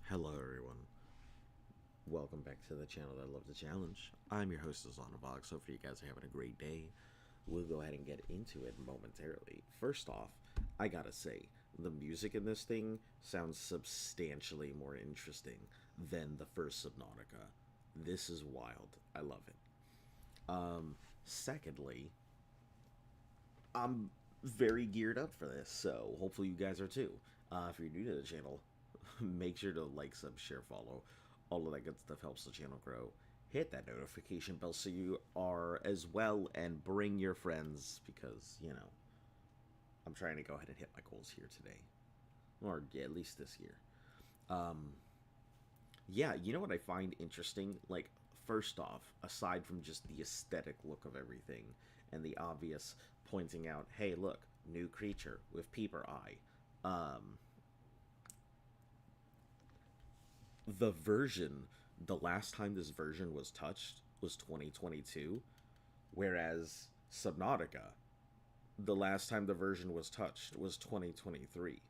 Hello everyone, welcome back to the channel that loves the challenge. I'm your host Subnautica. Hopefully you guys are having a great day. We'll go ahead and get into it momentarily. First off, I gotta say, the music in this thing sounds substantially more interesting than the first Subnautica. This is wild. I love it. Secondly, I'm very geared up for this, so hopefully you guys are too. If you're new to the channel, make sure to like, sub, share, follow. All of that good stuff helps the channel grow. Hit that notification bell so you are as well, and bring your friends because, I'm trying to go ahead and hit my goals here today. Or yeah, at least this year. Yeah, you know what I find interesting? Like, first off, aside from just the aesthetic look of everything and the obvious pointing out, hey, look, new creature with peeper eye. The version, the last time this version was touched was 2022, whereas Subnautica, the last time the version was touched was 2023.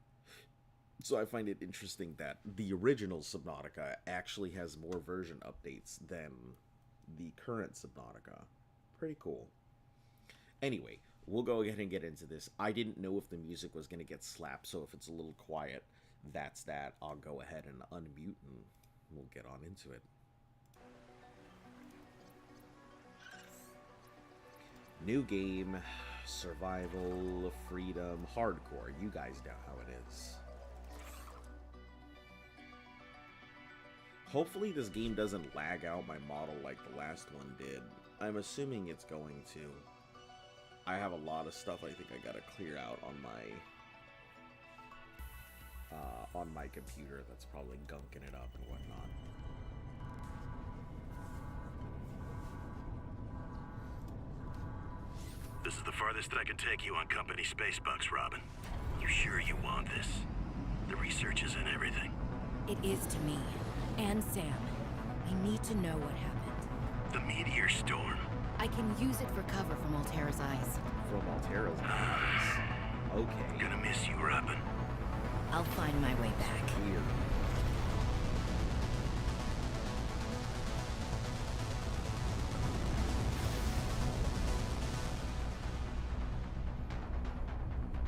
So I find it interesting that the original Subnautica actually has more version updates than the current Subnautica. Pretty cool. Anyway, we'll go ahead and get into this. I didn't know if the music was going to get slapped, so if it's a little quiet, that's that. I'll go ahead and unmute and we'll get on into it. New game, survival, freedom, hardcore. You guys know how it is. Hopefully this game doesn't lag out my model like the last one did. I'm assuming it's going to. I have a lot of stuff I think I gotta clear out on my computer that's probably gunking it up and whatnot. This is the farthest that I can take you on company space bucks, Robin. You sure you want this? The research is in everything. It is to me. And Sam. We need to know what happened. The meteor storm. I can use it for cover from Altera's eyes. From Altera's eyes. Okay. Gonna miss you, Robin. I'll find my way back. Weird.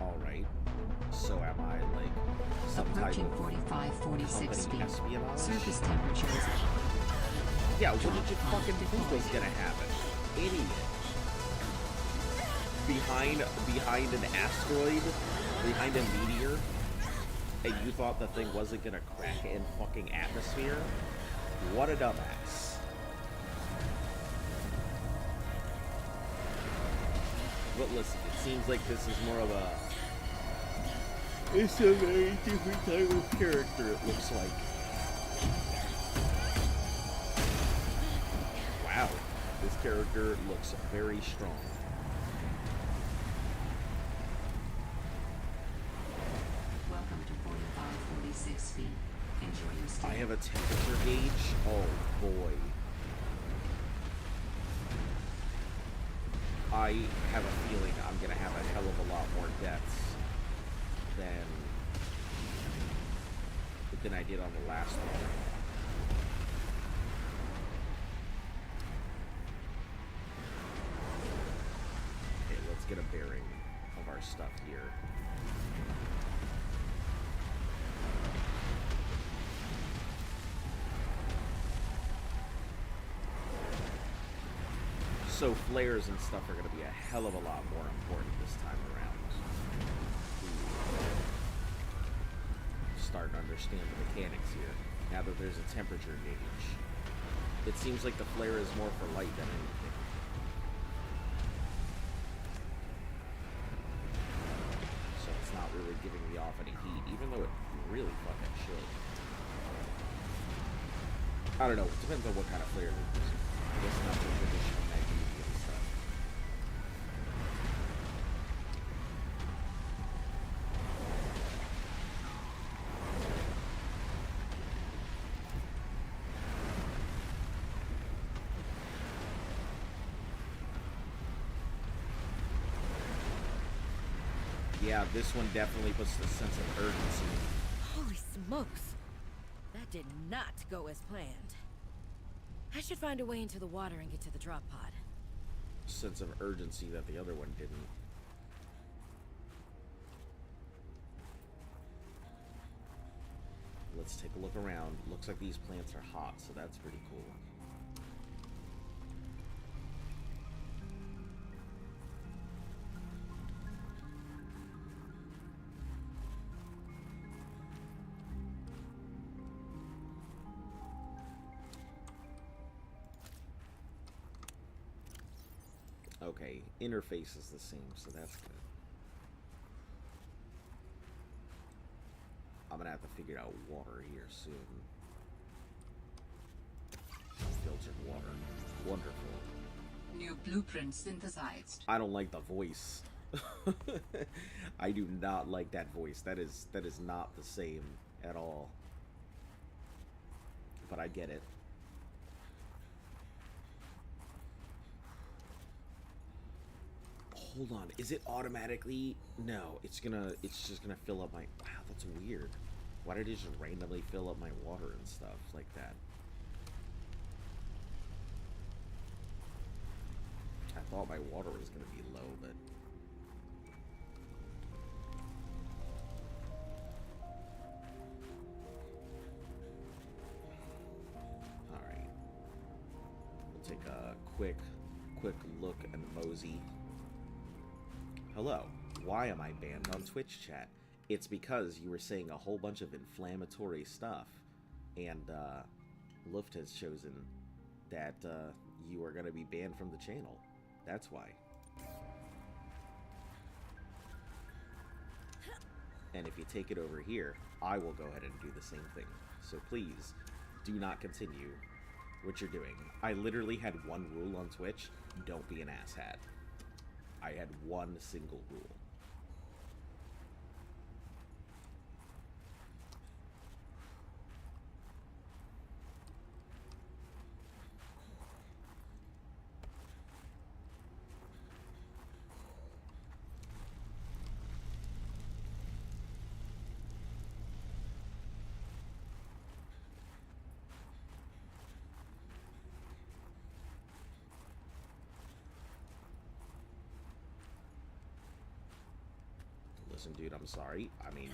Alright. So am I, like, some type Approaching of 45-46 company feet. espionage? Surface temperatures. Yeah, what did you fucking think was gonna happen? Idiot. Behind an asteroid, behind a meteor, and you thought the thing wasn't gonna crack in fucking atmosphere? What a dumbass. But listen, it seems like this is more of a... It's a very different type of character, it looks like. Wow, this character looks very strong. Welcome to 45-46 feet. Enjoy your stay. I have a temperature gauge? Oh boy. I have a feeling I'm gonna have a hell of a lot more deaths than I did on the last one. Okay, let's get a bearing of our stuff here. So flares and stuff are going to be a hell of a lot more important this time around. Starting to understand the mechanics here, now that there's a temperature gauge. It seems like the flare is more for light than anything. So it's not really giving me off any heat, even though it really fucking should. I don't know, it depends on what kind of flare they're using. I guess not the traditional magnesium stuff. Yeah, this one definitely puts the sense of urgency. Holy smokes. That did not go as planned. I should find a way into the water and get to the drop pod. Sense of urgency that the other one didn't. Let's take a look around. Looks like these plants are hot, so that's pretty cool. Okay, interface is the same, so that's good. I'm gonna have to figure out water here soon. Filtered water. Wonderful. New blueprint synthesized. I don't like the voice. I do not like that voice. That is not the same at all. But I get it. Hold on, is it automatically? No, it's just gonna fill up my, wow, that's weird. Why did it just randomly fill up my water and stuff like that? I thought my water was gonna be low, but alright. We'll take a quick look and mosey. Hello, why am I banned on Twitch chat? It's because you were saying a whole bunch of inflammatory stuff, and Luft has chosen that you are going to be banned from the channel. That's why. And if you take it over here, I will go ahead and do the same thing. So please, do not continue what you're doing. I literally had one rule on Twitch: don't be an asshat. I had one single rule. Listen, dude, I'm sorry. I mean,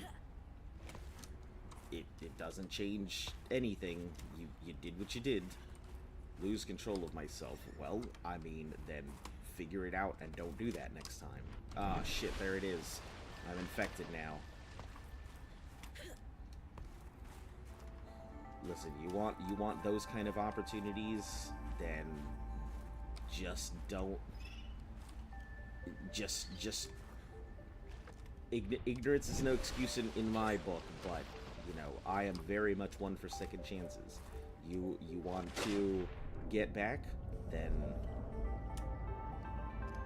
it doesn't change anything. You did what you did. Lose control of myself. Well, I mean, then figure it out and don't do that next time. Ah, shit, there it is. I'm infected now. Listen, you want those kind of opportunities, then just don't. Just ignorance is no excuse in my book, but, you know, I am very much one for second chances. You want to get back, then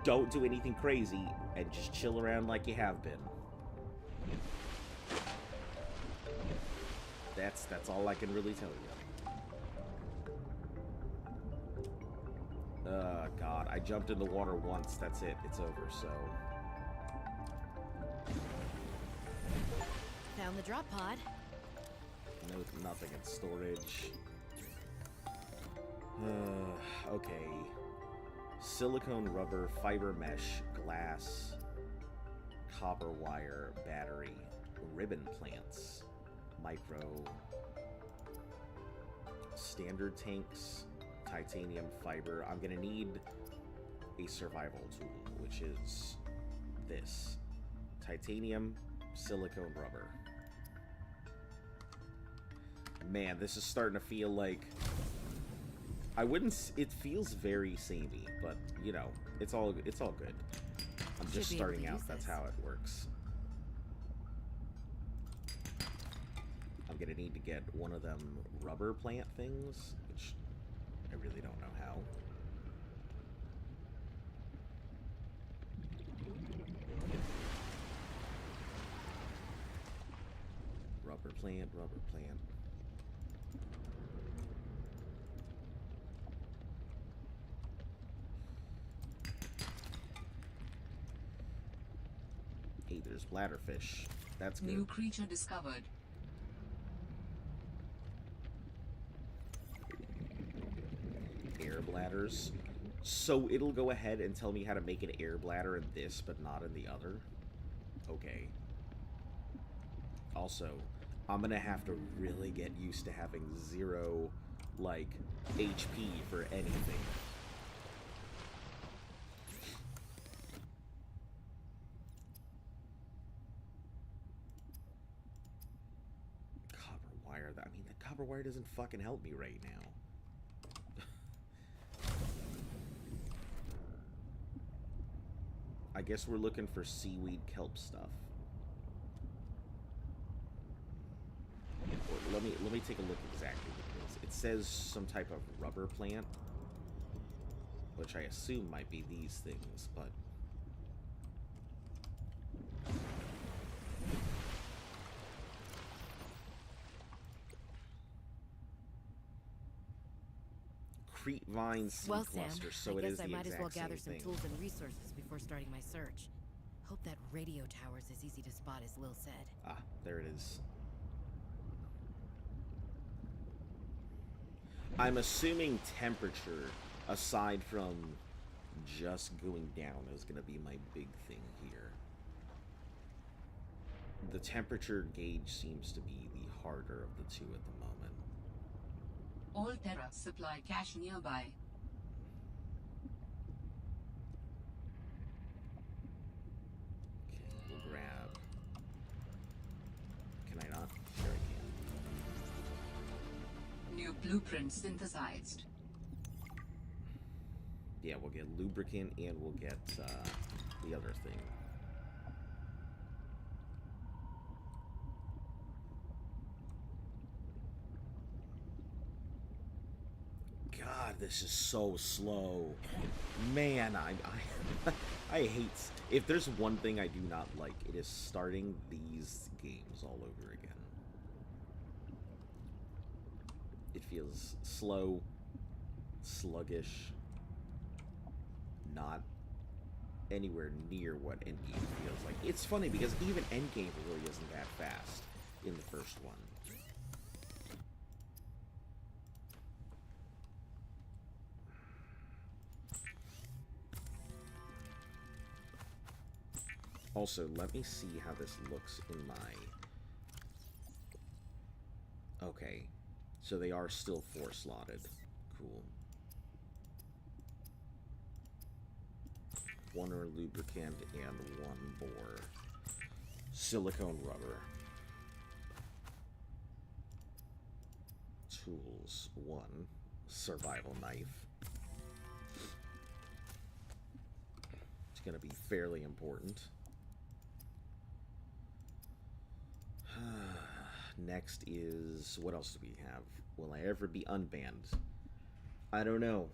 don't do anything crazy and just chill around like you have been. That's all I can really tell you. God, I jumped in the water once, that's it, it's over, so... Found the drop pod. No, nothing in storage. Okay. Silicone, rubber, fiber mesh, glass, copper wire, battery, ribbon plants, micro, standard tanks, titanium, fiber. I'm gonna need a survival tool, which is this. Titanium, silicone, rubber. Man, this is starting to feel like... I wouldn't... It feels very samey, but, you know, it's all good. I'm just starting out, that's how it works. I'm gonna need to get one of them rubber plant things, which I really don't know how. Rubber plant, rubber plant. Hey, there's bladderfish. That's good. New creature discovered. bladders. So it'll go ahead and tell me how to make an air bladder in this, but not in the other? Okay. Also, I'm gonna have to really get used to having 0, like, HP for anything. Copper wire, I mean, the copper wire doesn't fucking help me right now. I guess we're looking for seaweed kelp stuff. Or let me take a look exactly what it is. It says some type of rubber plant, which I assume might be these things, but Creepvine seed Well, cluster, Sam, so I it is guess I the might as exact well gather same some thing. tools and resources before starting my search. Hope that radio tower's as easy to spot as Lil said. Ah, there it is. I'm assuming temperature, aside from just going down, is going to be my big thing here. The temperature gauge seems to be the harder of the two at the moment. All Terra supply cache nearby. Okay, we'll grab... Can I not? Sure I can. New blueprint synthesized. Yeah, we'll get lubricant and we'll get the other thing. God, this is so slow. Man, I hate... If there's one thing I do not like, it is starting these games all over again. It feels slow, sluggish, not anywhere near what Endgame feels like. It's funny because even Endgame really isn't that fast in the first one. Also, let me see how this looks in my... Okay, so they are still 4-slotted. Cool. 1 lubricant and 1 bore. Silicone rubber. Tools. 1 survival knife. It's gonna be fairly important. Next is... What else do we have? Will I ever be unbanned? I don't know.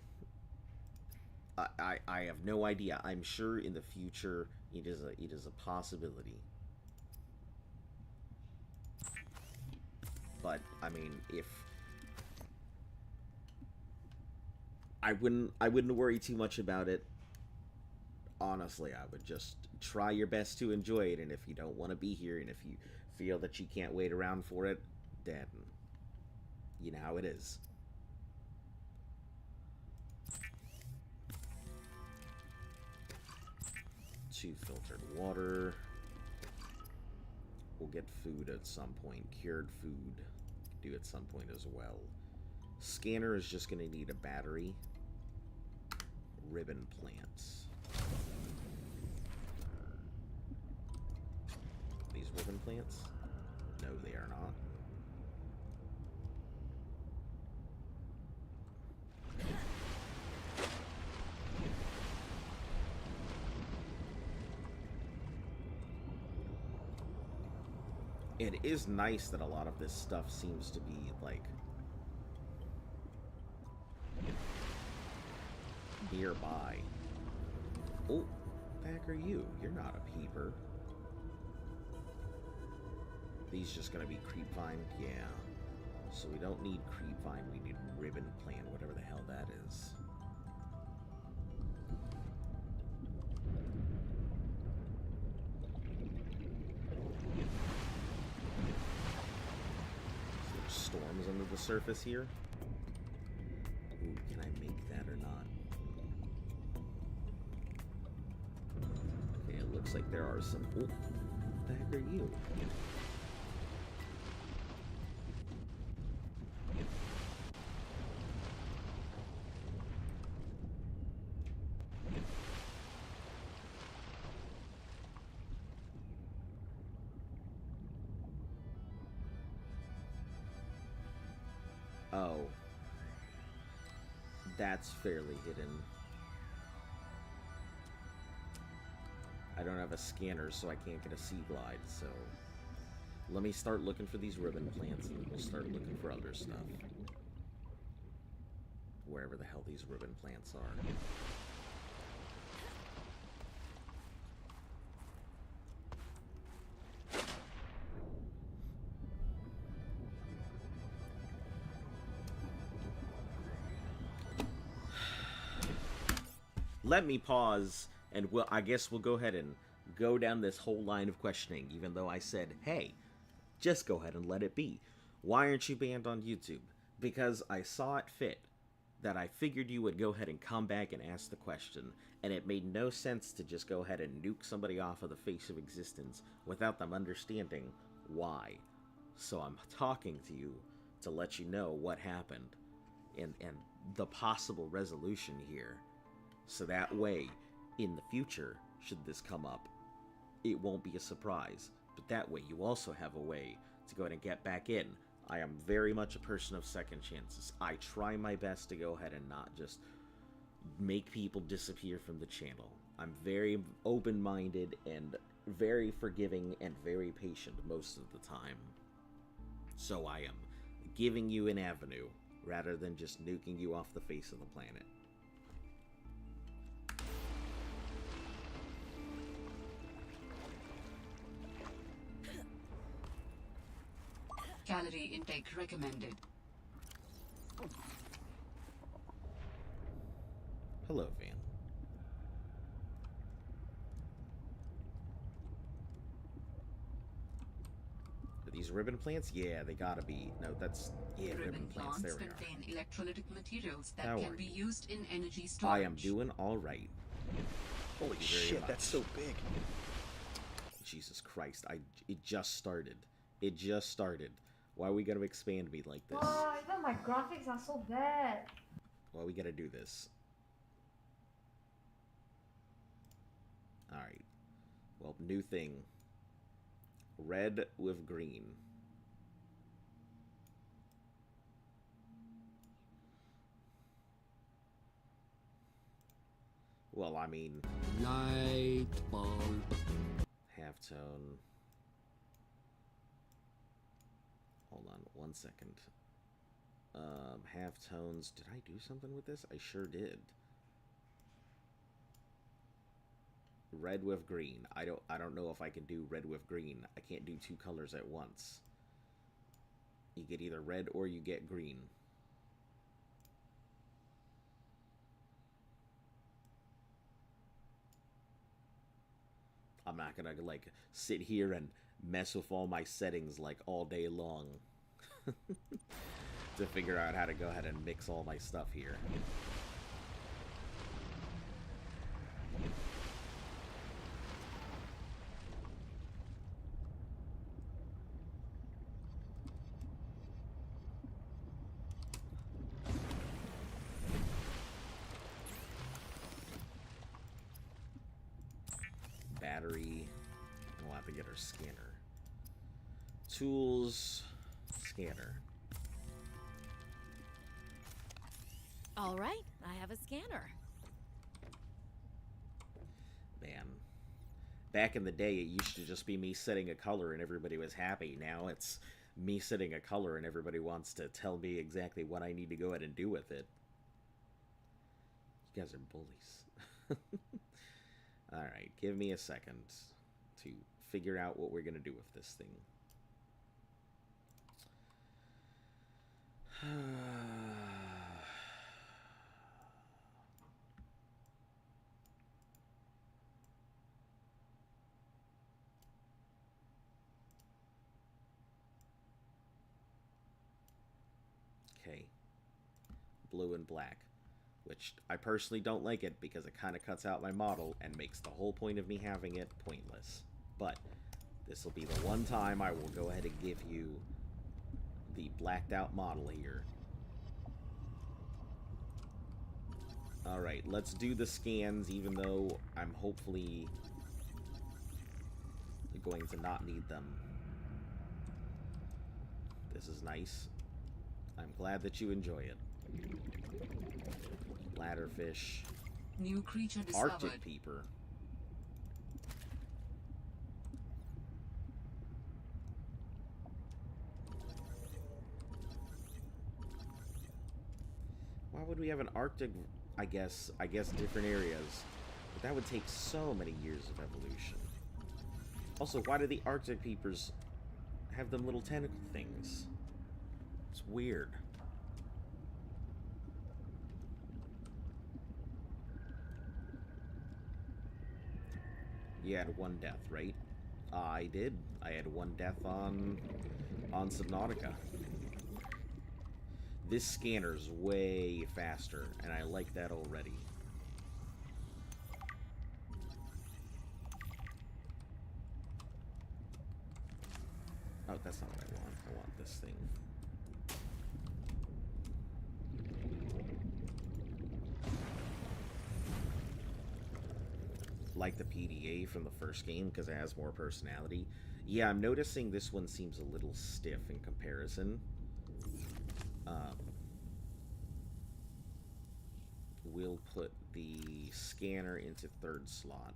I have no idea. I'm sure in the future it is a possibility. But I mean, if I wouldn't worry too much about it. Honestly, I would just try your best to enjoy it, and if you don't want to be here, and if you feel that you can't wait around for it, then you know how it is. To filtered water. We'll get food at some point. Cured food. Do at some point as well. Scanner is just going to need a battery. Ribbon plants. These ribbon plants? No, they are not. It is nice that a lot of this stuff seems to be, like, nearby. Oh, the heck are you? You're not a peeper. These just gonna be creepvine? Yeah. So we don't need creepvine, we need ribbon plant, whatever the hell that is. Storms under the surface here. Ooh, can I make that or not? looks like there are some... Oh, what the heck are you? Oh. That's fairly hidden. I don't have a scanner, so I can't get a sea glide, so... Let me start looking for these ribbon plants, and we'll start looking for other stuff. Wherever the hell these ribbon plants are. Let me pause, and I guess we'll go ahead and go down this whole line of questioning, even though I said, hey, just go ahead and let it be. Why aren't you banned on YouTube? Because I saw it fit that I figured you would go ahead and come back and ask the question, and it made no sense to just go ahead and nuke somebody off of the face of existence without them understanding why. So I'm talking to you to let you know what happened and the possible resolution here. So that way, in the future, should this come up, it won't be a surprise. But that way, you also have a way to go ahead and get back in. I am very much a person of second chances. I try my best to go ahead and not just make people disappear from the channel. I'm very open-minded and very forgiving and very patient most of the time. So I am giving you an avenue rather than just nuking you off the face of the planet. Calorie intake recommended. Hello, Van. Are these ribbon plants? Yeah, they gotta be. No, that's... Yeah, ribbon plants. There we are. Contain electrolytic materials that How can are be you? used in energy storage. I am doing alright. Holy shit, that's so big. Jesus Christ, it just started. It just started. Why are we gonna expand me like this? Oh, even my graphics are so bad. Why we gotta do this? Alright. Well, new thing. Red with green. Well, I mean... Light bulb. Halftone. Hold on one second. Halftones. Did I do something with this? I sure did. Red with green. I don't know if I can do red with green. I can't do two colors at once. You get either red or you get green. I'm not gonna, like, sit here and mess with all my settings, like, all day long. To figure out how to go ahead and mix all my stuff here. Battery. We'll have to get our scanner. Tools. Scanner. All right, I have a scanner. Man. Back in the day, it used to just be me setting a color and everybody was happy. Now it's me setting a color and everybody wants to tell me exactly what I need to go ahead and do with it. You guys are bullies. Alright, give me a second to figure out what we're going to do with this thing. Okay. Blue and black. which I personally don't like it because it kind of cuts out my model and makes the whole point of me having it pointless. But this will be the one time I will go ahead and give you the blacked out model here. Alright, let's do the scans, even though I'm hopefully going to not need them. This is nice. I'm glad that you enjoy it. Ladderfish. New creature discovered. Arctic peeper. Why would we have an Arctic? I guess different areas. But that would take so many years of evolution. Also, why do the Arctic peepers have them little tentacle things? It's weird. You had one death, right? I did. I had one death on Subnautica. This scanner's way faster, and I like that already. Oh, that's not what I want. I want this thing. Like the PDA from the first game because it has more personality. Yeah, I'm noticing this one seems a little stiff in comparison. We'll put the scanner into third slot.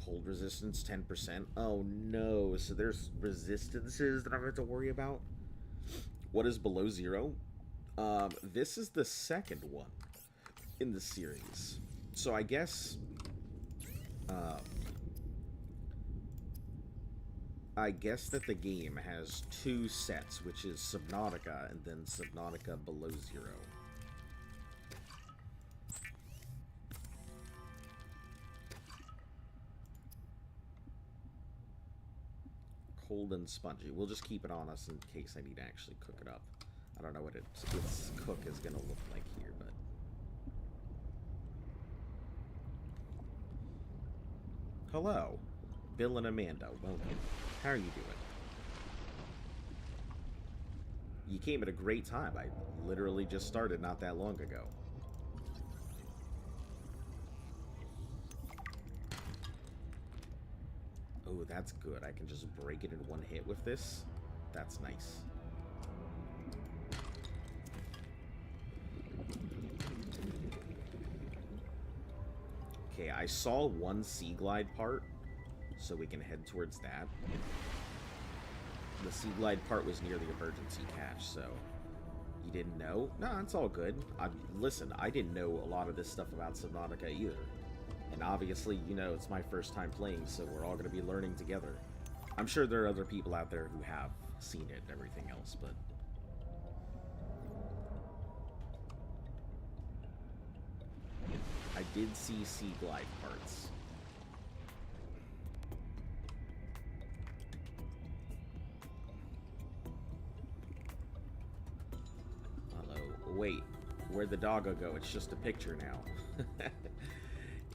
Cold resistance 10%. Oh no, so there's resistances that I'm going to have to worry about. What is below 0? This is the second one in the series. So I guess that the game has two sets, which is Subnautica and then Subnautica below 0. Cold and spongy. We'll just keep it on us in case I need to actually cook it up. I don't know what its cook is going to look like here, but... Hello, Bill and Amanda. Welcome. How are you doing? You came at a great time. I literally just started not that long ago. Oh, that's good. I can just break it in one hit with this. That's nice. Okay, I saw one sea glide part, so we can head towards that. The sea glide part was near the emergency catch, so... You didn't know? No, it's all good. Listen, I didn't know a lot of this stuff about Subnautica either. And obviously, you know, it's my first time playing, so we're all going to be learning together. I'm sure there are other people out there who have seen it and everything else, but... I did see sea glide parts. Hello. Wait, where'd the doggo go? It's just a picture now.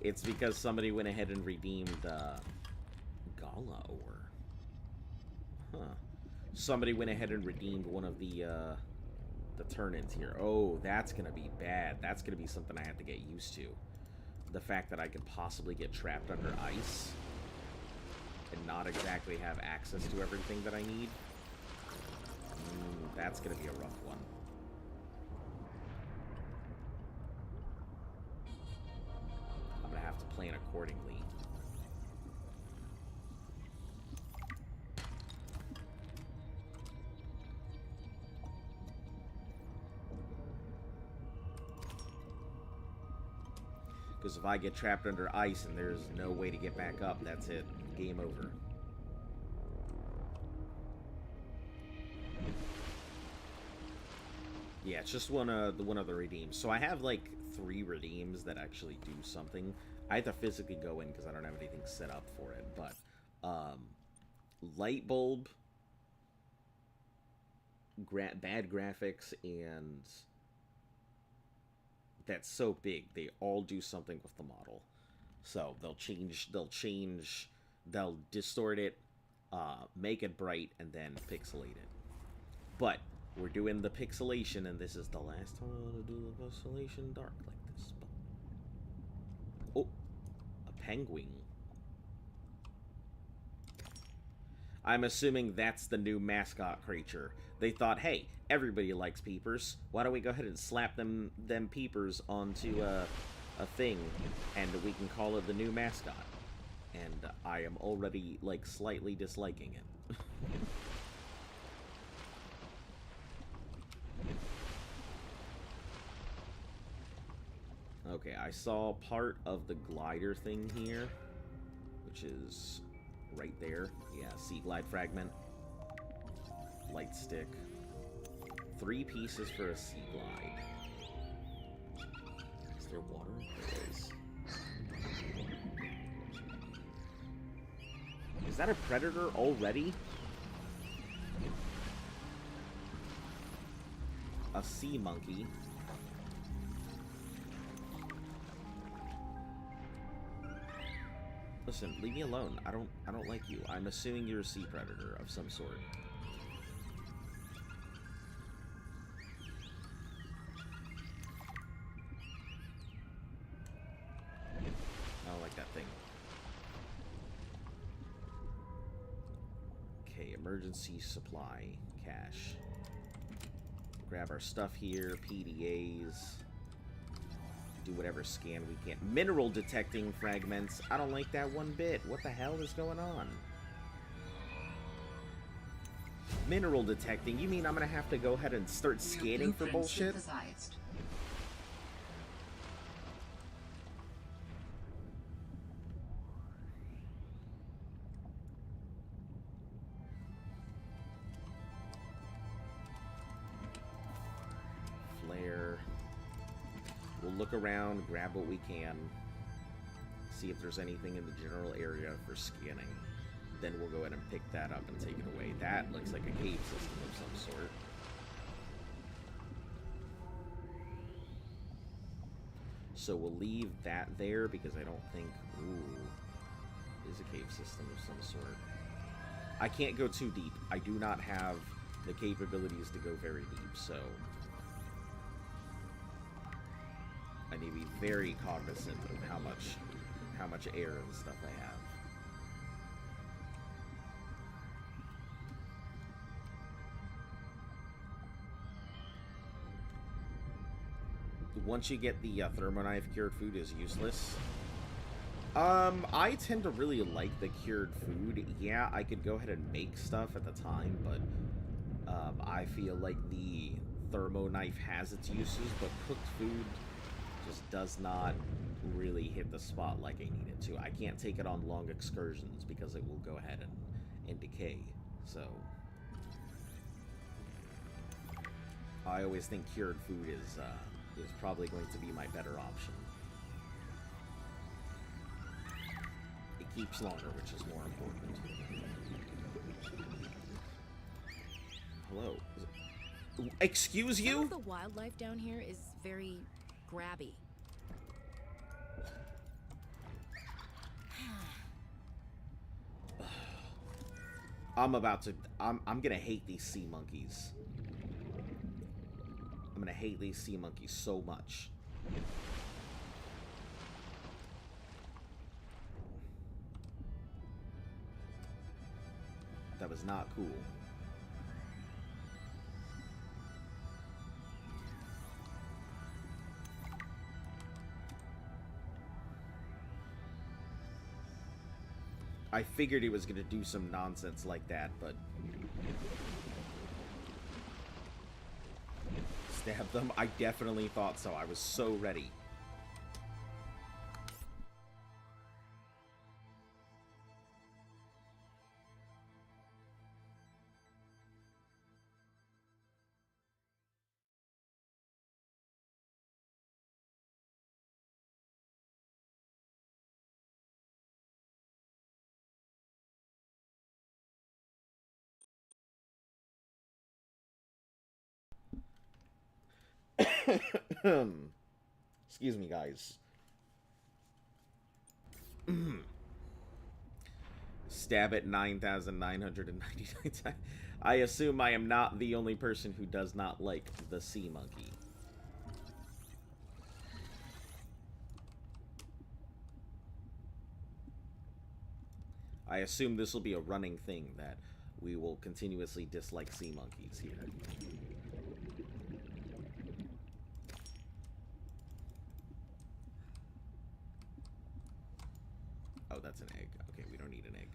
It's because somebody went ahead and redeemed Gala ore. Huh. Somebody went ahead and redeemed one of the turn-ins here. Oh, that's gonna be bad. That's gonna be something I have to get used to. The fact that I could possibly get trapped under ice and not exactly have access to everything that I need. That's gonna be a rough one. I'm gonna have to plan accordingly. Because if I get trapped under ice and there's no way to get back up, that's it. Game over. Yeah, it's just one of the redeems. So I have like 3 redeems that actually do something. I have to physically go in because I don't have anything set up for it. But light bulb, bad graphics, and that's so big, they all do something with the model. So they'll distort it, make it bright, and then pixelate it. But we're doing the pixelation, and this is the last time I'm gonna do the pixelation dark like this. Oh, a penguin. I'm assuming that's the new mascot creature. They thought, hey, everybody likes peepers. Why don't we go ahead and slap them peepers onto a thing, and we can call it the new mascot. And I am already, like, slightly disliking it. Okay, I saw part of the glider thing here, which is right there. Yeah, sea glide fragment. Light stick. 3 pieces for a sea glide. Is there water? There is. Is that a predator already? A sea monkey. Listen, leave me alone. I don't like you. I'm assuming you're a sea predator of some sort. I don't like that thing. Okay, emergency supply cache. Grab our stuff here, PDAs. Do whatever scan we can. Mineral detecting fragments. I don't like that one bit. What the hell is going on? Mineral detecting? You mean I'm gonna have to go ahead and start scanning for bullshit? Synthesized. Flare. We'll look around, grab what we can, see if there's anything in the general area for scanning. Then we'll go ahead and pick that up and take it away. That looks like a cave system of some sort. So we'll leave that there because I don't think... Ooh. Is a cave system of some sort. I can't go too deep. I do not have the capabilities to go very deep, so... I need to be very cognizant of how much air and stuff I have. Once you get the thermoknife, cured food is useless. I tend to really like the cured food. Yeah, I could go ahead and make stuff at the time, but I feel like the thermoknife has its uses, but cooked food just does not really hit the spot like I need it to. I can't take it on long excursions because it will go ahead and decay. So I always think cured food is probably going to be my better option. It keeps longer, which is more important. Hello. Excuse you? Some of the wildlife down here is very grabby. I'm gonna hate these sea monkeys. I'm gonna hate these sea monkeys so much. That was not cool. I figured he was gonna do some nonsense like that, but... Stab them? I definitely thought so. I was so ready. Excuse me, guys. Stab at 9,999 times. I assume I am not the only person who does not like the sea monkey. I assume this will be a running thing that we will continuously dislike sea monkeys here. Oh, that's an egg. Okay, we don't need an egg.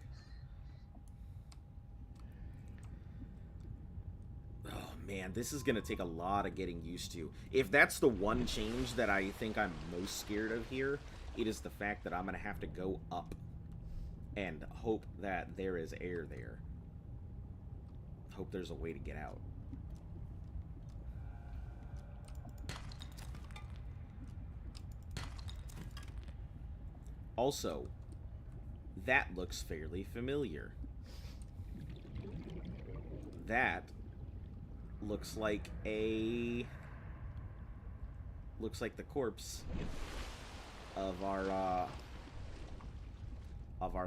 Oh, man, this is going to take a lot of getting used to. If that's the one change that I think I'm most scared of here, it is the fact that I'm going to have to go up and hope that there is air there. Hope there's a way to get out. Also, that looks fairly familiar. That looks like the corpse of our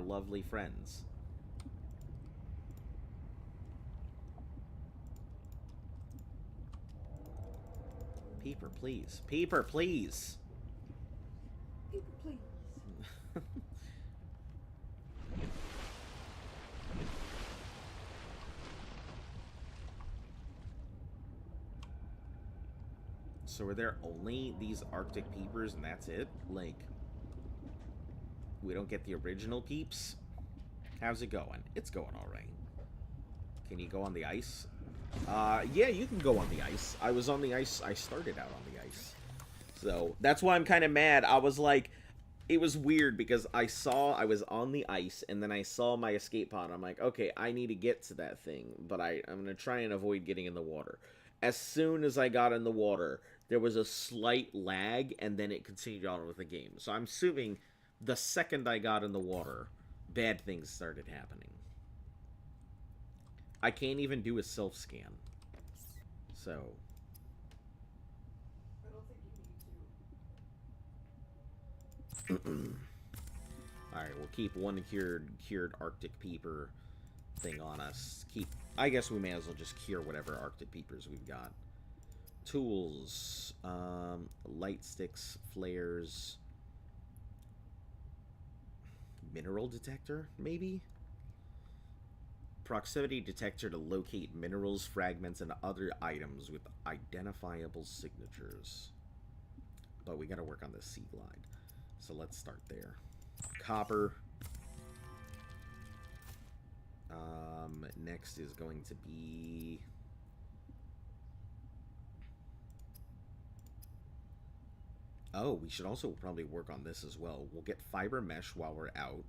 lovely friends. Peeper, please. Peeper, please. Peeper, please. So are there only these Arctic peepers and that's it? Like, we don't get the original peeps? How's it going? It's going alright. Can you go on the ice? Yeah, you can go on the ice. I was on the ice. I started out on the ice. So, that's why I'm kind of mad. I was like, it was weird because I was on the ice and then I saw my escape pod. I'm like, okay, I need to get to that thing, but I'm going to try and avoid getting in the water. As soon as I got in the water, there was a slight lag and then it continued on with the game. So I'm assuming the second I got in the water, bad things started happening. I can't even do a self-scan. So... I don't think you need to. Alright, we'll keep one cured Arctic peeper thing on us. I guess we may as well just cure whatever Arctic peepers we've got. Tools. Light sticks, flares. Mineral detector, maybe? Proximity detector to locate minerals, fragments, and other items with identifiable signatures. But we gotta work on the sea glide. So let's start there. Copper. Next is going to be... Oh, we should also probably work on this as well. We'll get fiber mesh while we're out.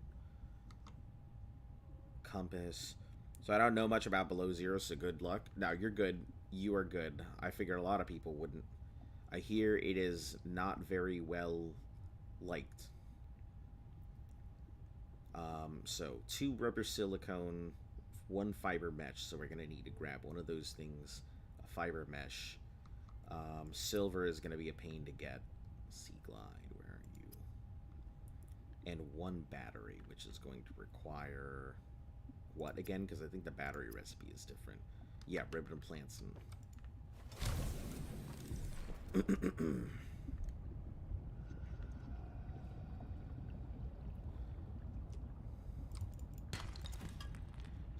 Compass. So I don't know much about below zero, so good luck. No, you're good. You are good. I figured a lot of people wouldn't. I hear it is not very well liked. So 2 rubber silicone, 1 fiber mesh. So we're going to need to grab one of those things. A fiber mesh. Silver is going to be a pain to get. Sea glide, where are you? And 1 battery, which is going to require... What again? Because I think the battery recipe is different. Yeah, ribbon plants and...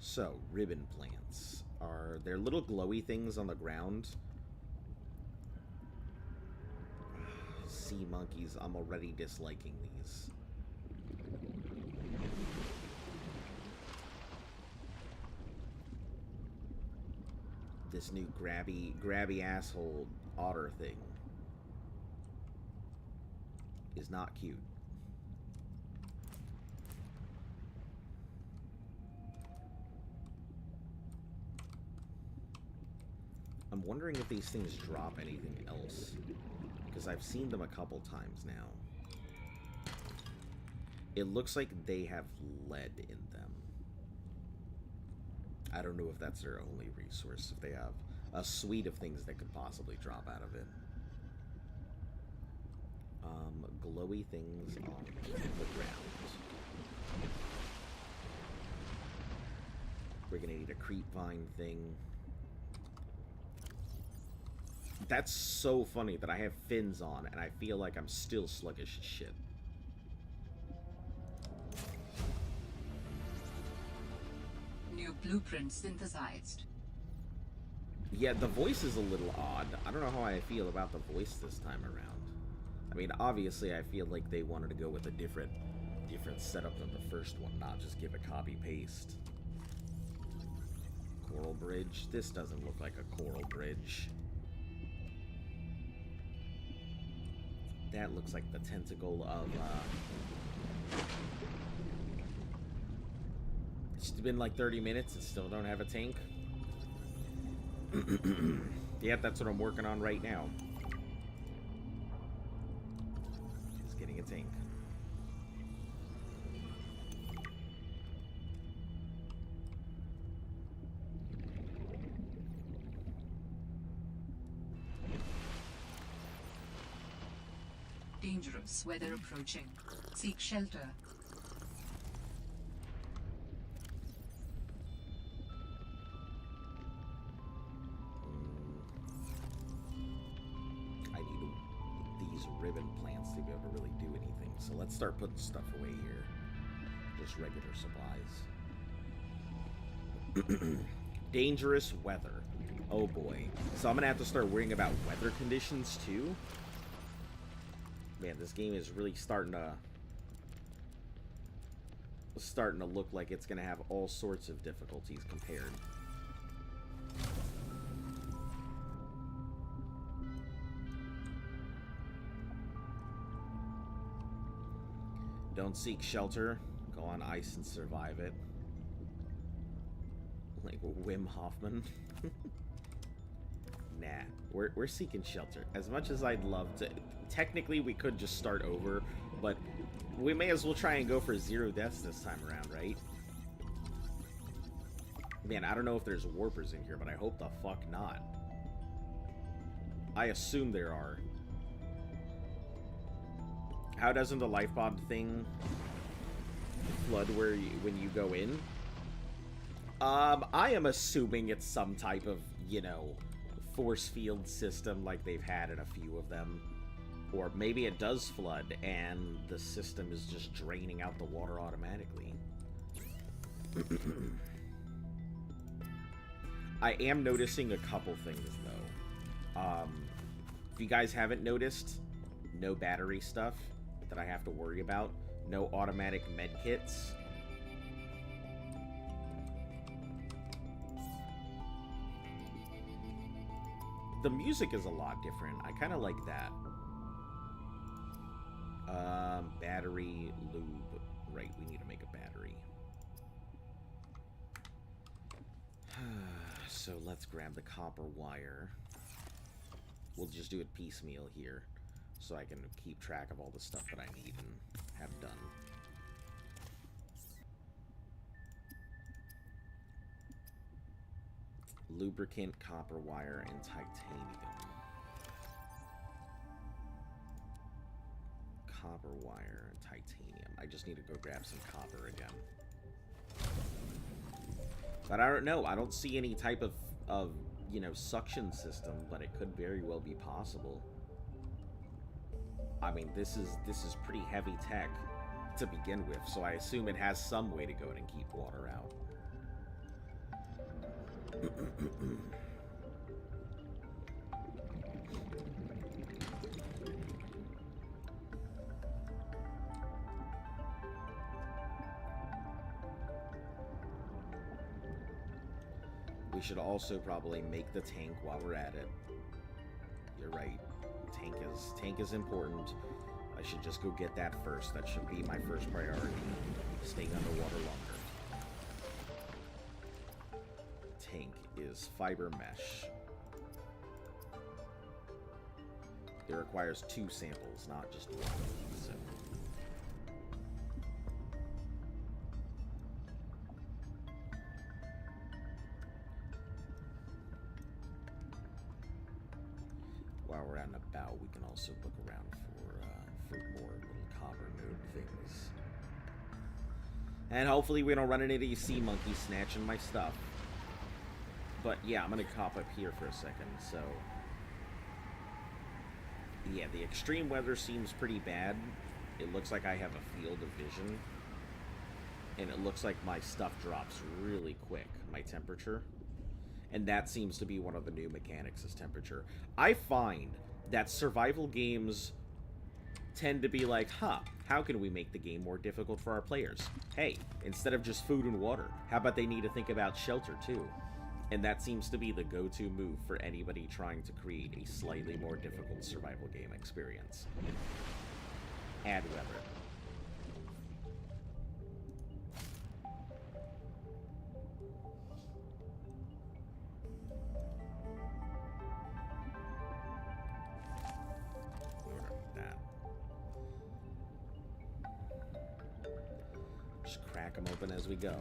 So, ribbon plants are... They're little glowy things on the ground. Sea monkeys, I'm already disliking these. This new grabby asshole otter thing is not cute. I'm wondering if these things drop anything else, because I've seen them a couple times now. It looks like they have lead in them. I don't know if that's their only resource, if they have a suite of things that could possibly drop out of it. Glowy things on the ground. We're gonna need a creep vine thing. That's so funny that I have fins on and I feel like I'm still sluggish as shit. New blueprint synthesized. Yeah, the voice is a little odd. I don't know how I feel about the voice this time around. I mean, obviously I feel like they wanted to go with a different setup than the first one, not just give a copy-paste. Coral bridge? This doesn't look like a coral bridge. That looks like the tentacle of, It's been like 30 minutes and still don't have a tank. Yep, that's what I'm working on right now. Just getting a tank. Dangerous weather approaching. Seek shelter. I need these ribbon plants to be able to really do anything. So let's start putting stuff away here. Just regular supplies. Dangerous weather. Oh boy. So I'm gonna have to start worrying about weather conditions too. Man, this game is really starting to look like it's gonna have all sorts of difficulties compared. Don't seek shelter. Go on ice and survive it. Like Wim Hoffman. Nah, we're seeking shelter. As much as I'd love to, technically we could just start over, but we may as well try and go for 0 deaths this time around, right? Man, I don't know if there's warpers in here, but I hope the fuck not. I assume there are. How doesn't the life pod thing flood when you go in? I am assuming it's some type of, you know, force field system like they've had in a few of them. Or maybe it does flood and the system is just draining out the water automatically. I am noticing a couple things though. If you guys haven't noticed, no battery stuff that I have to worry about. No automatic med kits. The music is a lot different. I kind of like that. Battery lube. Right, we need to make a battery. So let's grab the copper wire. We'll just do it piecemeal here, so I can keep track of all the stuff that I need and have done. Lubricant, copper wire, and titanium. Copper wire and titanium. I just need to go grab some copper again. But I don't know. I don't see any type of you know, suction system, but it could very well be possible. I mean, this is pretty heavy tech to begin with, so I assume it has some way to go and keep water out. We should also probably make the tank while we're at it. You're right. Tank is important. I should just go get that first. That should be my first priority. Staying underwater longer. Tank is fiber mesh. It requires 2 samples, not just 1. So. While we're out and about, we can also look around for for more little copper node things. And hopefully we don't run into these sea monkeys snatching my stuff. But yeah, I'm gonna cop up here for a second, so... Yeah, the extreme weather seems pretty bad. It looks like I have a field of vision. And it looks like my stuff drops really quick, my temperature. And that seems to be one of the new mechanics, is temperature. I find that survival games tend to be like, huh, how can we make the game more difficult for our players? Hey, instead of just food and water, how about they need to think about shelter too? And that seems to be the go-to move for anybody trying to create a slightly more difficult survival game experience. Add weather. Just crack them open as we go.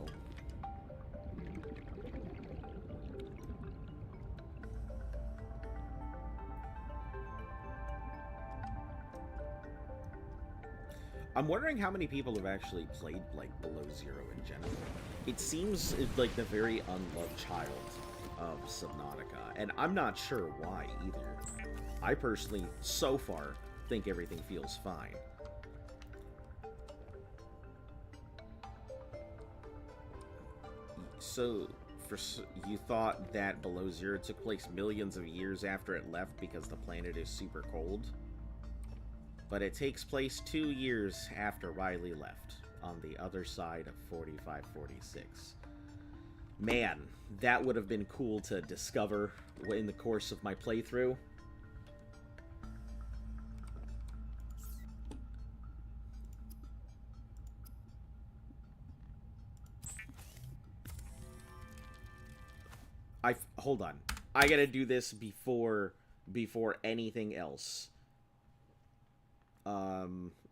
I'm wondering how many people have actually played, like, Below Zero in general. It seems like the very unloved child of Subnautica, and I'm not sure why either. I personally, so far, think everything feels fine. So, you thought that Below Zero took place millions of years after it left because the planet is super cold? But it takes place 2 years after Riley left, on the other side of 4546. Man, that would have been cool to discover in the course of my playthrough. Hold on. I gotta do this before anything else.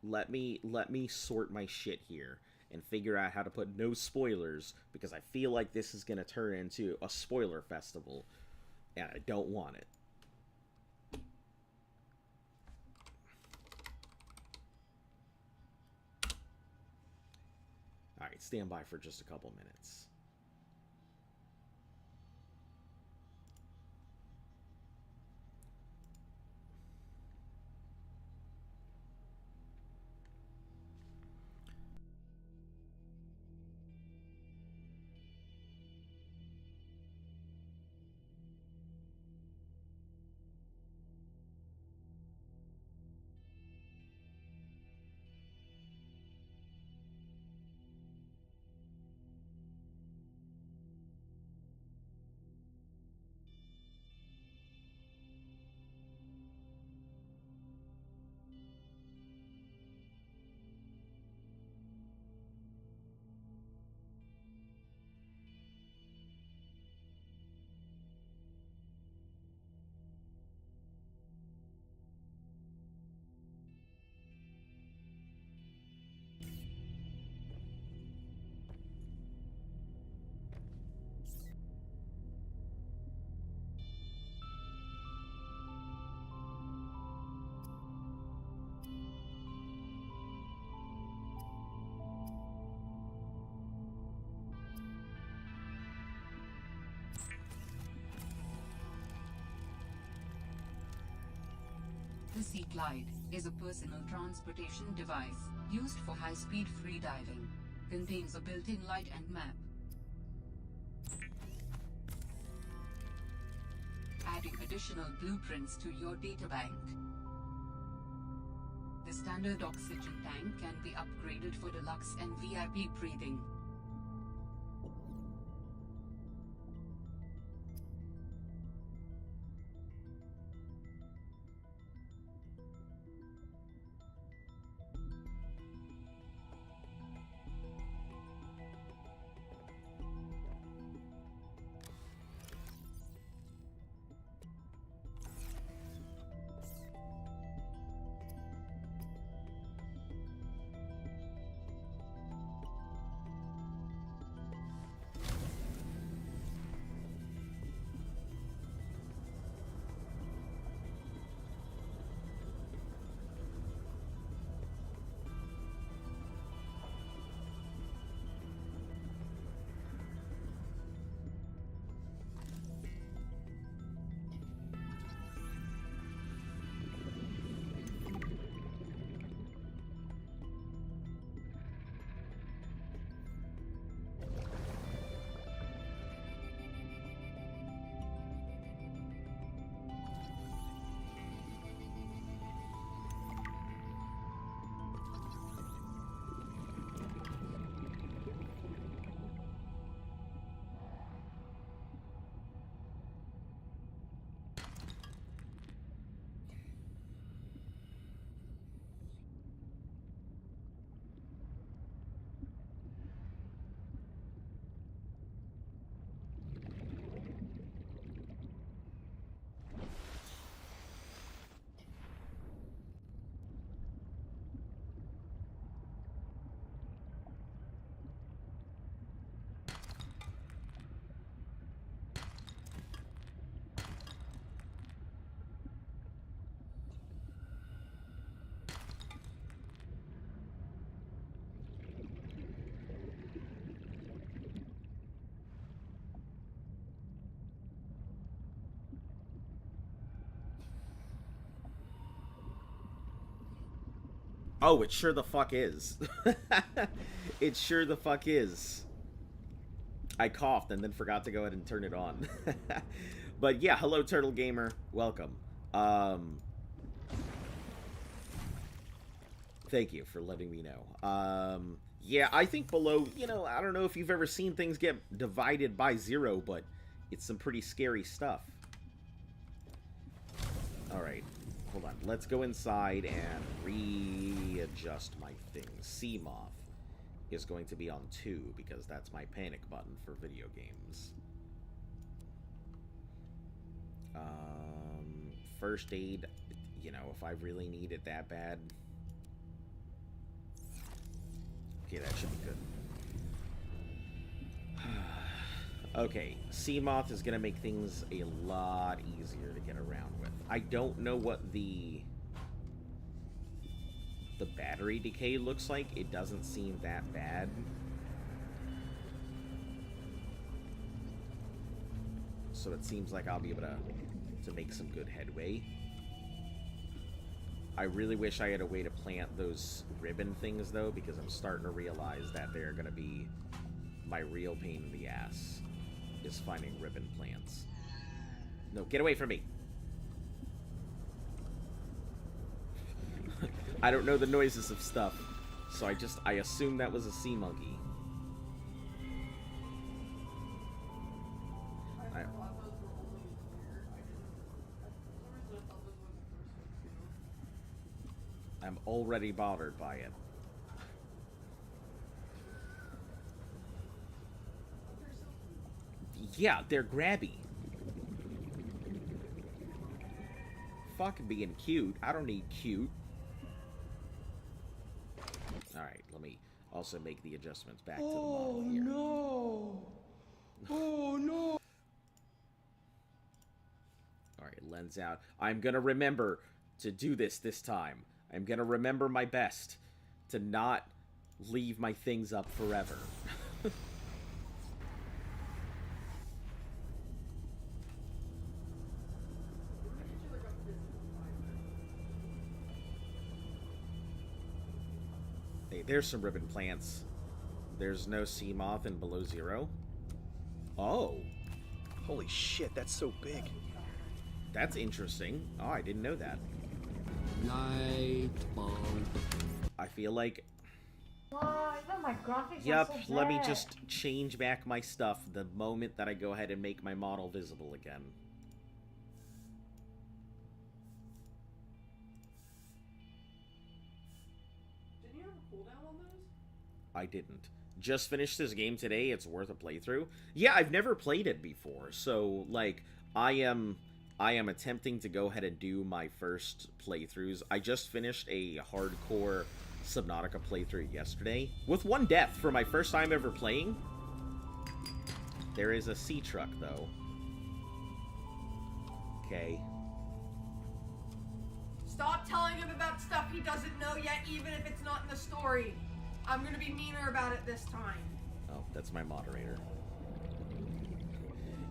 Let me sort my shit here and figure out how to put no spoilers, because I feel like this is gonna turn into a spoiler festival, and I don't want it. Alright, stand by for just a couple minutes. The Sea Glide is a personal transportation device used for high-speed freediving. Contains a built-in light and map. Adding additional blueprints to your databank. The standard oxygen tank can be upgraded for deluxe and VIP breathing. Oh, it sure the fuck is. It sure the fuck is. I coughed and then forgot to go ahead and turn it on. But yeah, hello Turtle Gamer. Welcome. Thank you for letting me know. Yeah, I think below, you know, I don't know if you've ever seen things get divided by 0, but it's some pretty scary stuff. Alright, hold on. Let's go inside and readjust my things. Seamoth is going to be on 2 because that's my panic button for video games. First aid, you know, if I really need it that bad. Okay, that should be good. Okay, Seamoth is gonna make things a lot easier to get around with. I don't know what the battery decay looks like. It doesn't seem that bad. So it seems like I'll be able to make some good headway. I really wish I had a way to plant those ribbon things, though, because I'm starting to realize that they're going to be my real pain in the ass, is finding ribbon plants. No, get away from me! I don't know the noises of stuff, so I assumed that was a sea monkey. I'm already bothered by it. Yeah, they're grabby. Fuck being cute. I don't need cute. Alright, let me also make the adjustments back to the model here. No! Oh no! Alright, lens out. I'm gonna remember to do this time. I'm gonna remember my best to not leave my things up forever. Hey, there's some ribbon plants. There's no Seamoth in below 0. Oh. Holy shit, that's so big. That's interesting. Oh, I didn't know that. Light bulb. I feel like... Why? No, my graphics Yep, are so let me bad. just change back my stuff the moment that I go ahead and make my model visible again. Didn't you have a cooldown on those? I didn't. Just finished this game today, it's worth a playthrough. Yeah, I've never played it before, so, like, I am attempting to go ahead and do my first playthroughs. I just finished a hardcore Subnautica playthrough yesterday, with 1 death for my first time ever playing. There is a sea truck, though. Okay. Stop telling him about stuff he doesn't know yet, even if it's not in the story. I'm gonna be meaner about it this time. Oh, that's my moderator.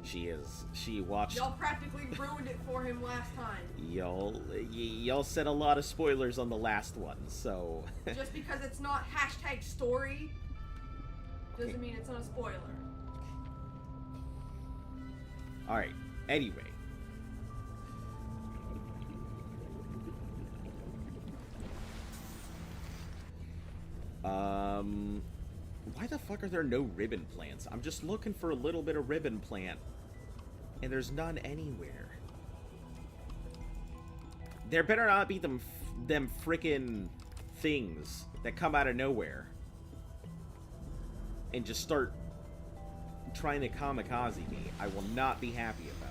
She watched... Y'all practically ruined it for him last time. Y'all said a lot of spoilers on the last one, so... Just because it's not #story doesn't mean it's not a spoiler. Alright, anyway. Why the fuck are there no ribbon plants? I'm just looking for a little bit of ribbon plant, and there's none anywhere. There better not be them frickin' things that come out of nowhere and just start trying to kamikaze me. I will not be happy about it.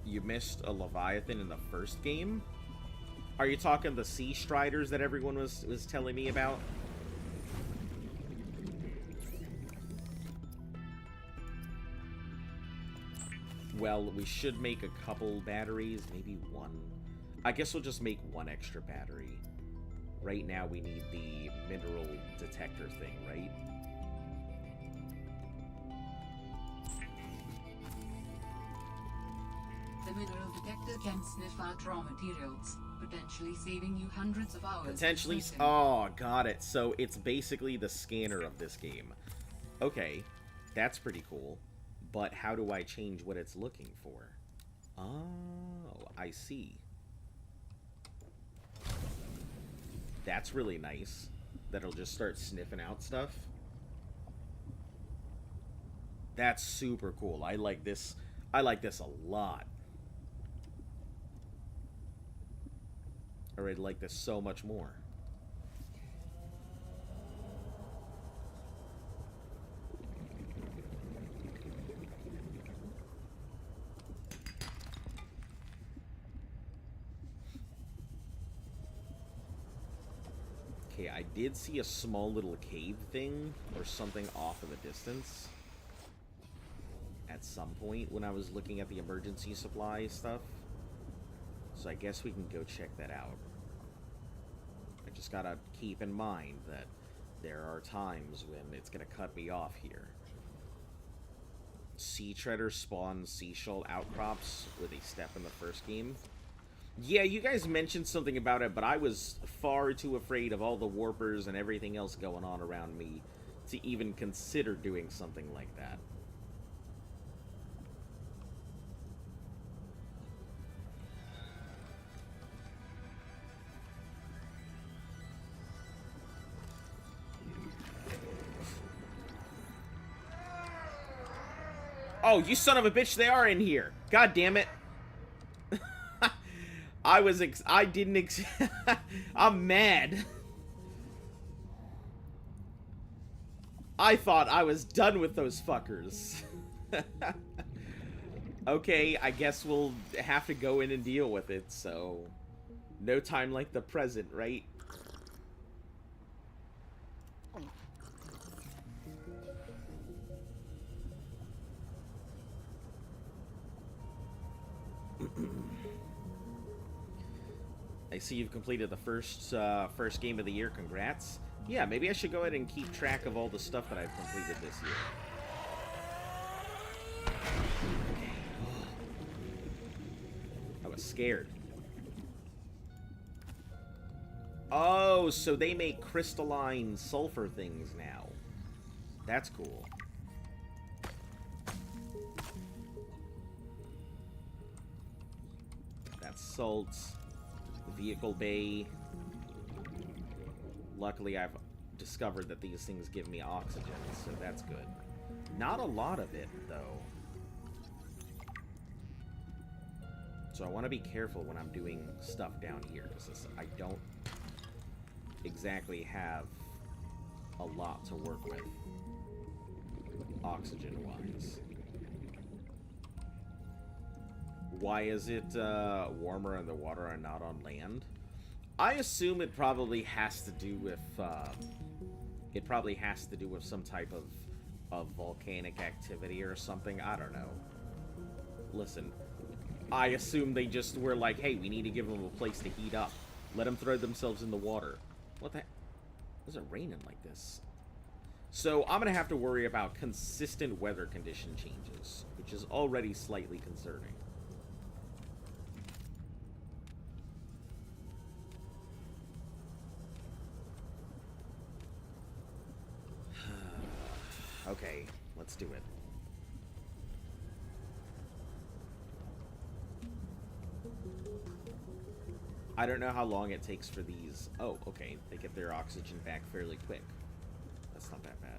You missed a Leviathan in the first game? Are you talking the sea striders that everyone was telling me about? Well, we should make a couple batteries, maybe 1. I guess we'll just make 1 extra battery. Right now we need the mineral detector thing, right? The mineral detector can sniff out raw materials, potentially saving you hundreds of hours. Potentially. searching. Oh, got it. So it's basically the scanner of this game. Okay, that's pretty cool. But how do I change what it's looking for? Oh, I see. That's really nice. That'll just start sniffing out stuff. That's super cool. I like this. I like this a lot. I already like this so much more. Okay, I did see a small little cave thing or something off in the distance at some point when I was looking at the emergency supply stuff. So I guess we can go check that out. I just gotta keep in mind that there are times when it's gonna cut me off here. Sea treader spawns seashell outcrops where they step in the first game. Yeah, you guys mentioned something about it, but I was far too afraid of all the warpers and everything else going on around me to even consider doing something like that. Oh, you son of a bitch, they are in here. God damn it. I didn't I'm mad. I thought I was done with those fuckers. Okay, I guess we'll have to go in and deal with it, so... No time like the present, right? I see you've completed the first game of the year. Congrats. Yeah, maybe I should go ahead and keep track of all the stuff that I've completed this year. Okay. I was scared. Oh, so they make crystalline sulfur things now. That's cool. That's salt. Vehicle bay. Luckily, I've discovered that these things give me oxygen, so that's good. Not a lot of it, though. So I want to be careful when I'm doing stuff down here, because I don't exactly have a lot to work with, oxygen-wise. Why is it warmer in the water and not on land? I assume it probably has to do with some type of volcanic activity or something. I don't know. Listen, I assume they just were like, hey, we need to give them a place to heat up. Let them throw themselves in the water. What the heck? Why is it raining like this? So I'm gonna have to worry about consistent weather condition changes, which is already slightly concerning. Okay, let's do it. I don't know how long it takes for these. Oh, okay. They get their oxygen back fairly quick. That's not that bad.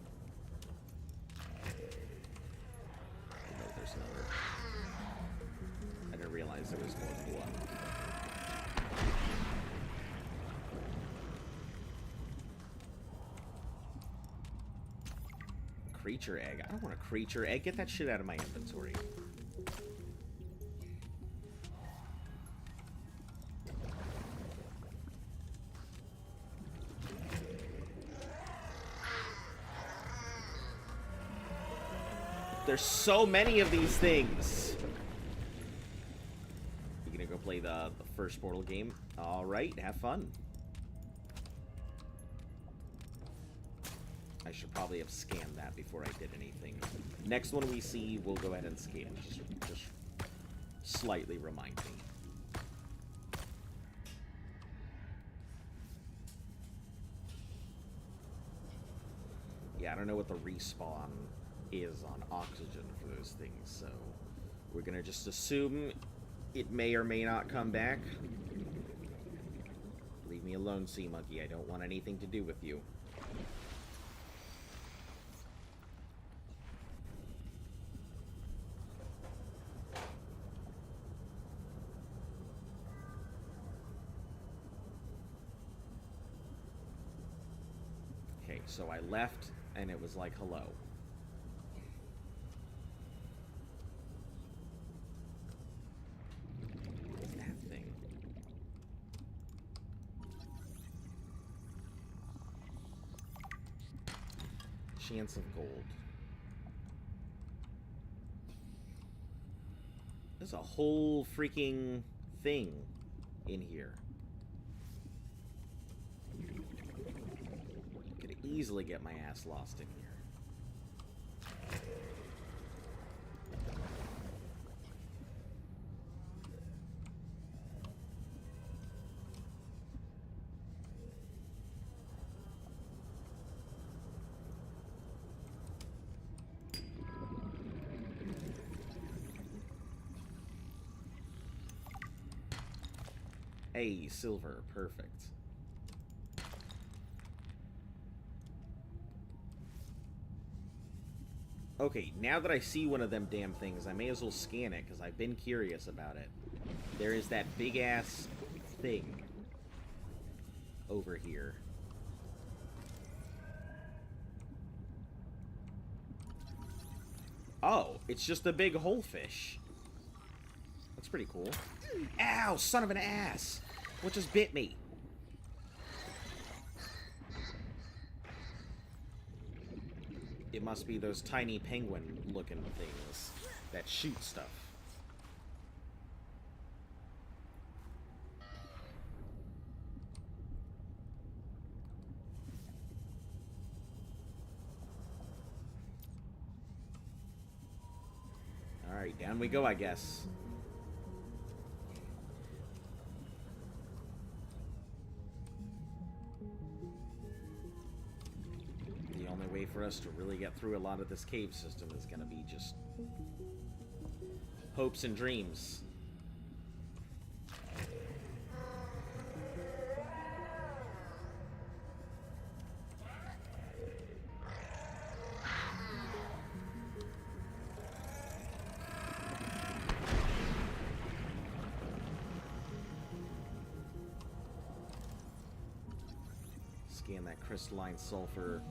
Oh, there's another. I didn't realize there was more than one. Creature egg. I don't want a creature egg. Get that shit out of my inventory. There's so many of these things. You gonna go play the first Portal game? Alright, have fun. I should probably have scanned that before I did anything. Next one we see, we'll go ahead and scan. Just slightly remind me. Yeah, I don't know what the respawn is on oxygen for those things, so we're gonna just assume it may or may not come back. Leave me alone, sea monkey. I don't want anything to do with you. Okay, so I left, and it was like, hello. What's that thing? Chance of gold. There's a whole freaking thing in here. Could easily get my ass lost in here. Hey, silver, perfect. Okay, now that I see one of them damn things, I may as well scan it, because I've been curious about it. There is that big-ass thing over here. Oh, it's just a big whole fish. That's pretty cool. Ow, son of an ass! What just bit me? It must be those tiny penguin-looking things that shoot stuff. Alright, down we go, I guess. The only way for us to really get through a lot of this cave system is gonna be just hopes and dreams. Scan that crystalline sulfur.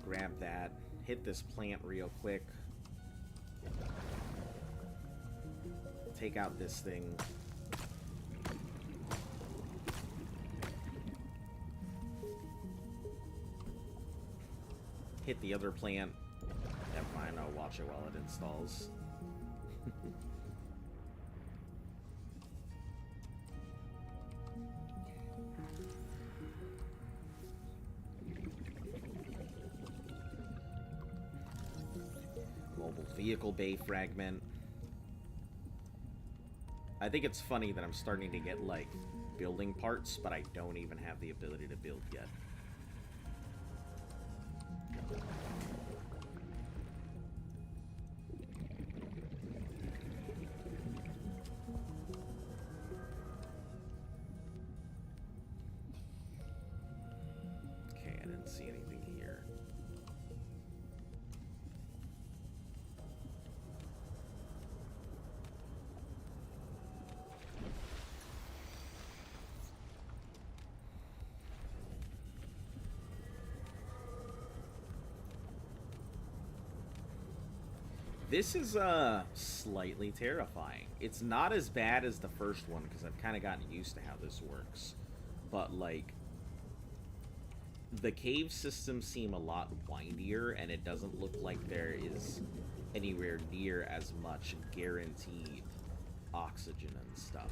Grab that. Hit this plant real quick. Take out this thing. Hit the other plant. Never mind, I'll watch it while it installs. Mobile vehicle bay fragment. I think it's funny that I'm starting to get, like, building parts, but I don't even have the ability to build yet. Okay, I didn't see anything here. This is slightly terrifying. It's not as bad as the first one because I've kind of gotten used to how this works. But like, the cave systems seem a lot windier, and it doesn't look like there is anywhere near as much guaranteed oxygen and stuff.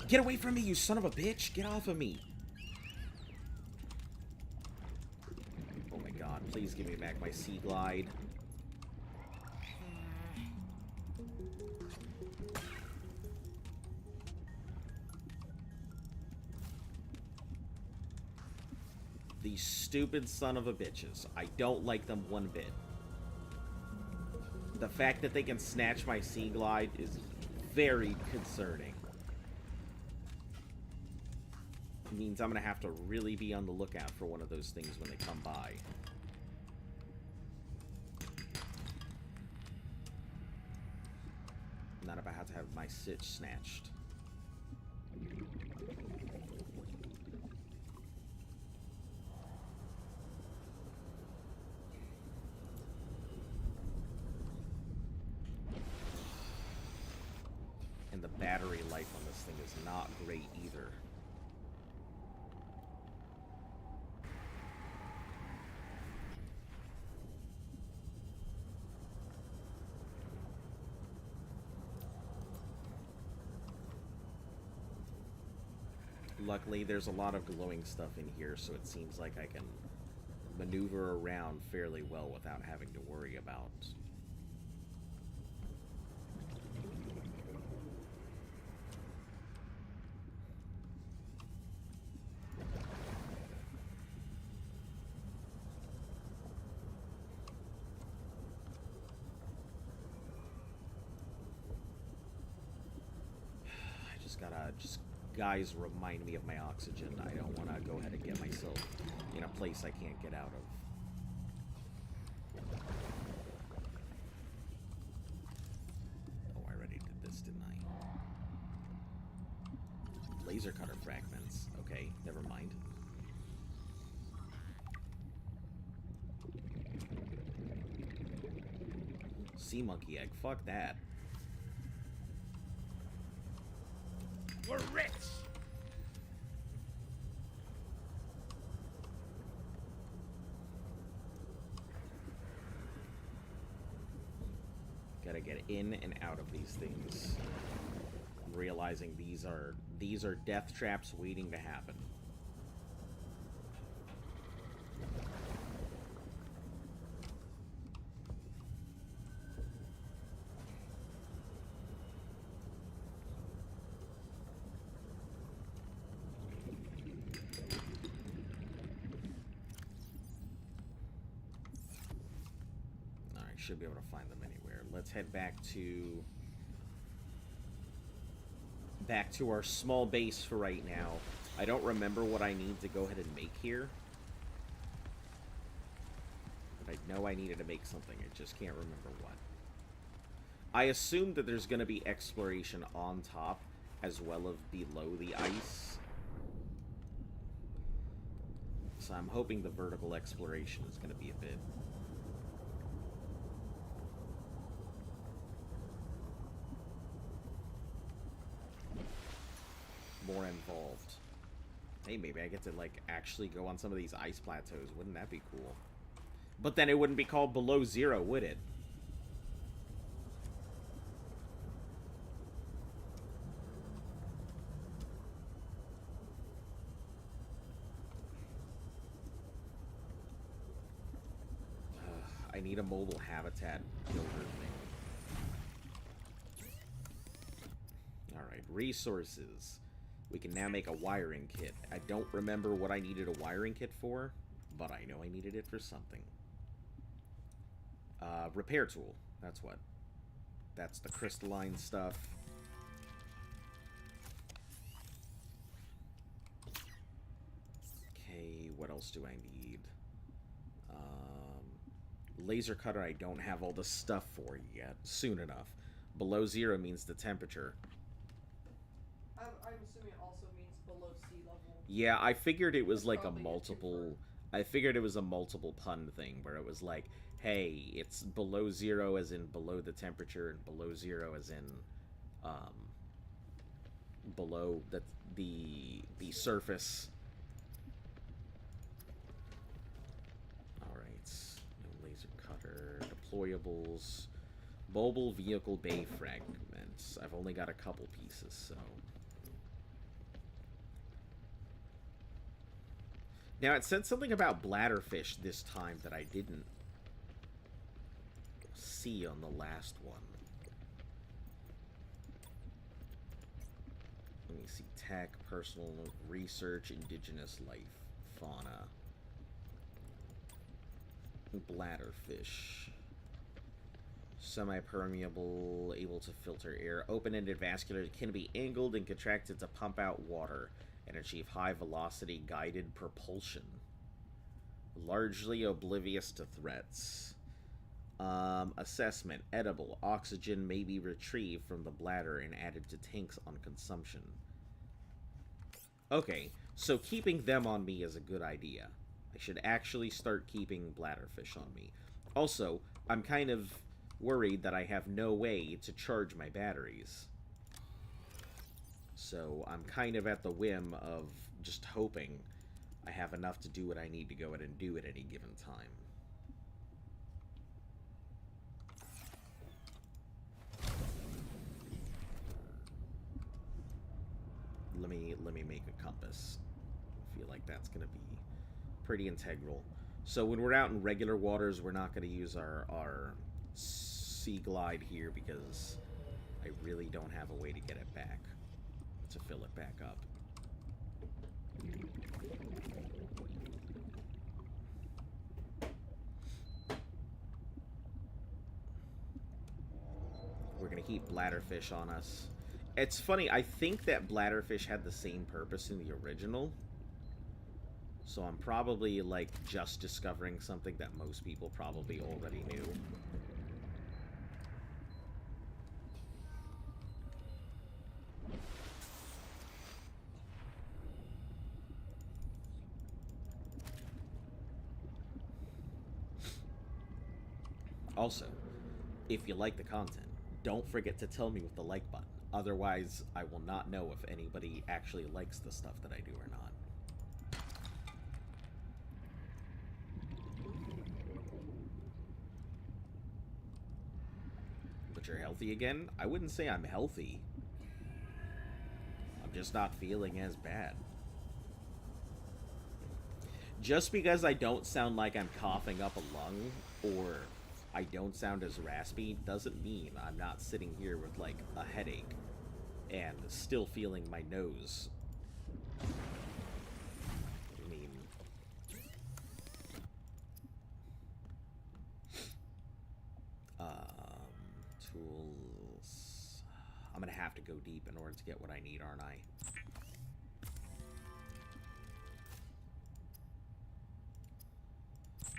Get away from me, you son of a bitch! Get off of me! Oh my god, please give me back my Sea Glide. These stupid son of a bitches. I don't like them one bit. The fact that they can snatch my Sea Glide is very concerning. It means I'm gonna have to really be on the lookout for one of those things when they come by. Not about to have my sitch snatched. And the battery life on this thing is not great either. Luckily, there's a lot of glowing stuff in here, so it seems like I can maneuver around fairly well without having to worry about. I just gotta guys, remind me of my oxygen. I don't want to go ahead and get myself in a place I can't get out of. Oh, I already did this, didn't I? Laser cutter fragments. Okay, never mind. Sea monkey egg. Fuck that. We're rich! Gotta get in and out of these things. I'm realizing these are death traps waiting to happen. Should be able to find them anywhere. Let's head back to our small base for right now. I don't remember what I need to go ahead and make here, but I know I needed to make something. I just can't remember what. I assume that there's going to be exploration on top as well as below the ice, so I'm hoping the vertical exploration is going to be a bit more involved. Hey, maybe I get to, like, actually go on some of these ice plateaus. Wouldn't that be cool? But then it wouldn't be called below zero, would it? I need a mobile habitat builder thing. Alright, resources. We can now make a wiring kit. I don't remember what I needed a wiring kit for, but I know I needed it for something. Repair tool. That's what. That's the crystalline stuff. Okay, what else do I need? Laser cutter I don't have all the stuff for yet. Soon enough. Below zero means the temperature. I'm assuming it also means below sea level. Yeah, I figured it was like a multiple... I figured it was a multiple pun thing, where it was like, hey, it's below zero as in below the temperature, and below zero as in, below the surface. Alright, no laser cutter, deployables, mobile vehicle bay fragments. I've only got a couple pieces, so... Now, it said something about bladderfish this time that I didn't see on the last one. Let me see. Tech, personal research, indigenous life, fauna. Bladderfish. Semi-permeable, able to filter air. Open-ended vascular, can be angled and contracted to pump out water and achieve high-velocity guided propulsion. Largely oblivious to threats. Assessment. Edible. Oxygen may be retrieved from the bladder and added to tanks on consumption. Okay, so keeping them on me is a good idea. I should actually start keeping bladderfish on me. Also, I'm kind of worried that I have no way to charge my batteries. So I'm kind of at the whim of just hoping I have enough to do what I need to go ahead and do at any given time. Let me make a compass. I feel like that's going to be pretty integral. So when we're out in regular waters, we're not going to use our sea glide here because I really don't have a way to get it back, to fill it back up. We're going to keep bladderfish on us. It's funny, I think that bladderfish had the same purpose in the original. So I'm probably, like, just discovering something that most people probably already knew. Also, if you like the content, don't forget to tell me with the like button. Otherwise, I will not know if anybody actually likes the stuff that I do or not. But you're healthy again? I wouldn't say I'm healthy. I'm just not feeling as bad. Just because I don't sound like I'm coughing up a lung, or I don't sound as raspy, doesn't mean I'm not sitting here with, like, a headache and still feeling my nose. I mean... tools... I'm gonna have to go deep in order to get what I need, aren't I?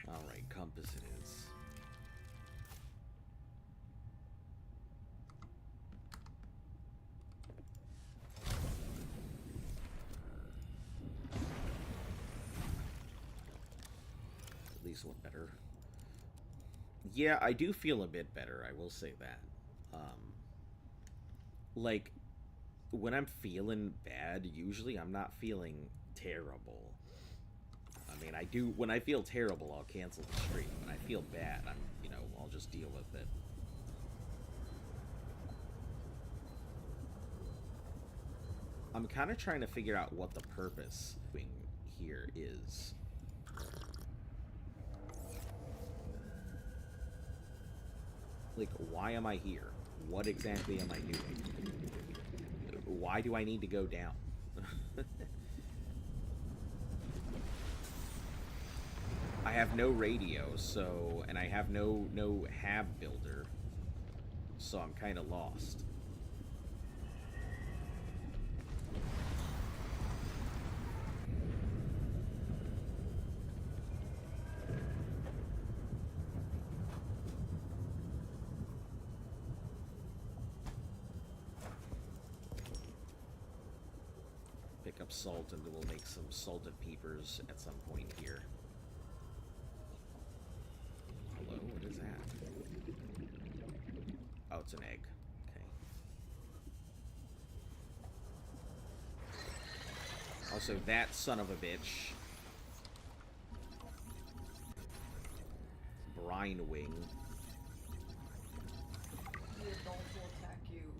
Alright, compass it is. At least look better. Yeah, I do feel a bit better, I will say that. Like, when I'm feeling bad, usually I'm not feeling terrible. I mean, I do, when I feel terrible, I'll cancel the stream. When I feel bad, I'll just deal with it. I'm kind of trying to figure out what the purpose here is. Like, why am I here? What exactly am I doing? Why do I need to go down? I have no radio, so, and I have no hab builder, so I'm kind of lost. Pick up salt, and we'll make some salted peepers at some point here. Hello, what is that? Oh, it's an egg. Okay. Also, that son of a bitch. Brine wing. The adults will attack you,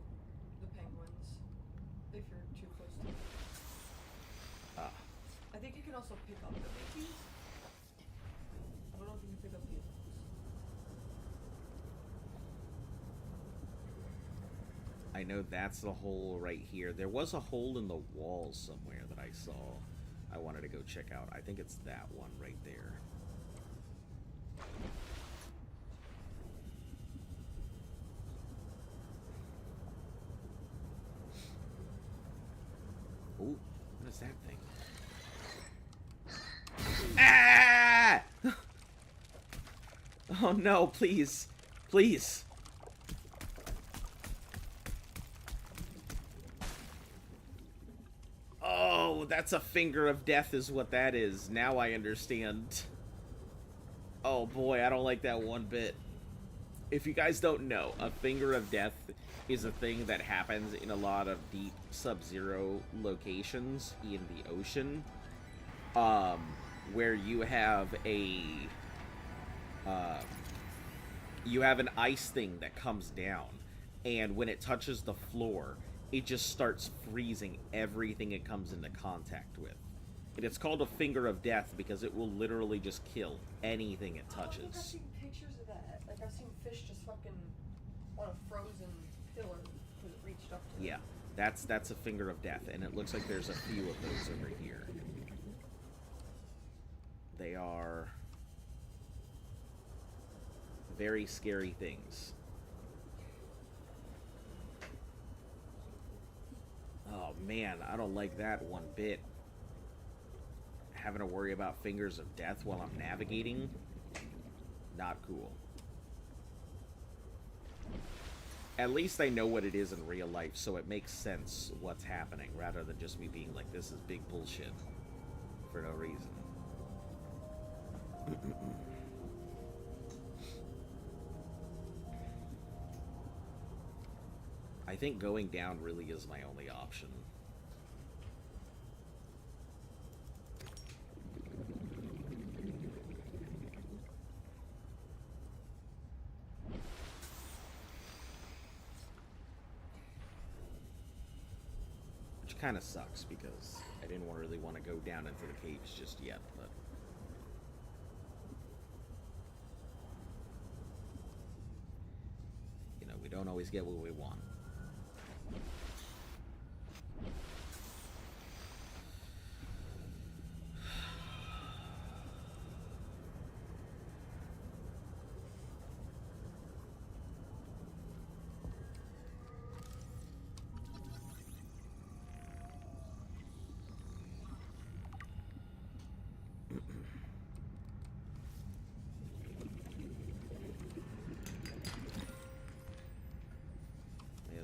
the penguins, if you're too close to them. Ah. I think you can also pick up the Mickey's. I don't know if you can pick up the others. I know that's the hole right here. There was a hole in the wall somewhere that I saw. I wanted to go check out. I think it's that one right there. Ooh, what is that thing? Ah! Oh no, please. Please. Oh, that's a finger of death is what that is. Now I understand. Oh boy, I don't like that one bit. If you guys don't know, a finger of death is a thing that happens in a lot of deep sub-zero locations in the ocean. Where you have a... you have an ice thing that comes down, and when it touches the floor, it just starts freezing everything it comes into contact with. And it's called a finger of death because it will literally just kill anything it touches. I think I've seen pictures of that. Like, I've seen fish just fucking on a frozen pillar because it reached up to it. Yeah, that's a finger of death, and it looks like there's a few of those over here. They are very scary things. Oh man, I don't like that one bit. Having to worry about fingers of death while I'm navigating, not cool. At least I know what it is in real life, so it makes sense what's happening, rather than just me being like, this is big bullshit for no reason. I think going down really is my only option. Which kind of sucks because I didn't really want to go down into the caves just yet, but... you know, we don't always get what we want.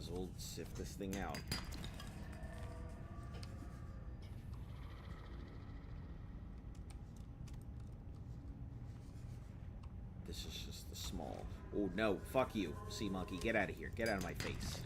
We'll sift this thing out. This is just the small. Oh no, fuck you, sea monkey. Get out of here. Get out of my face.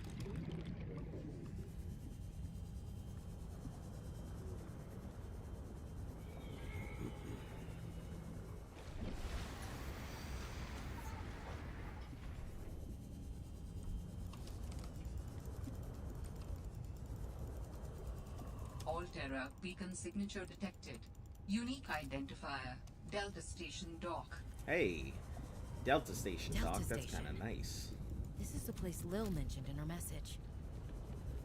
Alterra beacon signature detected. Unique identifier. Delta Station Dock. Hey, Delta Station, Delta Doc. That's Station. kind of nice. This is the place Lil mentioned in her message.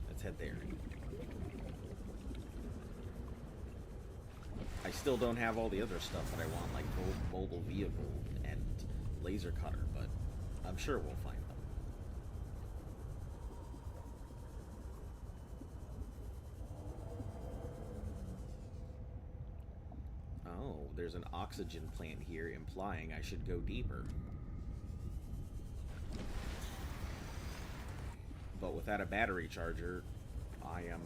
Let's head there. I still don't have all the other stuff that I want, like mobile vehicle and laser cutter, but I'm sure we'll find them. Oh, there's an oxygen plant here, implying I should go deeper. But without a battery charger, I am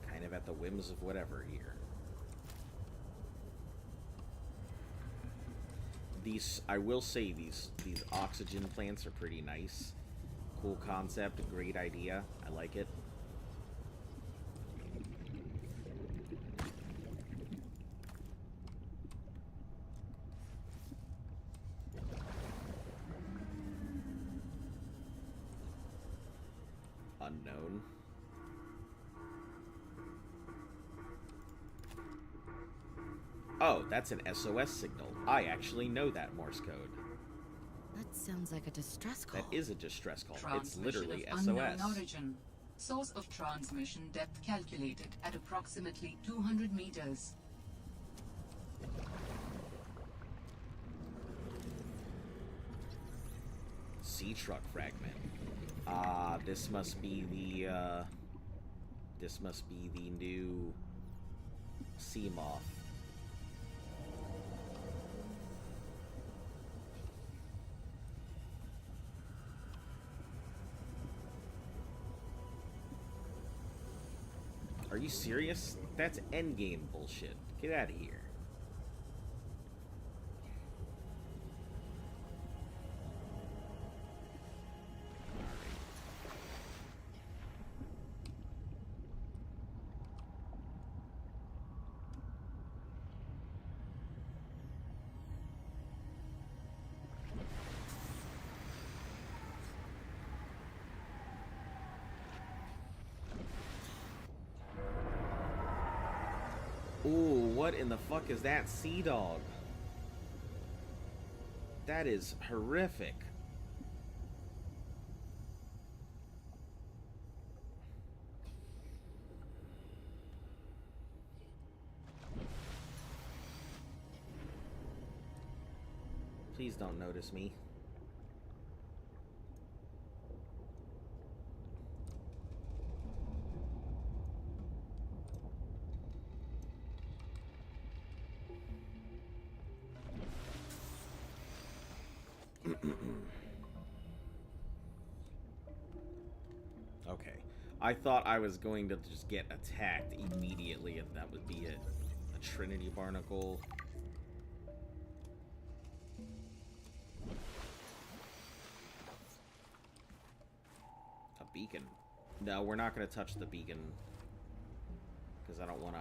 kind of at the whims of whatever here. These, I will say, these oxygen plants are pretty nice. Cool concept, great idea. I like it. Unknown. Oh, that's an SOS signal. I actually know that Morse code. That sounds like a distress call. That is a distress call. It's Transmission literally of unknown SOS. origin. Source of transmission depth calculated at approximately 200 meters. Sea truck fragment. This must be the new sea moth. Are you serious? That's endgame bullshit. Get out of here. Ooh, what in the fuck is that sea dog? That is horrific. Please don't notice me. Okay. I thought I was going to just get attacked immediately, and that would be it. A Trinity Barnacle. A beacon. No, we're not going to touch the beacon. Because I don't want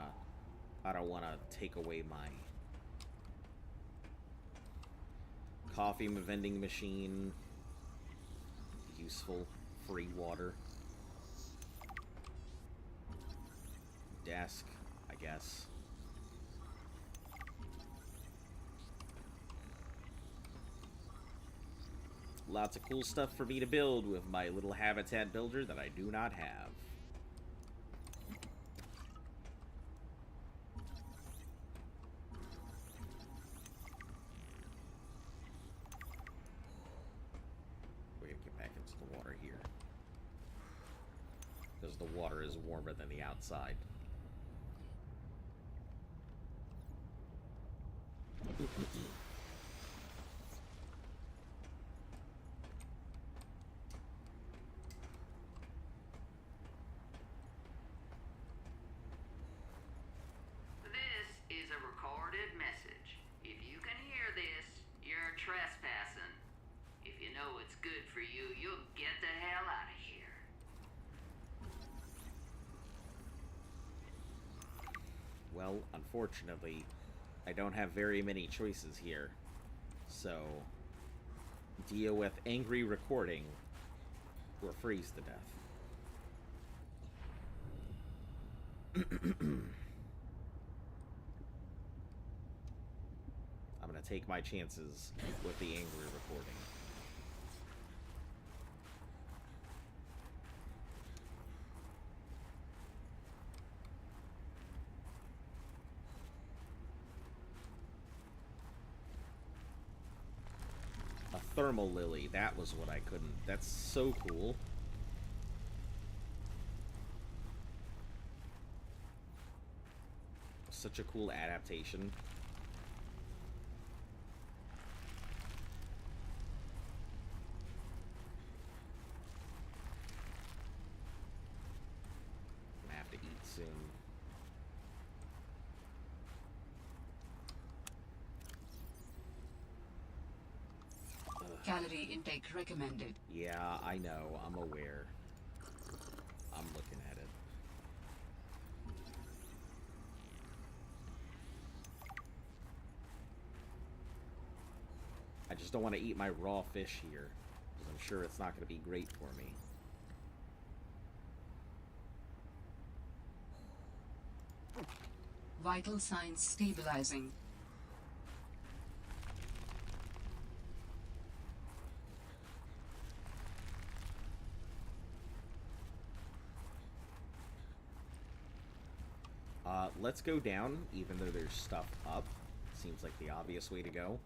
to take away my coffee vending machine. Useful. Free water. Desk, I guess. Lots of cool stuff for me to build with my little habitat builder that I do not have. We're gonna get back into the water here. Because the water is warmer than the outside. This is a recorded message. If you can hear this, you're trespassing. If you know it's good for you, you'll get the hell out of here. Well, unfortunately, I don't have very many choices here. So, deal with angry recording or freeze to death. I'm gonna take my chances with the angry recording. A thermal lily, that was what I couldn't. That's so cool. Such a cool adaptation. I'm gonna have to eat soon. Calorie intake recommended. Yeah, I know. I'm aware. I'm looking at it. I just don't want to eat my raw fish here, because I'm sure it's not going to be great for me. Vital signs stabilizing. let's go down, even though there's stuff up. Seems like the obvious way to go.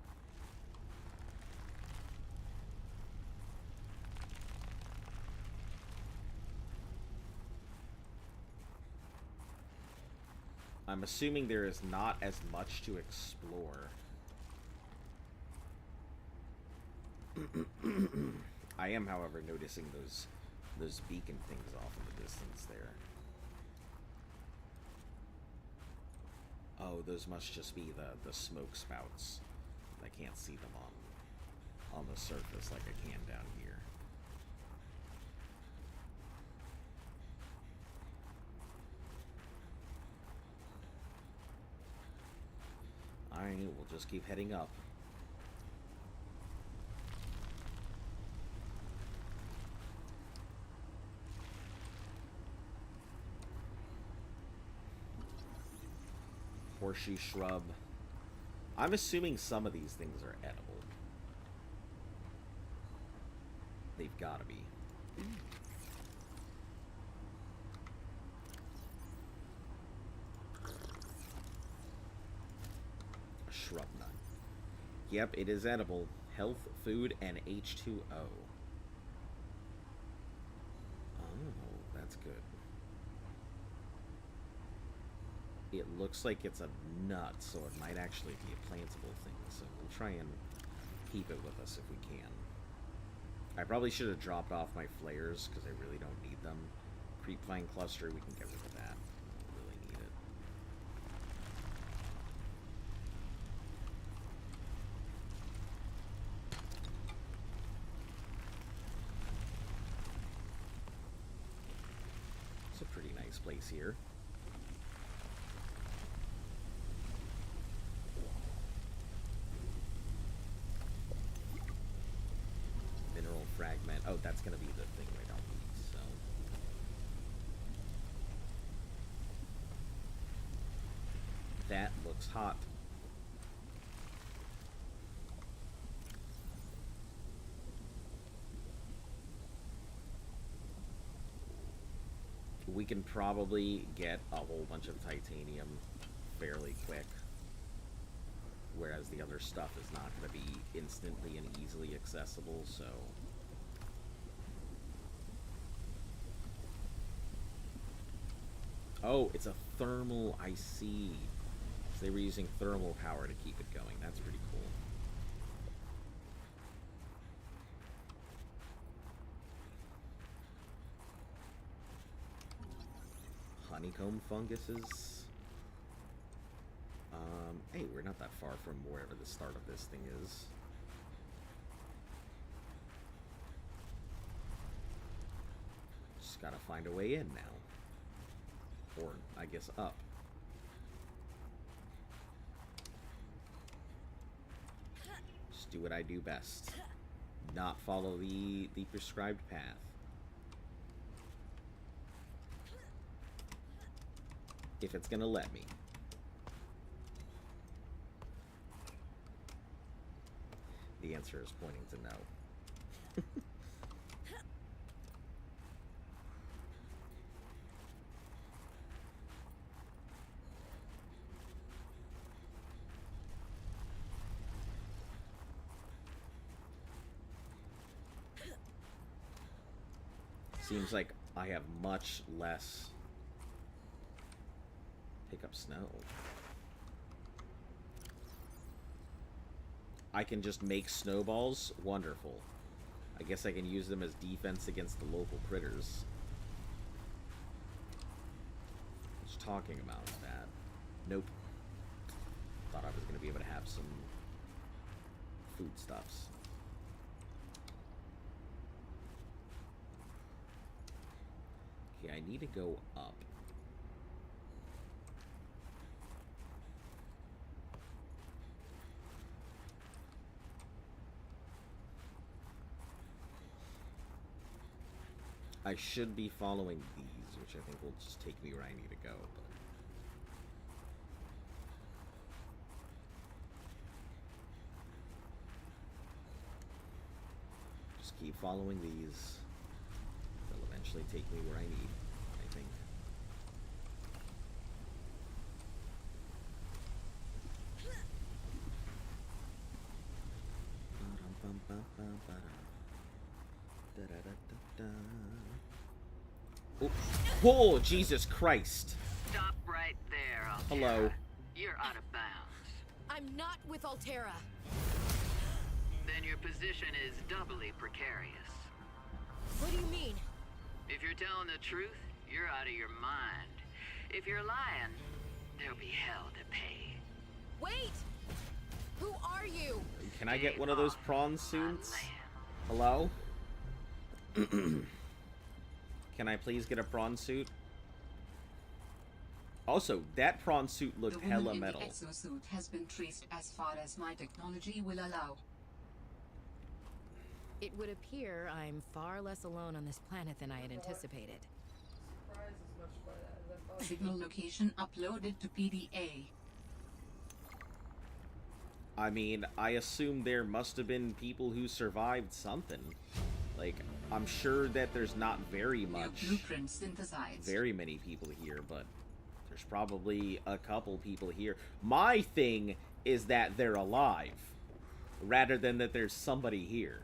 I'm assuming there is not as much to explore. I am, however, noticing those beacon things off in the distance there. Oh, those must just be the smoke spouts. I can't see them on the surface like I can down here. Alright, we'll just keep heading up. Horseshoe shrub. I'm assuming some of these things are edible. They've got to be. A shrub nut. Yep, it is edible. Health, food, and H2O. Oh, that's good. It looks like it's a nut, so it might actually be a plantable thing. So we'll try and keep it with us if we can. I probably should have dropped off my flares, because I really don't need them. Creepvine cluster, we can get rid of that. I don't really need it. It's a pretty nice place here. Fragment. Oh, that's going to be the thing I don't need, so. That looks hot. We can probably get a whole bunch of titanium fairly quick. Whereas the other stuff is not going to be instantly and easily accessible, so. Oh, it's a thermal, I see. So they were using thermal power to keep it going. That's pretty cool. Honeycomb funguses. Hey, we're not that far from wherever the start of this thing is. Just gotta find a way in now. Or, I guess, up. Just do what I do best. Not follow the prescribed path. If it's gonna let me. The answer is pointing to no. Seems like I have much less. Pick up snow. I can just make snowballs? Wonderful. I guess I can use them as defense against the local critters. Just talking about that. Nope. Thought I was going to be able to have some foodstuffs. Okay, I need to go up. I should be following these, which I think will just take me where I need to go. But just keep following these. They'll eventually take me where I need, I think. Oh, oh, Jesus Christ. Stop right there, Altera. Hello. You're out of bounds. I'm not with Altera. Then your position is doubly precarious. What do you mean? If you're telling the truth, you're out of your mind. If you're lying, there'll be hell to pay. Wait! Who are you? Can I get one of those prawn suits? Hello? Can I please get a prawn suit? Also, that prawn suit looked hella metal. The exosuit has been traced as far as my technology will allow. It would appear I'm far less alone on this planet than I had anticipated. Surprised as much by that as I thought. Signal location uploaded to PDA. I mean, I assume there must have been people who survived something. Like, I'm sure that there's not very much, New blueprint synthesized. very many people here, but there's probably a couple people here. My thing is that they're alive, rather than that there's somebody here.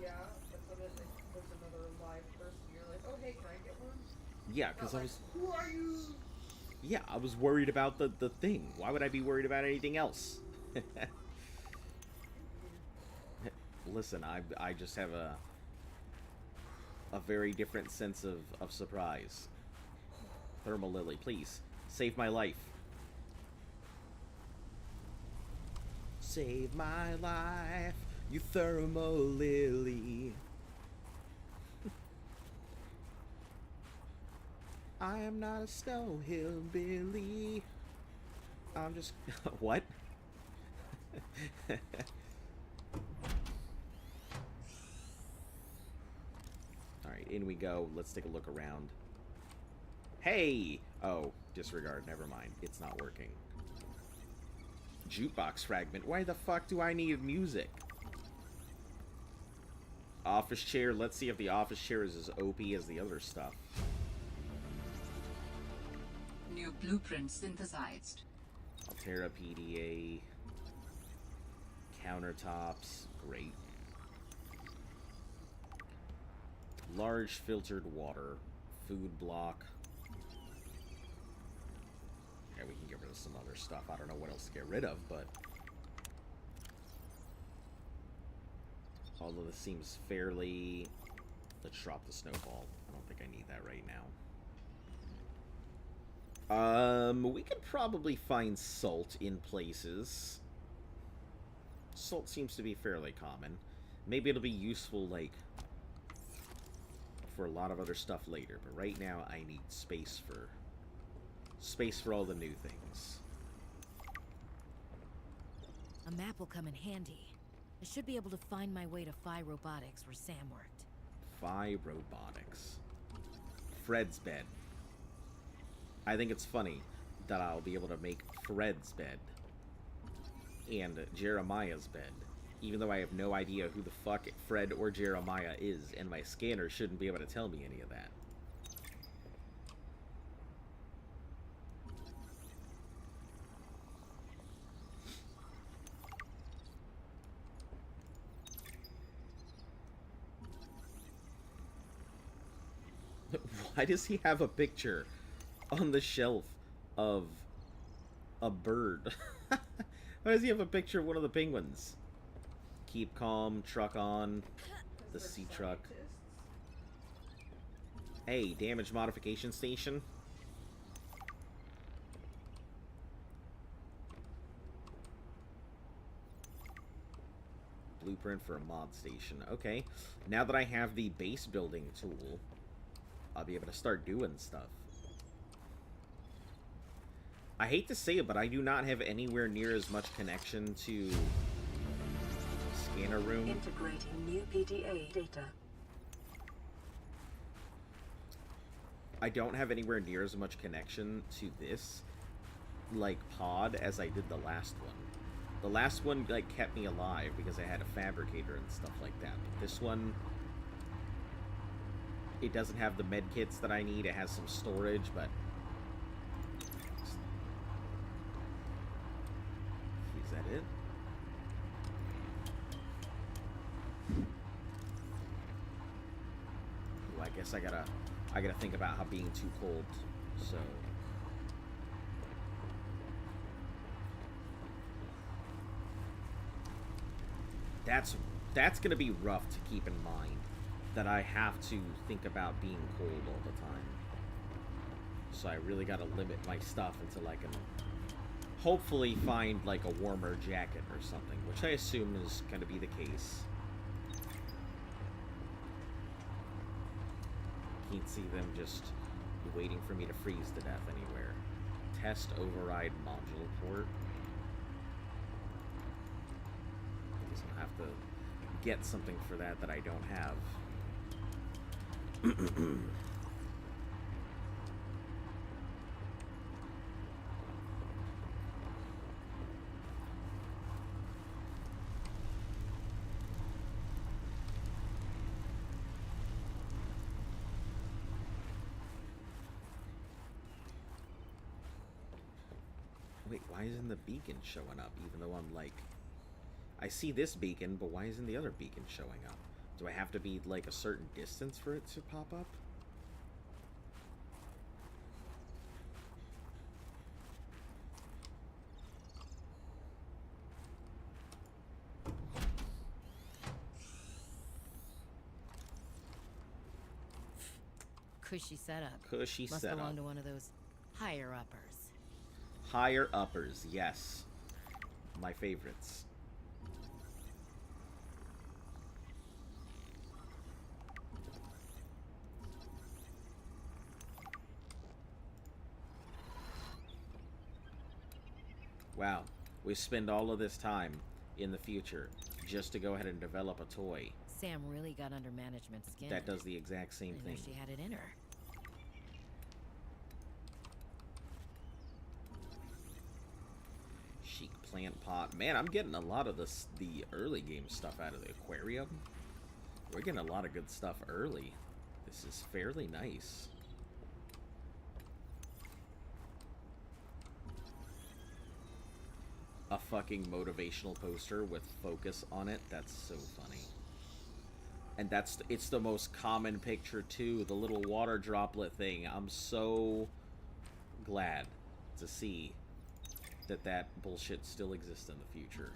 Yeah, that's what it is. There's another live person. You're like, oh hey, can I get one? Yeah, because Not I like, was... who are you? Yeah, I was worried about the thing. Why would I be worried about anything else? Listen, I just have a very different sense of surprise. Thermal Lily, please, save my life. Save my life, you Thermal Lily. I am not a snow hillbilly. I'm just... What? Alright, in we go. Let's take a look around. Hey! Oh, disregard. Never mind. It's not working. Jukebox fragment. Why the fuck do I need music? Office chair. Let's see if the office chair is as OP as the other stuff. New blueprint synthesized. Altera PDA. Countertops. Great. Large filtered water. Food block. Yeah, we can get rid of some other stuff. I don't know what else to get rid of, but... Although this seems fairly... Let's drop the snowball. I don't think I need that right now. We could probably find salt in places. Salt seems to be fairly common. Maybe it'll be useful, like, for a lot of other stuff later. But right now, I need space for all the new things. A map will come in handy. I should be able to find my way to Phi Robotics, where Sam worked. Phi Robotics. Fred's bed. I think it's funny that I'll be able to make Fred's bed and Jeremiah's bed, even though I have no idea who the fuck Fred or Jeremiah is, and my scanner shouldn't be able to tell me any of that. Why does he have a picture on the shelf of a bird? Why does he have a picture of one of the penguins? Keep calm, truck on, the sea truck. Hey, damage modification station. Blueprint for a mod station. Okay, now that I have the base building tool, I'll be able to start doing stuff. I hate to say it, but I do not have anywhere near as much connection to scanner room. Integrating new PDA data. I don't have anywhere near as much connection to this, like, pod as I did the last one. The last one, like, kept me alive because I had a fabricator and stuff like that. But this one, it doesn't have the med kits that I need. It has some storage, but... Is that it? guess I gotta think about how being too cold. So. That's gonna be rough to keep in mind. That I have to think about being cold all the time. So I really gotta limit my stuff until I can hopefully find like a warmer jacket or something, which I assume is gonna be the case. Can't see them just waiting for me to freeze to death anywhere. Test override module port. I guess I'll have to get something for that I don't have. Wait, why isn't the beacon showing up even though I'm like... I see this beacon, but why isn't the other beacon showing up? Do I have to be like a certain distance for it to pop up? Cushy setup. Cushy Must setup. belong to one of those higher uppers. Higher uppers, yes. My favorites. Wow, we spend all of this time in the future just to go ahead and develop a toy Sam really got under management's skin. that does the exact same I thing. knew she had it in her. Chic plant pot. Man, I'm getting a lot of the early game stuff out of the aquarium. We're getting a lot of good stuff early. This is fairly nice. A fucking motivational poster with focus on it. That's so funny. And it's the most common picture too, the little water droplet thing. I'm so glad to see that bullshit still exists in the future.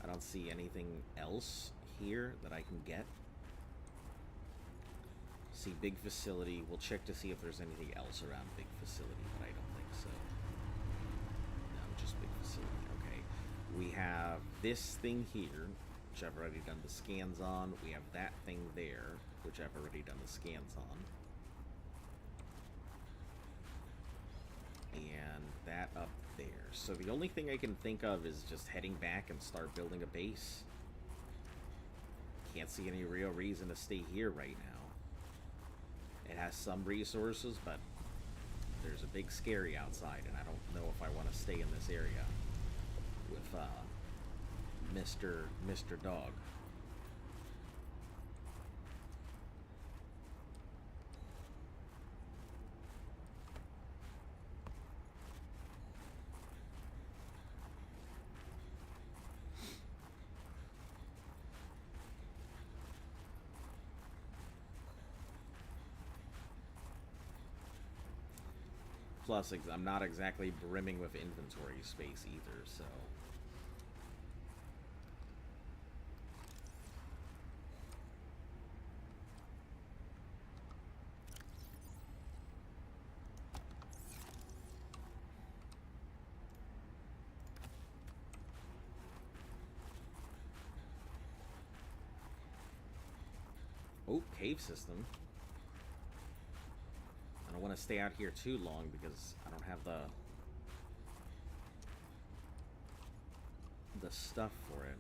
I don't see anything else here that I can get. See big facility. We'll check to see if there's anything else around big facility, but I don't think so. No, just big facility. Okay. We have this thing here, which I've already done the scans on. We have that thing there, which I've already done the scans on. And that up there. So the only thing I can think of is just heading back and start building a base. Can't see any real reason to stay here right now. It has some resources, but there's a big scary outside, and I don't know if I want to stay in this area with Mr. Dog. Plus, I'm not exactly brimming with inventory space either, so... Oh, cave system. I don't want to stay out here too long because I don't have the stuff for it.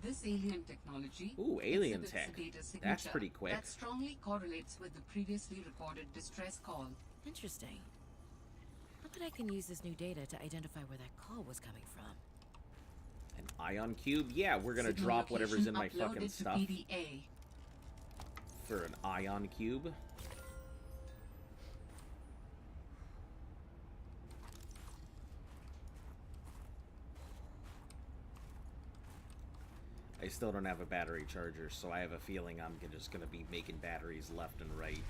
This alien technology. Ooh, alien exhibits tech. a data That's signature pretty quick. That strongly correlates with the previously recorded distress call. Interesting. I bet I can use this new data to identify where that call was coming from. An ion cube? Yeah, we're gonna drop whatever's in my fucking stuff for an ion cube. I still don't have a battery charger, so I have a feeling I'm just gonna be making batteries left and right.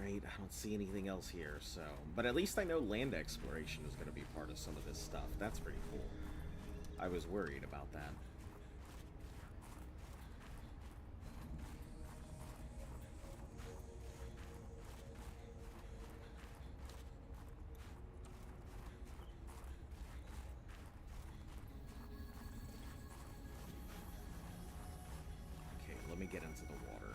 Alright, I don't see anything else here, so... But at least I know land exploration is gonna be part of some of this stuff. That's pretty cool. I was worried about that. Let me get into the water.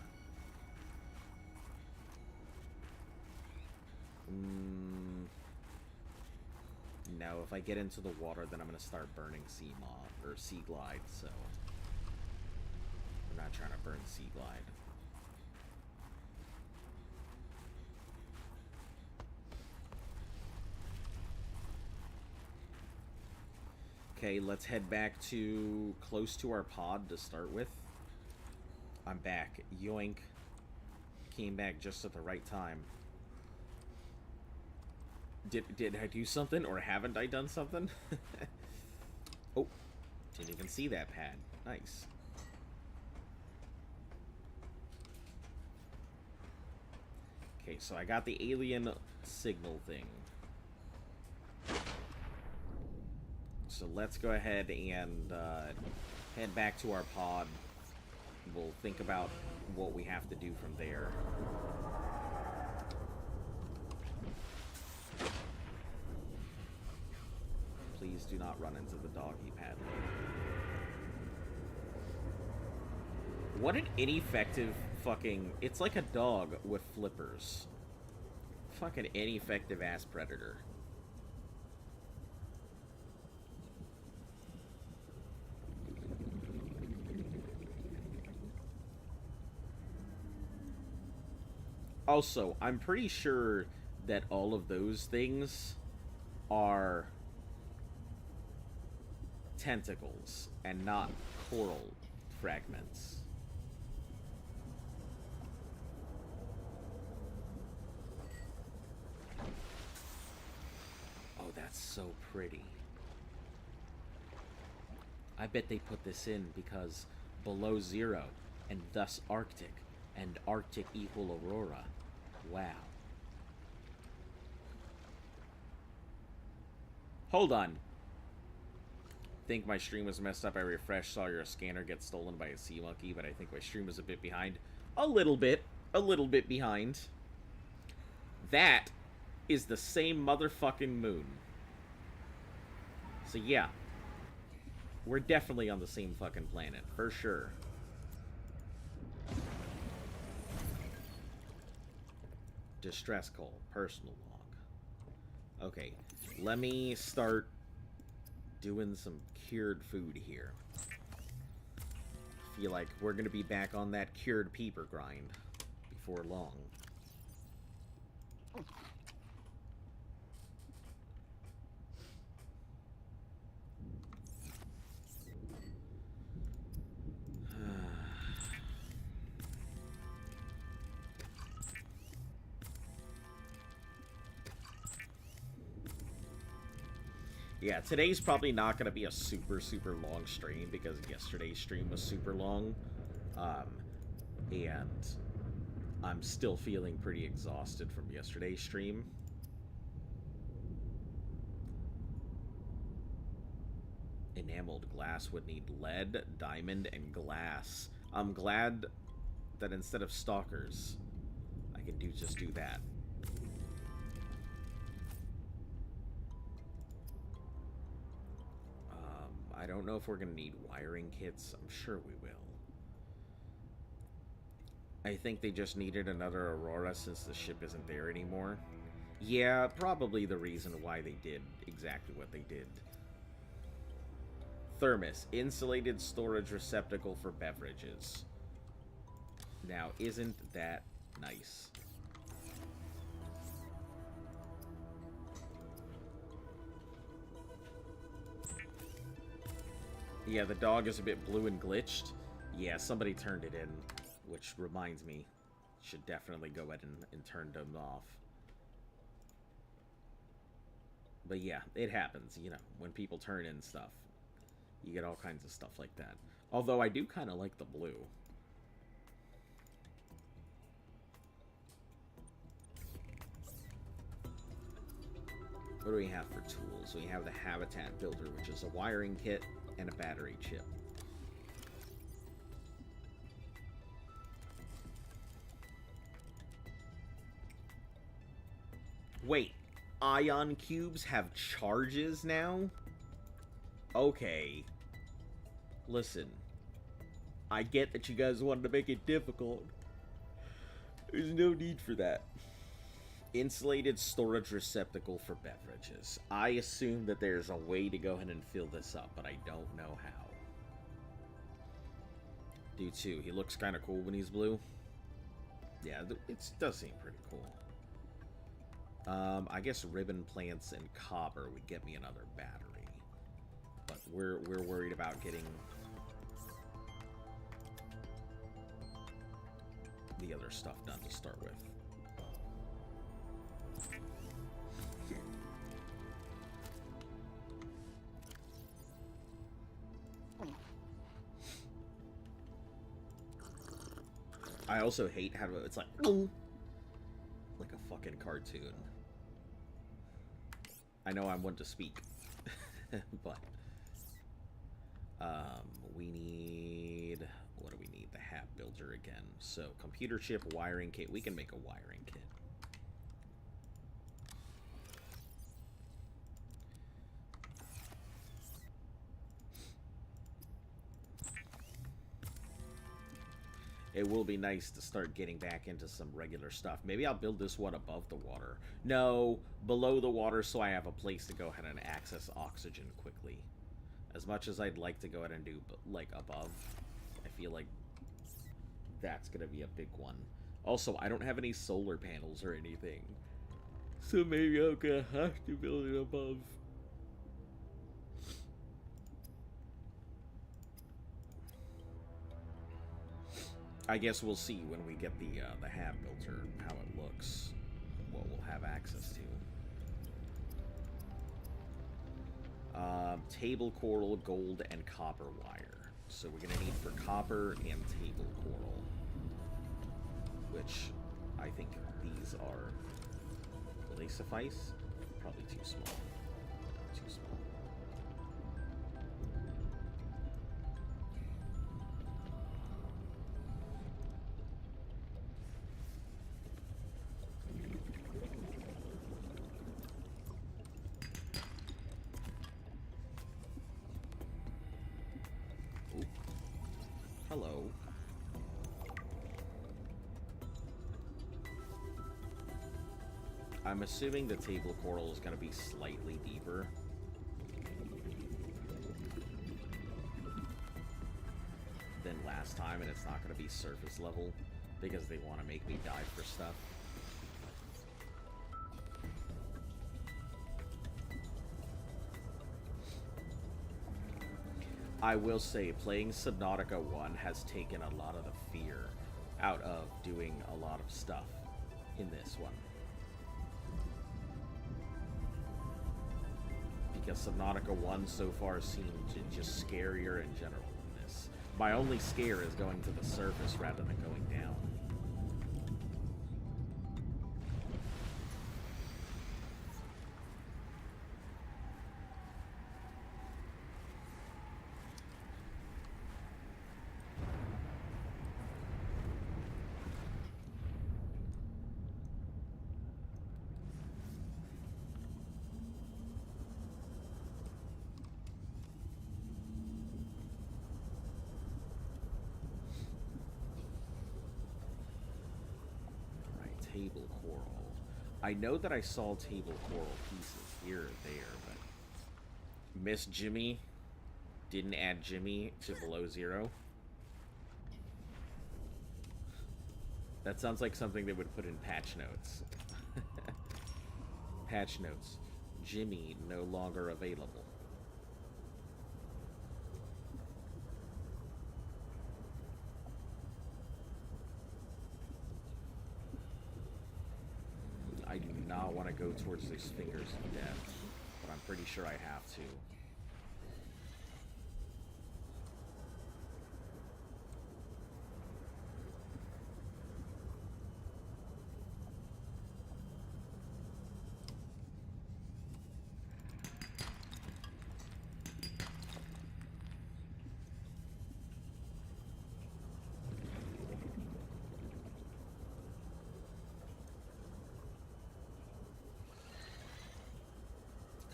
No, if I get into the water, then I'm going to start burning sea moth, or sea glide, so... I'm not trying to burn sea glide. Okay, let's head back to close to our pod to start with. I'm back. Yoink. Came back just at the right time. Did I do something, or haven't I done something? Oh, didn't even see that pad. Nice. Okay, so I got the alien signal thing. So let's go ahead and head back to our pod. We'll think about what we have to do from there. Please do not run into the doggy paddler. What an ineffective fucking... It's like a dog with flippers. Fucking ineffective ass predator. Also, I'm pretty sure that all of those things are tentacles and not coral fragments. Oh, that's so pretty. I bet they put this in because below zero and thus Arctic, and Arctic equal aurora. Wow. Hold on. Think my stream was messed up. I refreshed, saw your scanner get stolen by a sea monkey, but I think my stream was a bit behind. A little bit behind. That is the same motherfucking moon. So yeah. We're definitely on the same fucking planet, for sure. Distress call, personal log. Okay, let me start doing some cured food here. Feel like we're gonna be back on that cured peeper grind before long. Yeah, today's probably not going to be a super long stream because yesterday's stream was super long. And I'm still feeling pretty exhausted from yesterday's stream. Enameled glass would need lead, diamond, and glass. I'm glad that instead of stalkers, I can just do that. I don't know if we're going to need wiring kits. I'm sure we will. I think they just needed another Aurora since the ship isn't there anymore. Yeah, probably the reason why they did exactly what they did. Thermos. Insulated storage receptacle for beverages. Now, isn't that nice? Yeah, the dog is a bit blue and glitched. Yeah, somebody turned it in, which reminds me, should definitely go ahead and turn them off. But yeah, it happens, you know, when people turn in stuff. You get all kinds of stuff like that. Although I do kind of like the blue. What do we have for tools? We have the Habitat Builder, which is a wiring kit and a battery chip. Wait, ion cubes have charges now? Okay. Listen, I get that you guys wanted to make it difficult. There's no need for that. Insulated storage receptacle for beverages. I assume that there's a way to go ahead and fill this up, but I don't know how. Do too. He looks kind of cool when he's blue. Yeah, it does seem pretty cool. I guess ribbon plants and copper would get me another battery. But we're worried about getting the other stuff done to start with. I also hate how it's like a fucking cartoon. I know I'm one to speak, but we need, what do we need? The Hat Builder again. So computer chip, wiring kit. We can make a wiring kit. It will be nice to start getting back into some regular stuff. Maybe I'll build this one above the water. No, below the water, so I have a place to go ahead and access oxygen quickly. As much as I'd like to go ahead and do, like, above, I feel like that's going to be a big one. Also, I don't have any solar panels or anything. So maybe I'm going to have to build it above. I guess we'll see when we get the Hat Builder, how it looks, what we'll have access to. Table coral, gold, and copper wire. So we're going to need for copper and table coral, which I think these are, will they suffice? Probably too small. Too small. Hello. I'm assuming the table coral is going to be slightly deeper. Than last time, and it's not going to be surface level because they want to make me dive for stuff. I will say, playing Subnautica 1 has taken a lot of the fear out of doing a lot of stuff in this one. Because Subnautica 1 so far seemed just scarier in general than this. My only scare is going to the surface rather than going down. Table coral. I know that I saw table coral pieces here or there, but Miss Jimmy didn't add Jimmy to below zero. That sounds like something they would put in patch notes. Patch notes. Jimmy no longer available. not want to go towards these fingers of death, but I'm pretty sure I have to.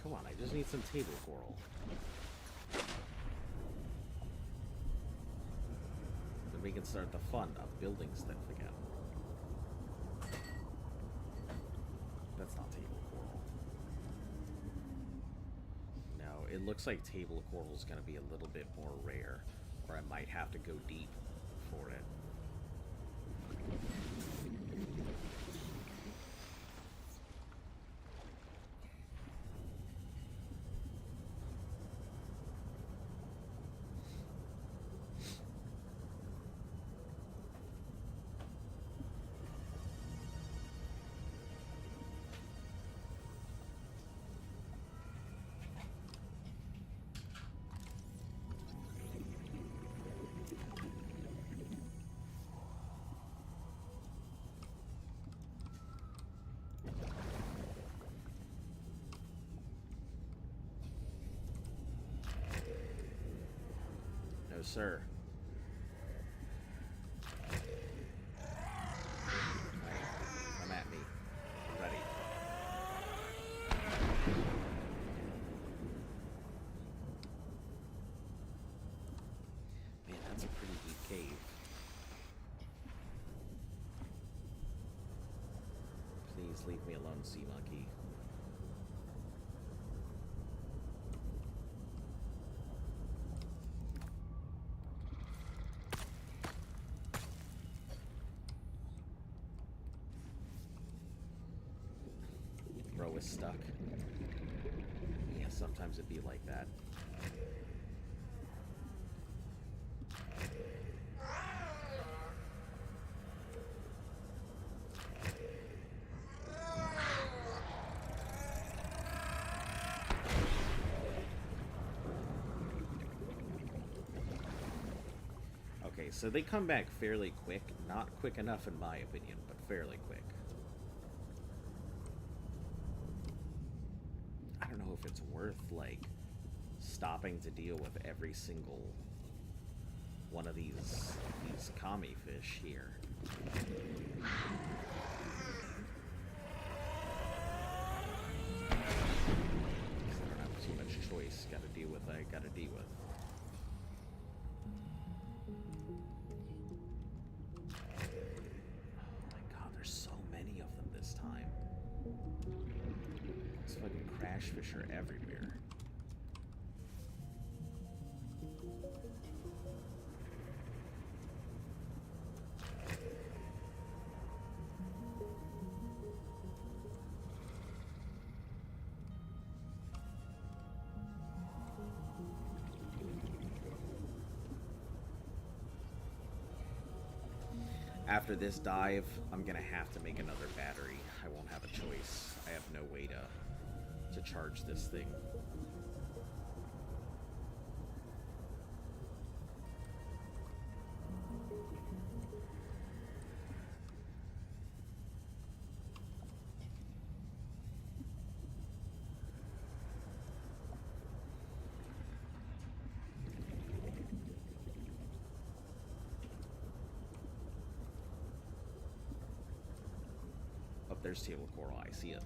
Come on, I just need some table coral. Then we can start the fun of building stuff again. That's not table coral. No, it looks like table coral is going to be a little bit more rare, or I might have to go deep for it. No, sir. Come at me. I'm ready. Man, that's a pretty deep cave. Please leave me alone, sea monkey. Bro is stuck. Yeah, sometimes it'd be like that. Okay, so they come back fairly quick. Not quick enough in my opinion, but fairly quick. I don't know if it's worth, like, stopping to deal with every single one of these kami fish here. I don't have too much choice. Gotta deal with what I gotta deal with. Oh my god, there's so many of them this time. These fucking crash fish are everywhere. After this dive, I'm gonna have to make another battery. I won't have a choice. I have no way to charge this thing. There's table coral. I see it.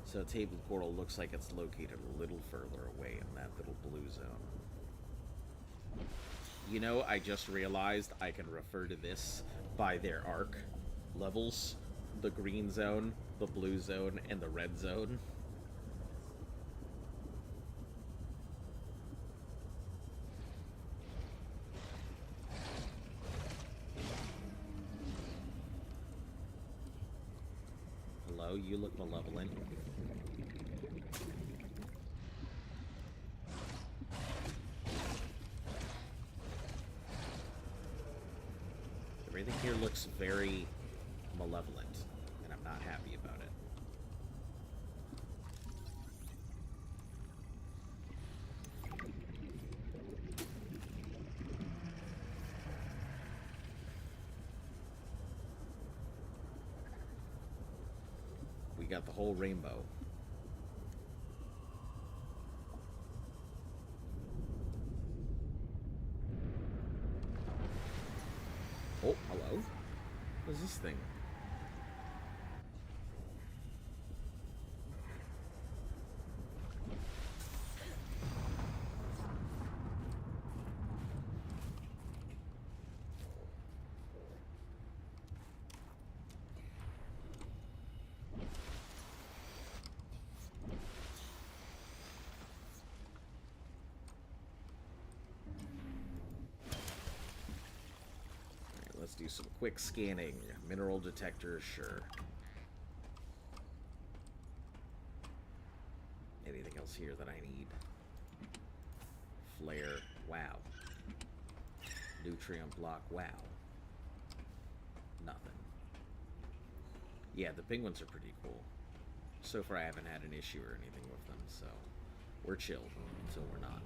So table coral looks like it's located a little further away in that little blue zone. You know, I just realized I can refer to this by their arc levels. The green zone, the blue zone, and the red zone. You look malevolent. Everything here looks very malevolent, and I'm not happy about it. We got the whole rainbow. Oh, hello? What is this thing? Let's do some quick scanning. Mineral detector, sure. Anything else here that I need? Flare, wow. Nutrient block, wow. Nothing. Yeah, the penguins are pretty cool. So far I haven't had an issue or anything with them, so we're chill until we're not.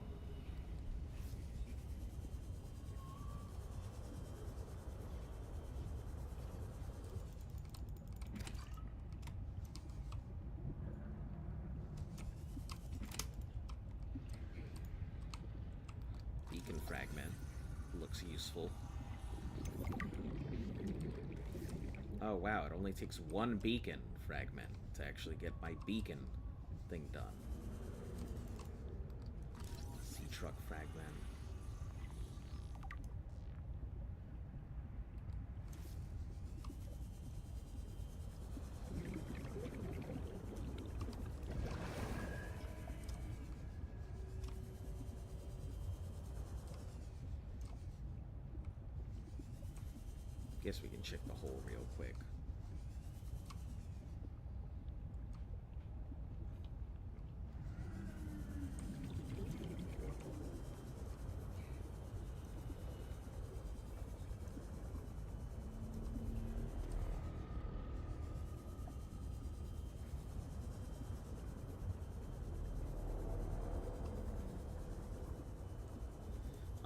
Beacon fragment looks useful. Oh wow, it only takes one beacon fragment to actually get my beacon thing done. Sea truck fragment. Guess we can check the hole real quick.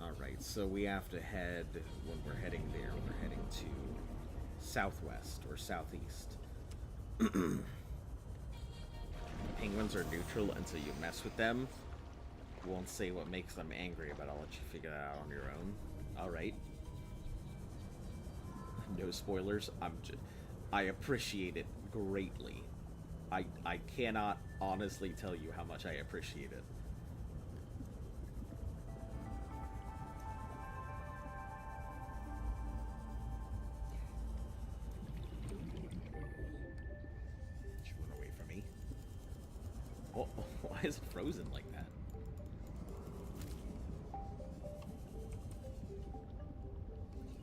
Alright, so we have to head, when we're heading there, we're heading to southwest or southeast. Penguins are neutral until you mess with them. Won't say what makes them angry, but I'll let you figure that out on your own. Alright. No spoilers. I appreciate it greatly. I cannot honestly tell you how much I appreciate it. Why is it frozen like that?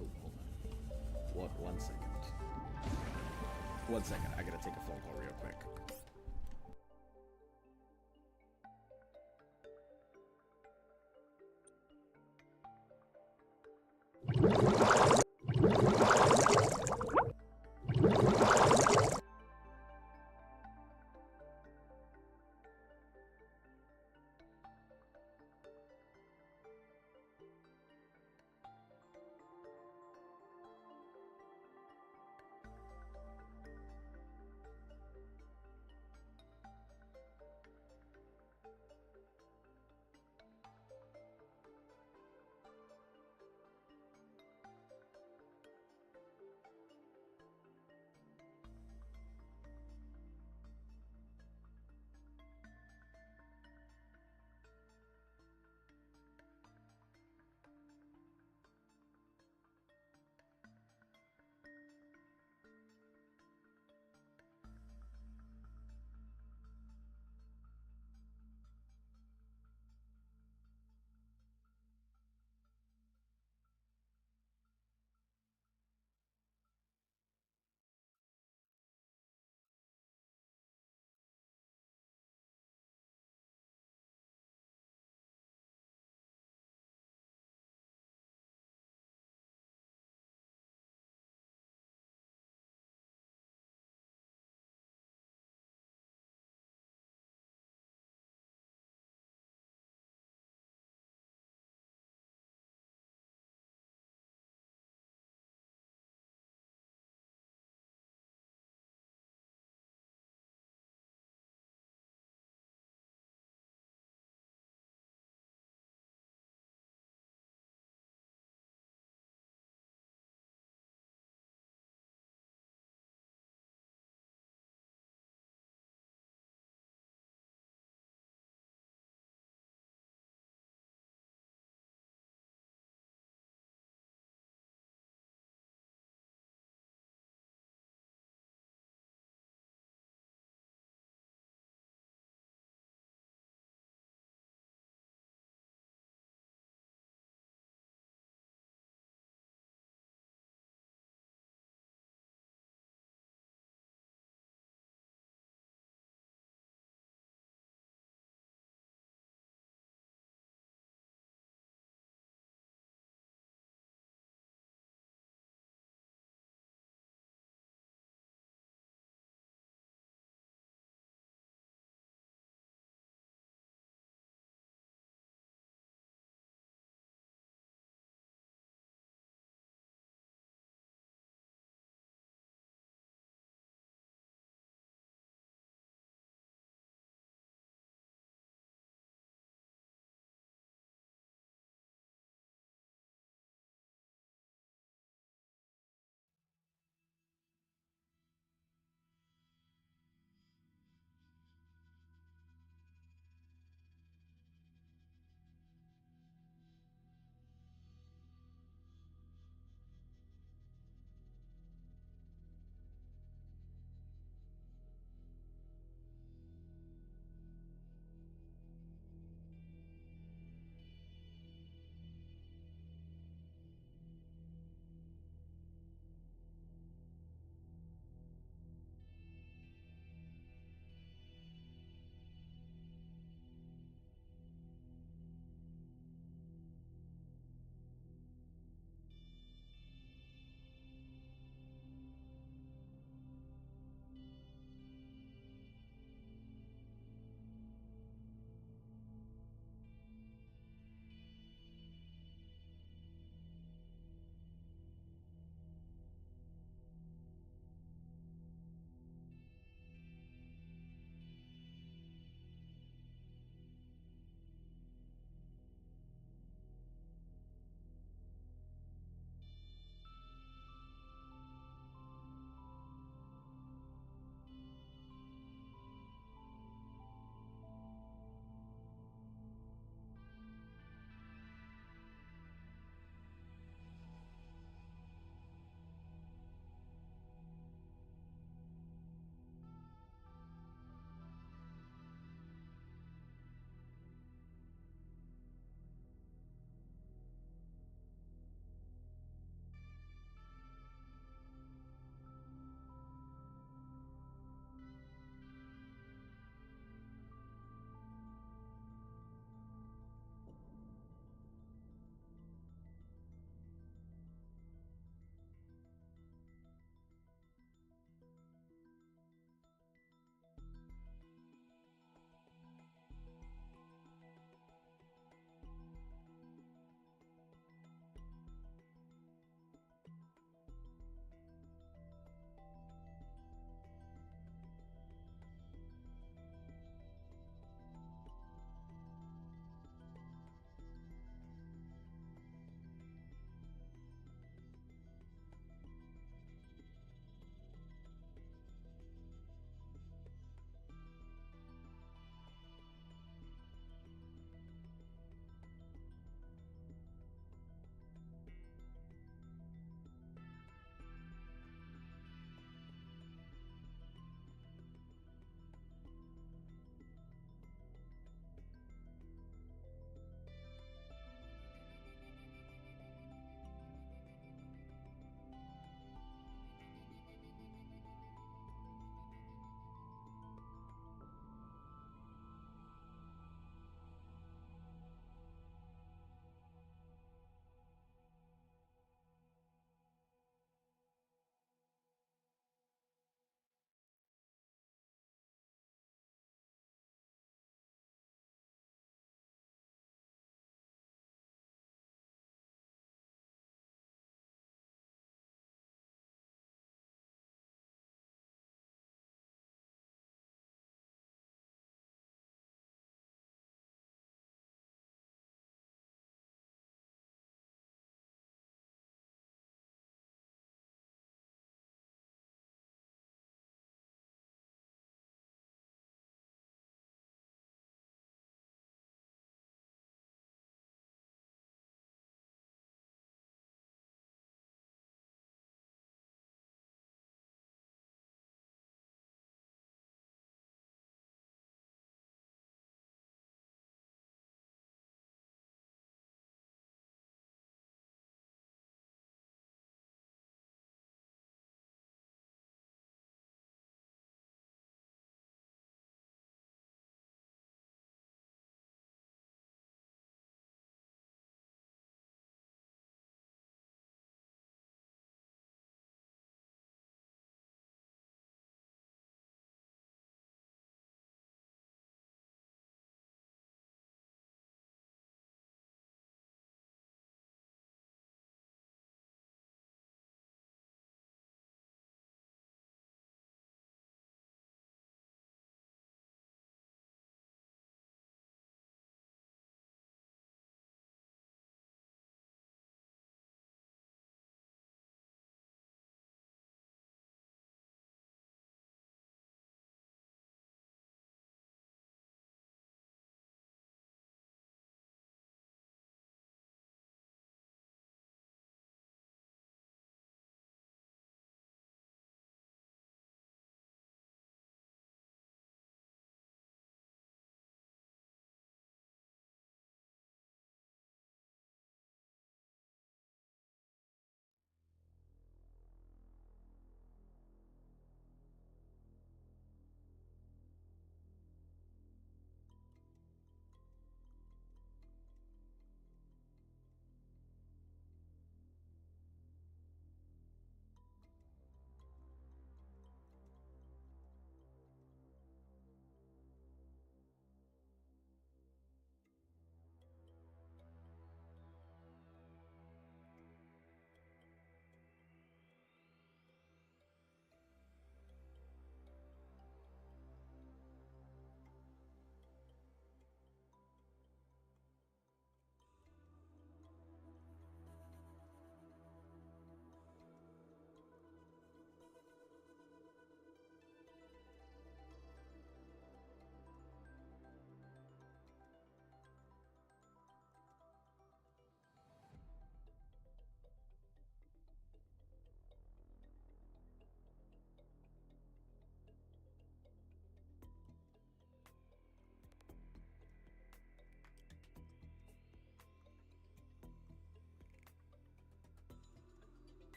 Oh, hold on. One second. 1 second. I gotta take a phone call real quick.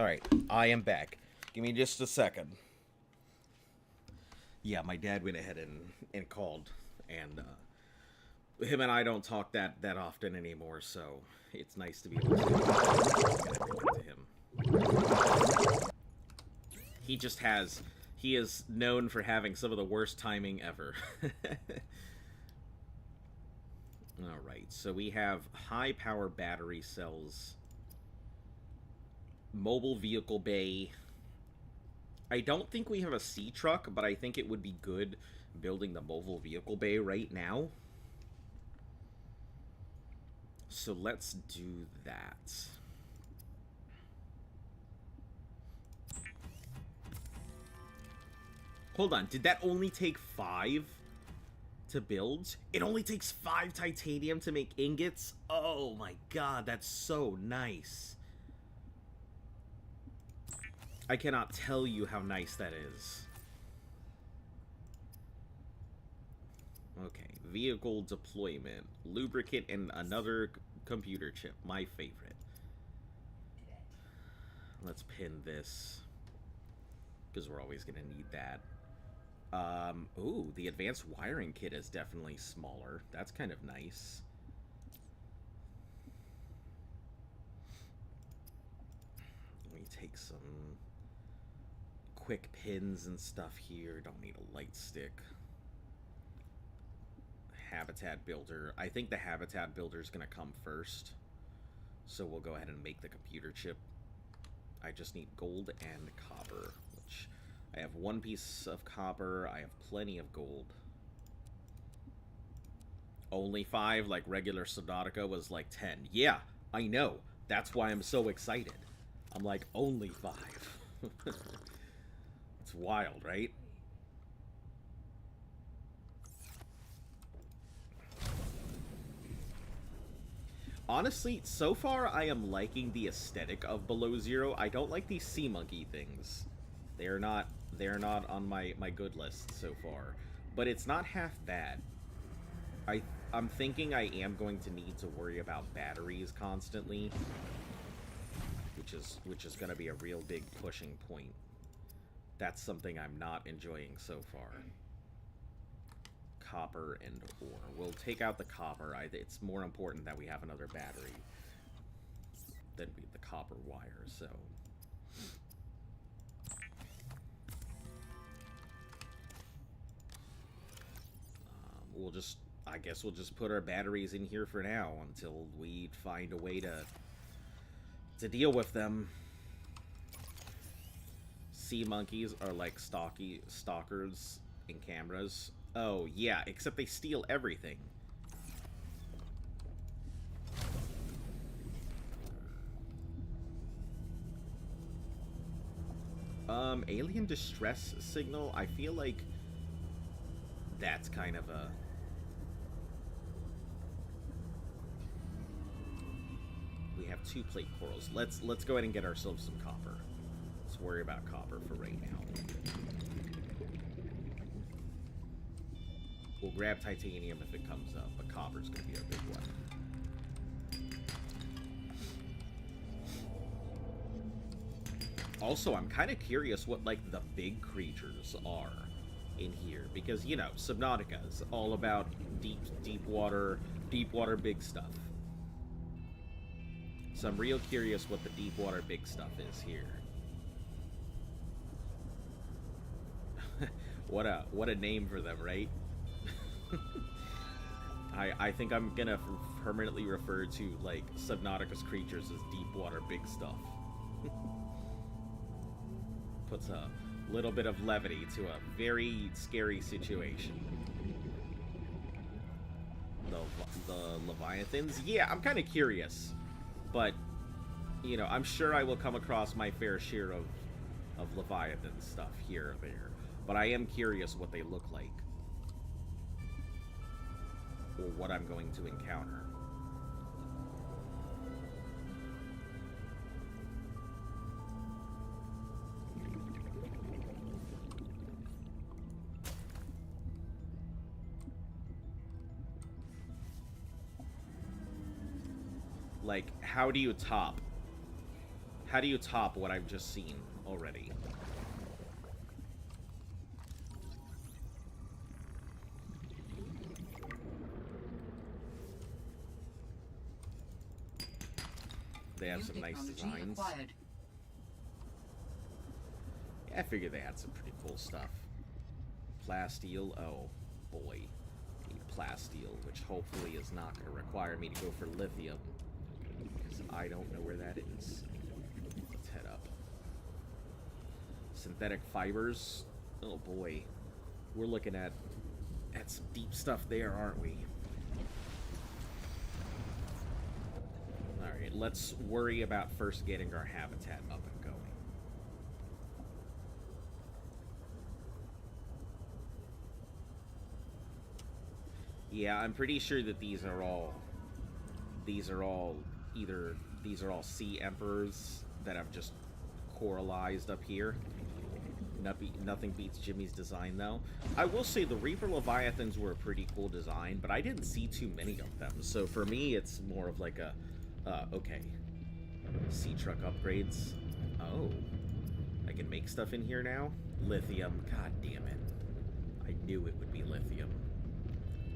Alright, I am back. Give me just a second. Yeah, my dad went ahead and called, and him and I don't talk that often anymore, so it's nice to be able to to him. He is known for having some of the worst timing ever. Alright, so we have high power battery cells, mobile vehicle bay. I don't think we have a sea truck, but I think it would be good building the mobile vehicle bay right now. So let's do that. Hold on, did that only take 5 to build? It only takes 5 titanium to make ingots? Oh my god, that's so nice. I cannot tell you how nice that is. Okay, vehicle deployment, lubricant, and another computer chip. My favorite. Let's pin this, because we're always going to need that. Ooh, the advanced wiring kit is definitely smaller. That's kind of nice. Let me take some quick pins and stuff here. Don't need a light stick. Habitat builder. I think the habitat builder is going to come first. So we'll go ahead and make the computer chip. I just need gold and copper, which I have 1 piece of copper. I have plenty of gold. Only 5, like regular Subnautica was like 10. Yeah, I know. That's why I'm so excited. I'm like, only 5. It's wild, right? Honestly, so far I am liking the aesthetic of Below Zero. I don't like these sea monkey things. They're not on my good list so far. But it's not half bad. I'm thinking I am going to need to worry about batteries constantly, which is going to be a real big pushing point. That's something I'm not enjoying so far. Copper and ore. We'll take out the copper. It's more important that we have another battery than the copper wire, so... I guess we'll just put our batteries in here for now until we find a way to deal with them. Sea monkeys are like stalkers in cameras. Oh, yeah, except they steal everything. Alien distress signal? I feel like that's kind of a... We have 2 plate corals. Let's go ahead and get ourselves some copper. Let's worry about copper for right now. We'll grab titanium if it comes up, but copper's gonna be our big one. Also, I'm kind of curious what, like, the big creatures are in here. Because, you know, Subnautica is all about deep water big stuff. So I'm real curious what the deep water big stuff is here. What a name for them, right? I think I'm gonna permanently refer to, like, Subnautica's creatures as deep water big stuff. Puts a little bit of levity to a very scary situation. The Leviathans? Yeah, I'm kind of curious. But, you know, I'm sure I will come across my fair share of Leviathan stuff here or there. But I am curious what they look like. Or what I'm going to encounter. Like, how do you top How do you top what I've just seen already? They have some nice designs. Yeah, I figured they had some pretty cool stuff. Plasteel, oh boy. I need plasteel, which hopefully is not going to require me to go for lithium. Because I don't know where that is. Let's head up. Synthetic fibers. Oh boy. We're looking at some deep stuff there, aren't we? Alright, let's worry about first getting our habitat up and going. Yeah, I'm pretty sure that these are all sea emperors that I've just coralized up here. Nothing beats Jimmy's design, though. I will say the Reaper Leviathans were a pretty cool design, but I didn't see too many of them. So for me, it's more of like a, okay. Sea truck upgrades. Oh. I can make stuff in here now? Lithium. God damn it. I knew it would be lithium.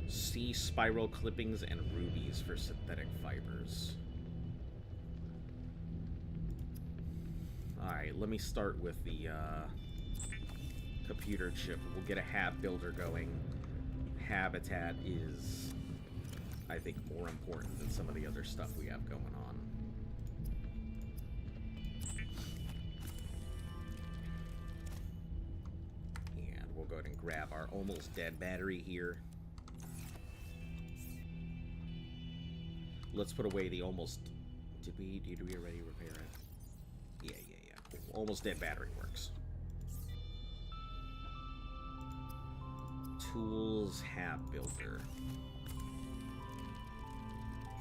Sea spiral clippings and rubies for synthetic fibers. Alright, let me start with the, computer chip. We'll get a hab builder going. Habitat is, I think, more important than some of the other stuff we have going on. And we'll go ahead and grab our almost dead battery here. Let's put away the almost... Did we already repair it? Yeah, cool. Almost dead battery works. Tools, hab builder.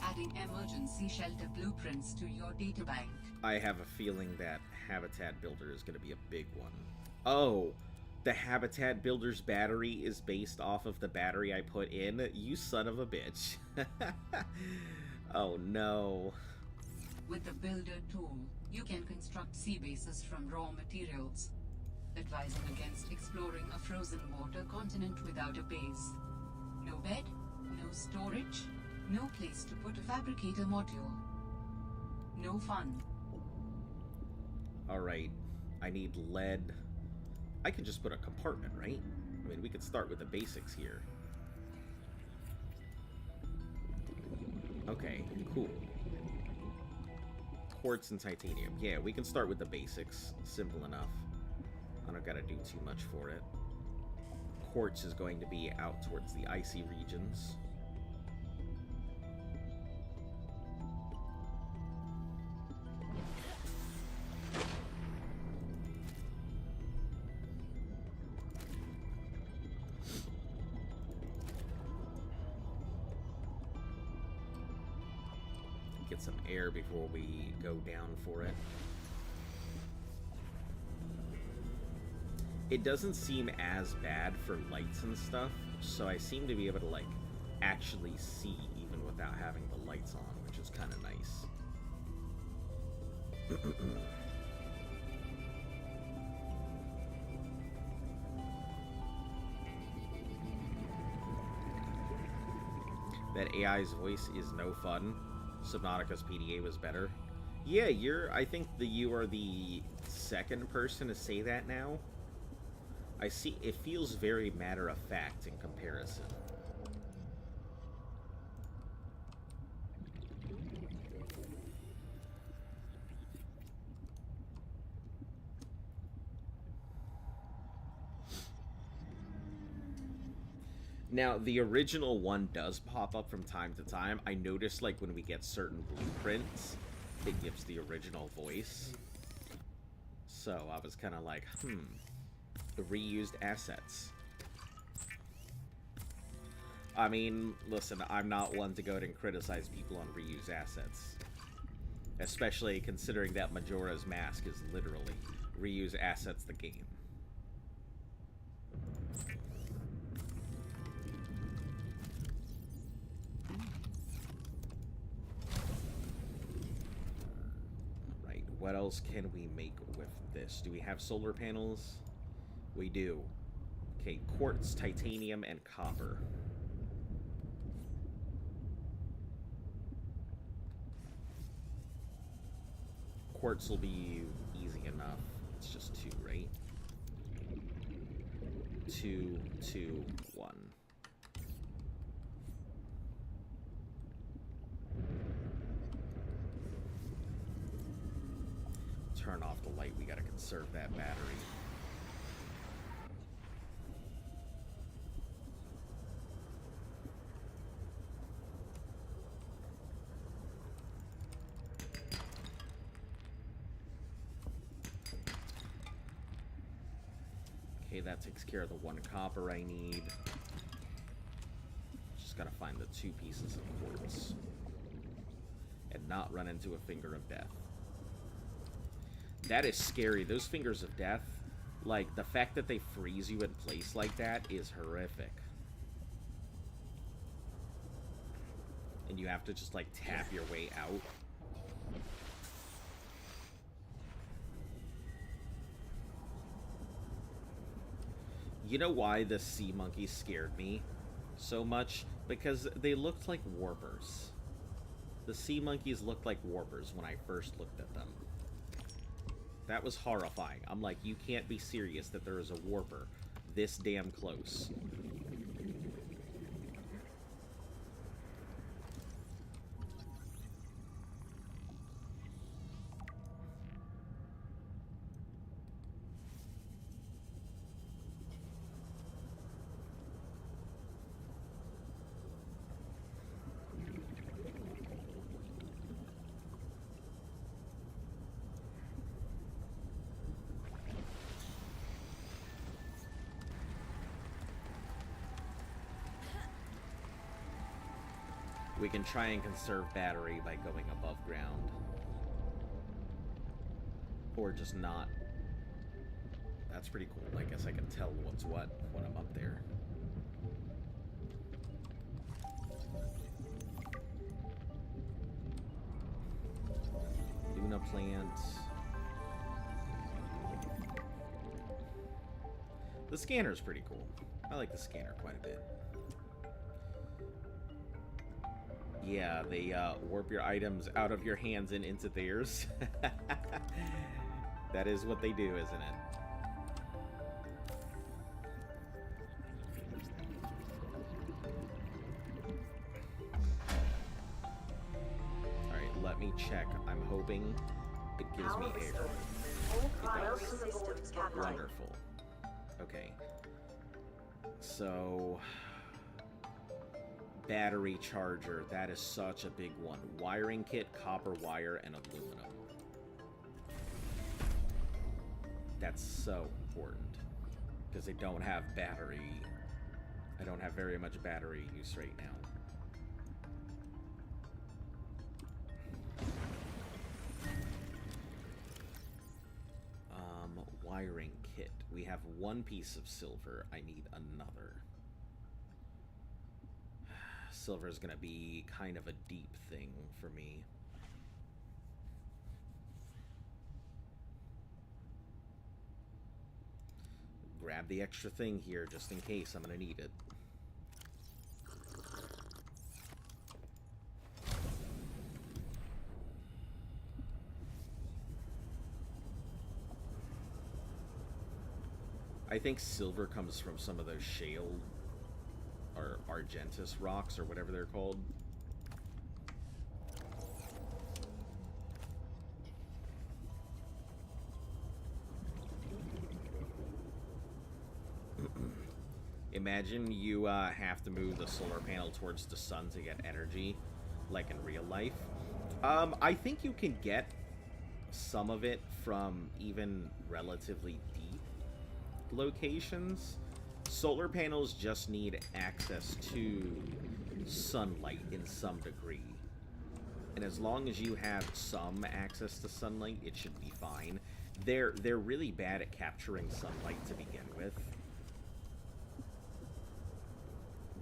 Adding emergency shelter blueprints to your databank. I have a feeling that habitat builder is going to be a big one. Oh, the habitat builder's battery is based off of the battery I put in? You son of a bitch. Oh no. With the builder tool, you can construct sea bases from raw materials, advising against exploring a frozen water continent without a base. No bed, no storage, no place to put a fabricator module. No fun. Alright, I need lead. I can just put a compartment, right? I mean, we could start with the basics here. Okay, cool. Quartz and titanium. Yeah, we can start with the basics. Simple enough. I don't gotta do too much for it. Quartz is going to be out towards the icy regions. Get some air before we go down for it. It doesn't seem as bad for lights and stuff, so I seem to be able to, like, actually see even without having the lights on, which is kind of nice. That AI's voice is no fun. Subnautica's PDA was better. Yeah, I think that you are the second person to say that now. I see, it feels very matter-of-fact in comparison. Now, the original one does pop up from time to time. I noticed, like, when we get certain blueprints, it gives the original voice. So, I was kind of like, the reused assets. I mean, listen, I'm not one to go ahead and criticize people on reused assets. Especially considering that Majora's Mask is literally reuse assets the game. What else can we make with this? Do we have solar panels? We do. Okay, quartz, titanium, and copper. Quartz will be easy enough. It's just 2, right? 2, 2, 1. Turn off the light. We gotta conserve that battery. Okay, that takes care of the 1 copper I need. Just gotta find the 2 pieces of quartz. And not run into a finger of death. That is scary. Those fingers of death, like, the fact that they freeze you in place like that is horrific. And you have to just, like, tap your way out. You know why the sea monkeys scared me so much? Because they looked like warpers. The sea monkeys looked like warpers when I first looked at them. That was horrifying. I'm like, you can't be serious that there is a warper this damn close. We can try and conserve battery by going above ground. Or just not. That's pretty cool. I guess I can tell what's what when I'm up there. Luna plant. The scanner's pretty cool. I like the scanner quite a bit. Yeah, they warp your items out of your hands and into theirs. That is what they do, isn't it? Alright, let me check. I'm hoping it gives me air. It does. Wonderful. Okay. So... battery charger, that is such a big one. Wiring kit, copper wire, and aluminum. That's so important. Because they don't have battery. I don't have very much battery use right now. Wiring kit. We have 1 piece of silver. I need another. Silver is going to be kind of a deep thing for me. Grab the extra thing here just in case I'm going to need it. I think silver comes from some of those shale or Argentus rocks, or whatever they're called. Imagine you have to move the solar panel towards the sun to get energy, like in real life. I think you can get some of it from even relatively deep locations. Solar panels just need access to sunlight in some degree. And as long as you have some access to sunlight, it should be fine. They're really bad at capturing sunlight to begin with.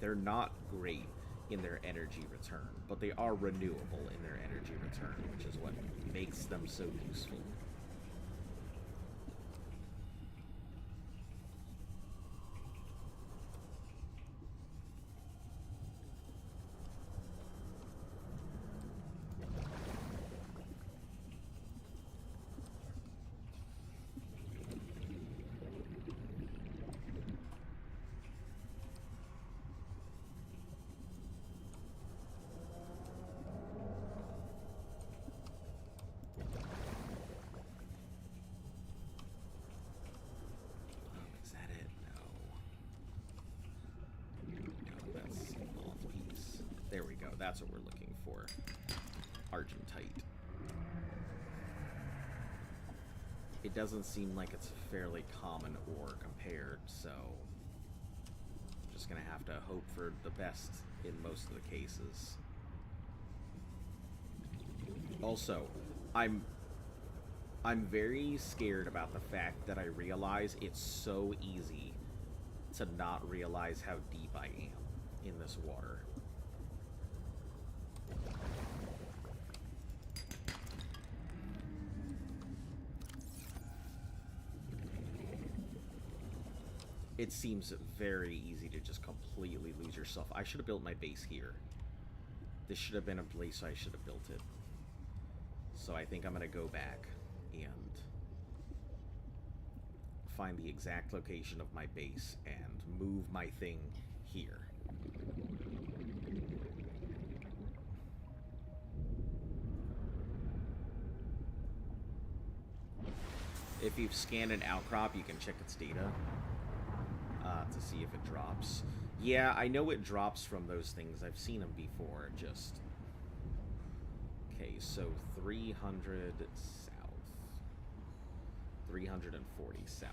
They're not great in their energy return, but they are renewable in their energy return, which is what makes them so useful. That's what we're looking for. Argentite. It doesn't seem like it's a fairly common ore compared, so I'm just gonna have to hope for the best in most of the cases. Also, I'm very scared about the fact that I realize it's so easy to not realize how deep I am in this water. It seems very easy to just completely lose yourself. I should have built my base here. This should have been a place I should have built it. So I think I'm going to go back and find the exact location of my base and move my thing here. If you've scanned an outcrop, you can check its data. To see if it drops. Yeah, I know it drops from those things. I've seen them before, just... Okay, so 300 south. 340 south.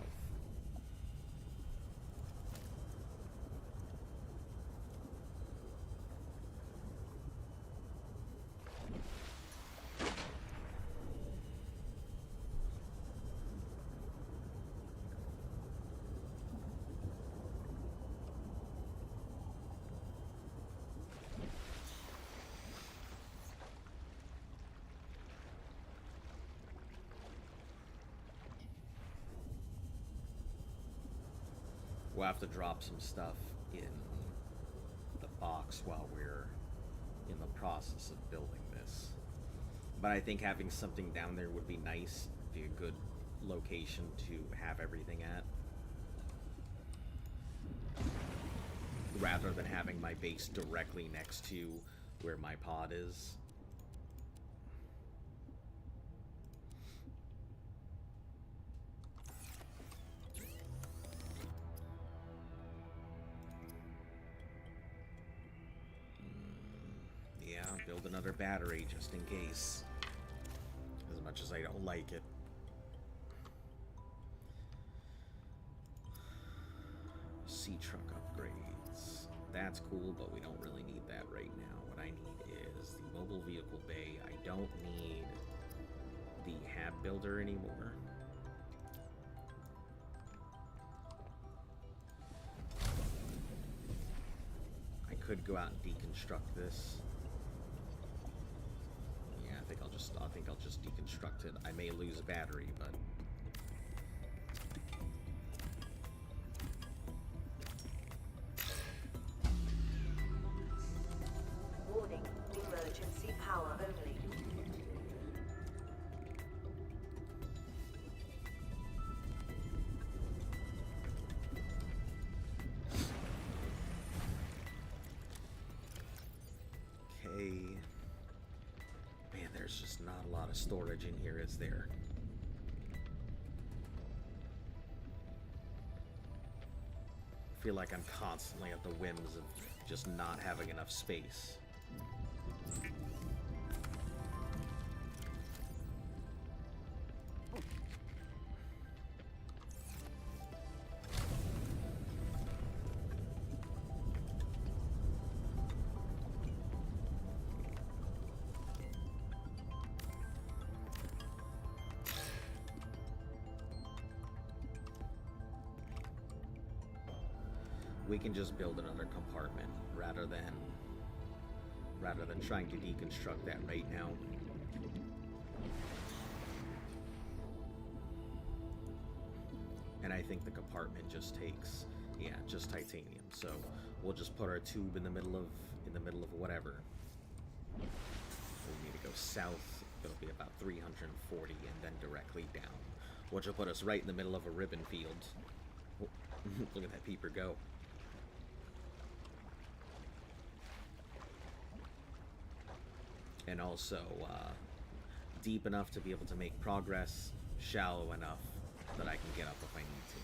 We'll have to drop some stuff in the box while we're in the process of building this. But I think having something down there would be nice, be a good location to have everything at. Rather than having my base directly next to where my pod is. Build another battery just in case. As much as I don't like it. Sea truck upgrades. That's cool, but we don't really need that right now. What I need is the mobile vehicle bay. I don't need the hab builder anymore. I could go out and deconstruct this. I think I'll just deconstruct it. I may lose a battery, but warning, emergency power only. okay. Man, there's just not a lot of storage in here, is there? I feel like I'm constantly at the whims of just not having enough space. We can just build another compartment rather than rather than trying to deconstruct that right now. And I think the compartment just takes, yeah, just titanium. So we'll just put our tube in the middle of whatever. We need to go south. It'll be about 340, and then directly down, which will put us right in the middle of a ribbon field. Oh, look at that peeper go. And also deep enough to be able to make progress, shallow enough that I can get up if I need to.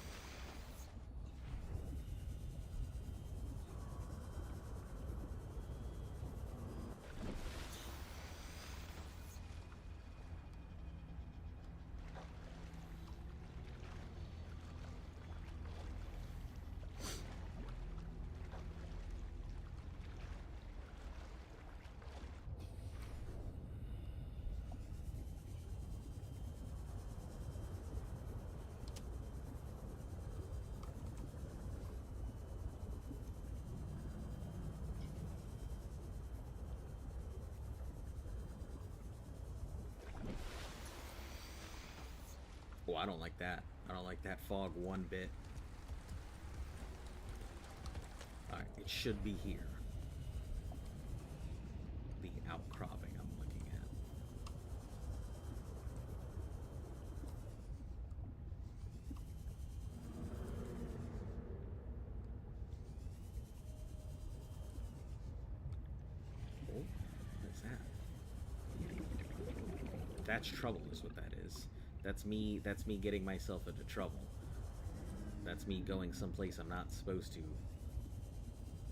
Oh, I don't like that. I don't like that fog one bit. Alright, it should be here. The outcropping I'm looking at. Oh, what's that? That's trouble is what that is. That's me getting myself into trouble. That's me going someplace I'm not supposed to.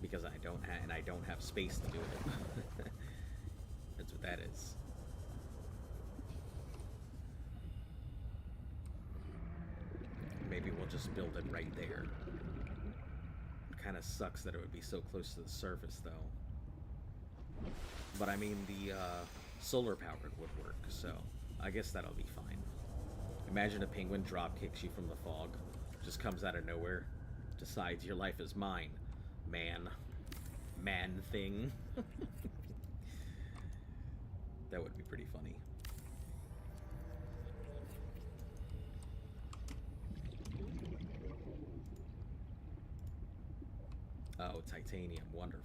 Because I don't have space to do it. That's what that is. Maybe we'll just build it right there. It kind of sucks that it would be so close to the surface, though. But I mean, the solar powered would work, so I guess that'll be fine. Imagine a penguin drop kicks you from the fog, just comes out of nowhere, decides your life is mine, man thing. That would be pretty funny. Oh, titanium, wonderful.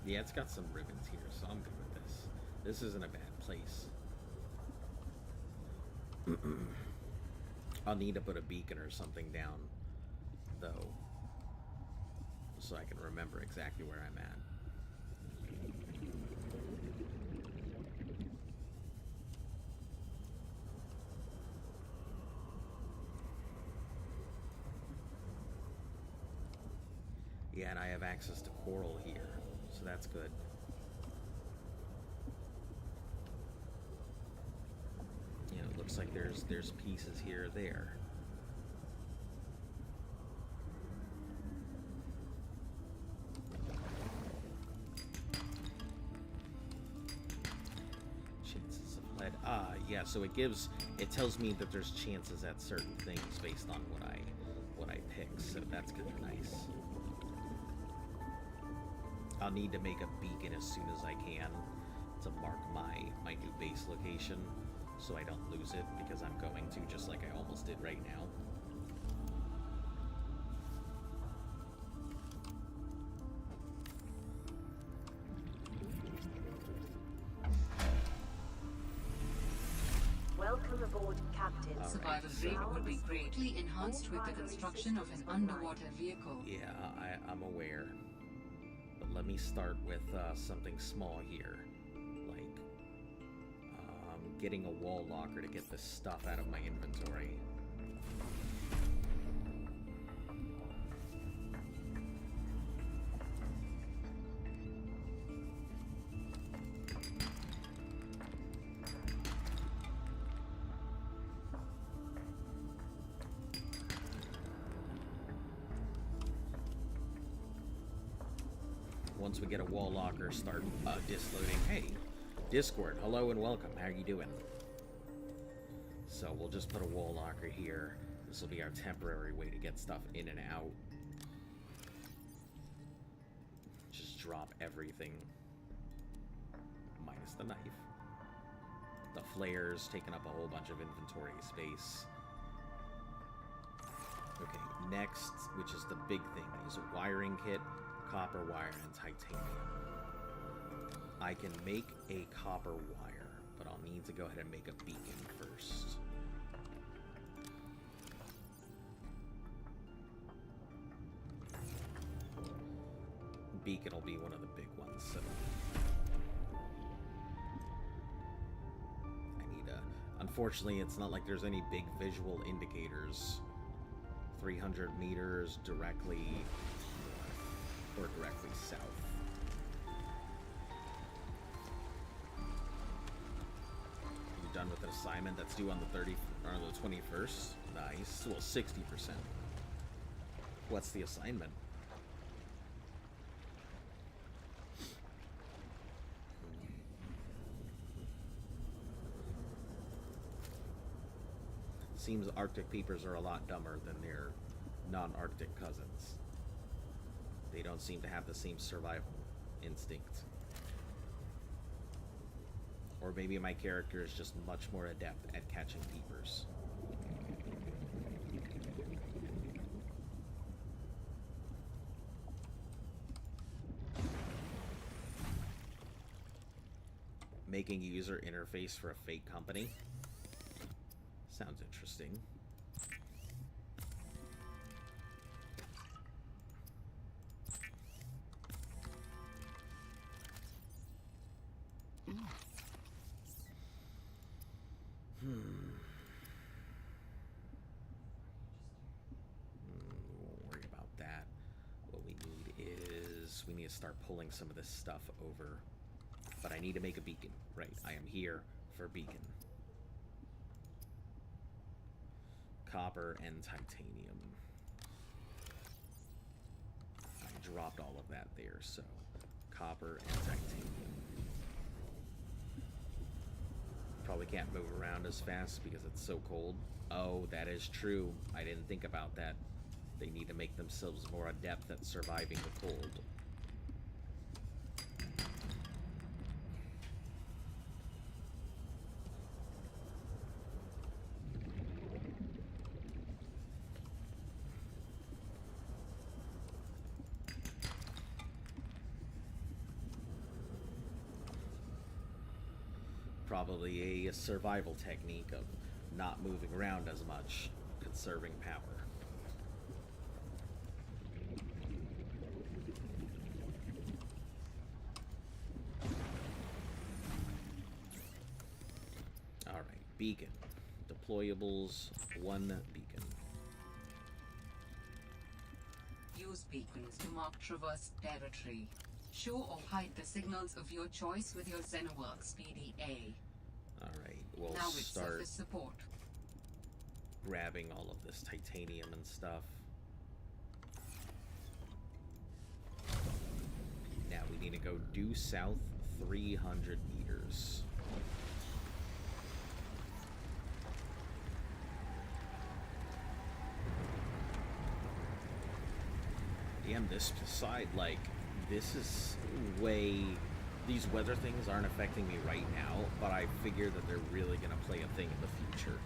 Yeah, it's got some ribbons here, so I'm good with this. This isn't a bad place. I'll need to put a beacon or something down, though, so I can remember exactly where I'm at. Yeah, and I have access to coral here, so that's good. You know, it looks like there's pieces here or there. Chances of lead. Yeah, so it tells me that there's chances at certain things based on what I pick, so that's kind of nice. I'll need to make a beacon as soon as I can to mark my new base location so I don't lose it, because I'm going to, just like I almost did right now. Welcome aboard, Captain. Survival rate would be greatly enhanced with the construction of an underwater vehicle. Yeah, I'm aware. But let me start with something small here. Like, getting a wall locker to get this stuff out of my inventory. once we get a wall locker, start disloading. Hey, Discord, hello and welcome. How are you doing? So we'll just put a wall locker here. This will be our temporary way to get stuff in and out. Just drop everything. Minus the knife. The flares taking up a whole bunch of inventory space. Okay, next, which is the big thing, is a wiring kit, copper wire, and titanium. I can make a copper wire, but I'll need to go ahead and make a beacon first. Beacon will be one of the big ones, so I need a... Unfortunately, it's not like there's any big visual indicators. 300 meters directly north or directly south. You done with an assignment that's due on the 30 or the 21st? Nice. Well, 60%. What's the assignment? Seems Arctic peepers are a lot dumber than their non-Arctic cousins. They don't seem to have the same survival instinct. Or maybe my character is just much more adept at catching peepers. Making a user interface for a fake company. Sounds interesting. Won't worry about that. What we need is we need to start pulling some of this stuff over. But I need to make a beacon. Right, I am here for beacon. Copper and titanium. I dropped all of that there, so copper and titanium. Probably can't move around as fast because it's so cold. Oh, that is true. I didn't think about that. They need to make themselves more adept at surviving the cold. Probably a survival technique of not moving around as much, conserving power. Alright, beacon. Deployables, 1 beacon. Use beacons to mark traversed territory. Show or hide the signals of your choice with your Xenoworks PDA. Alright, we'll now with start surface support. Grabbing all of this titanium and stuff. Now we need to go due south 300 meters. Damn, this side, like, this is way... These weather things aren't affecting me right now, but I figure that they're really gonna play a thing in the future.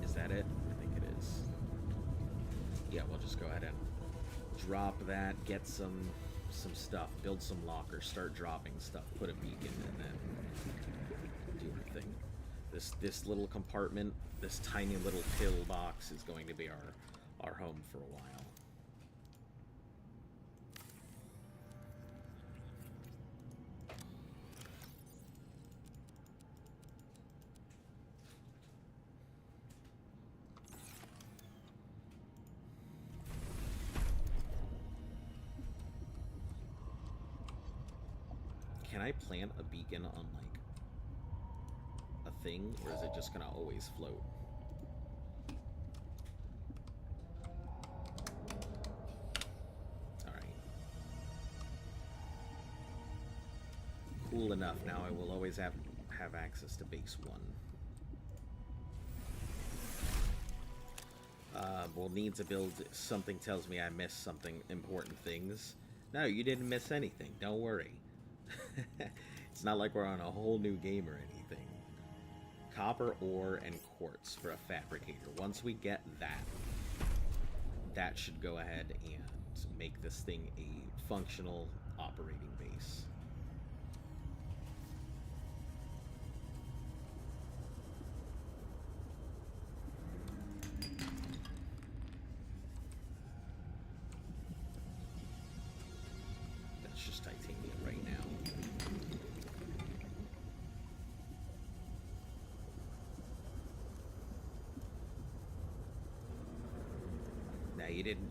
Is that it? I think it is. Yeah, we'll just go ahead and drop that, get some stuff, build some lockers, start dropping stuff, put a beacon, and then do our thing. This little compartment, this tiny little pill box is going to be our home for a while. Can I plant a beacon on, like, a thing, or is it just gonna always float? Alright. Cool enough. Now I will always have access to base 1. We'll need to build... Something tells me I missed something important things. No, you didn't miss anything. Don't worry. It's not like we're on a whole new game or anything. Copper ore and quartz for a fabricator. Once we get that, that should go ahead and make this thing a functional operating base. That's just titanium right now.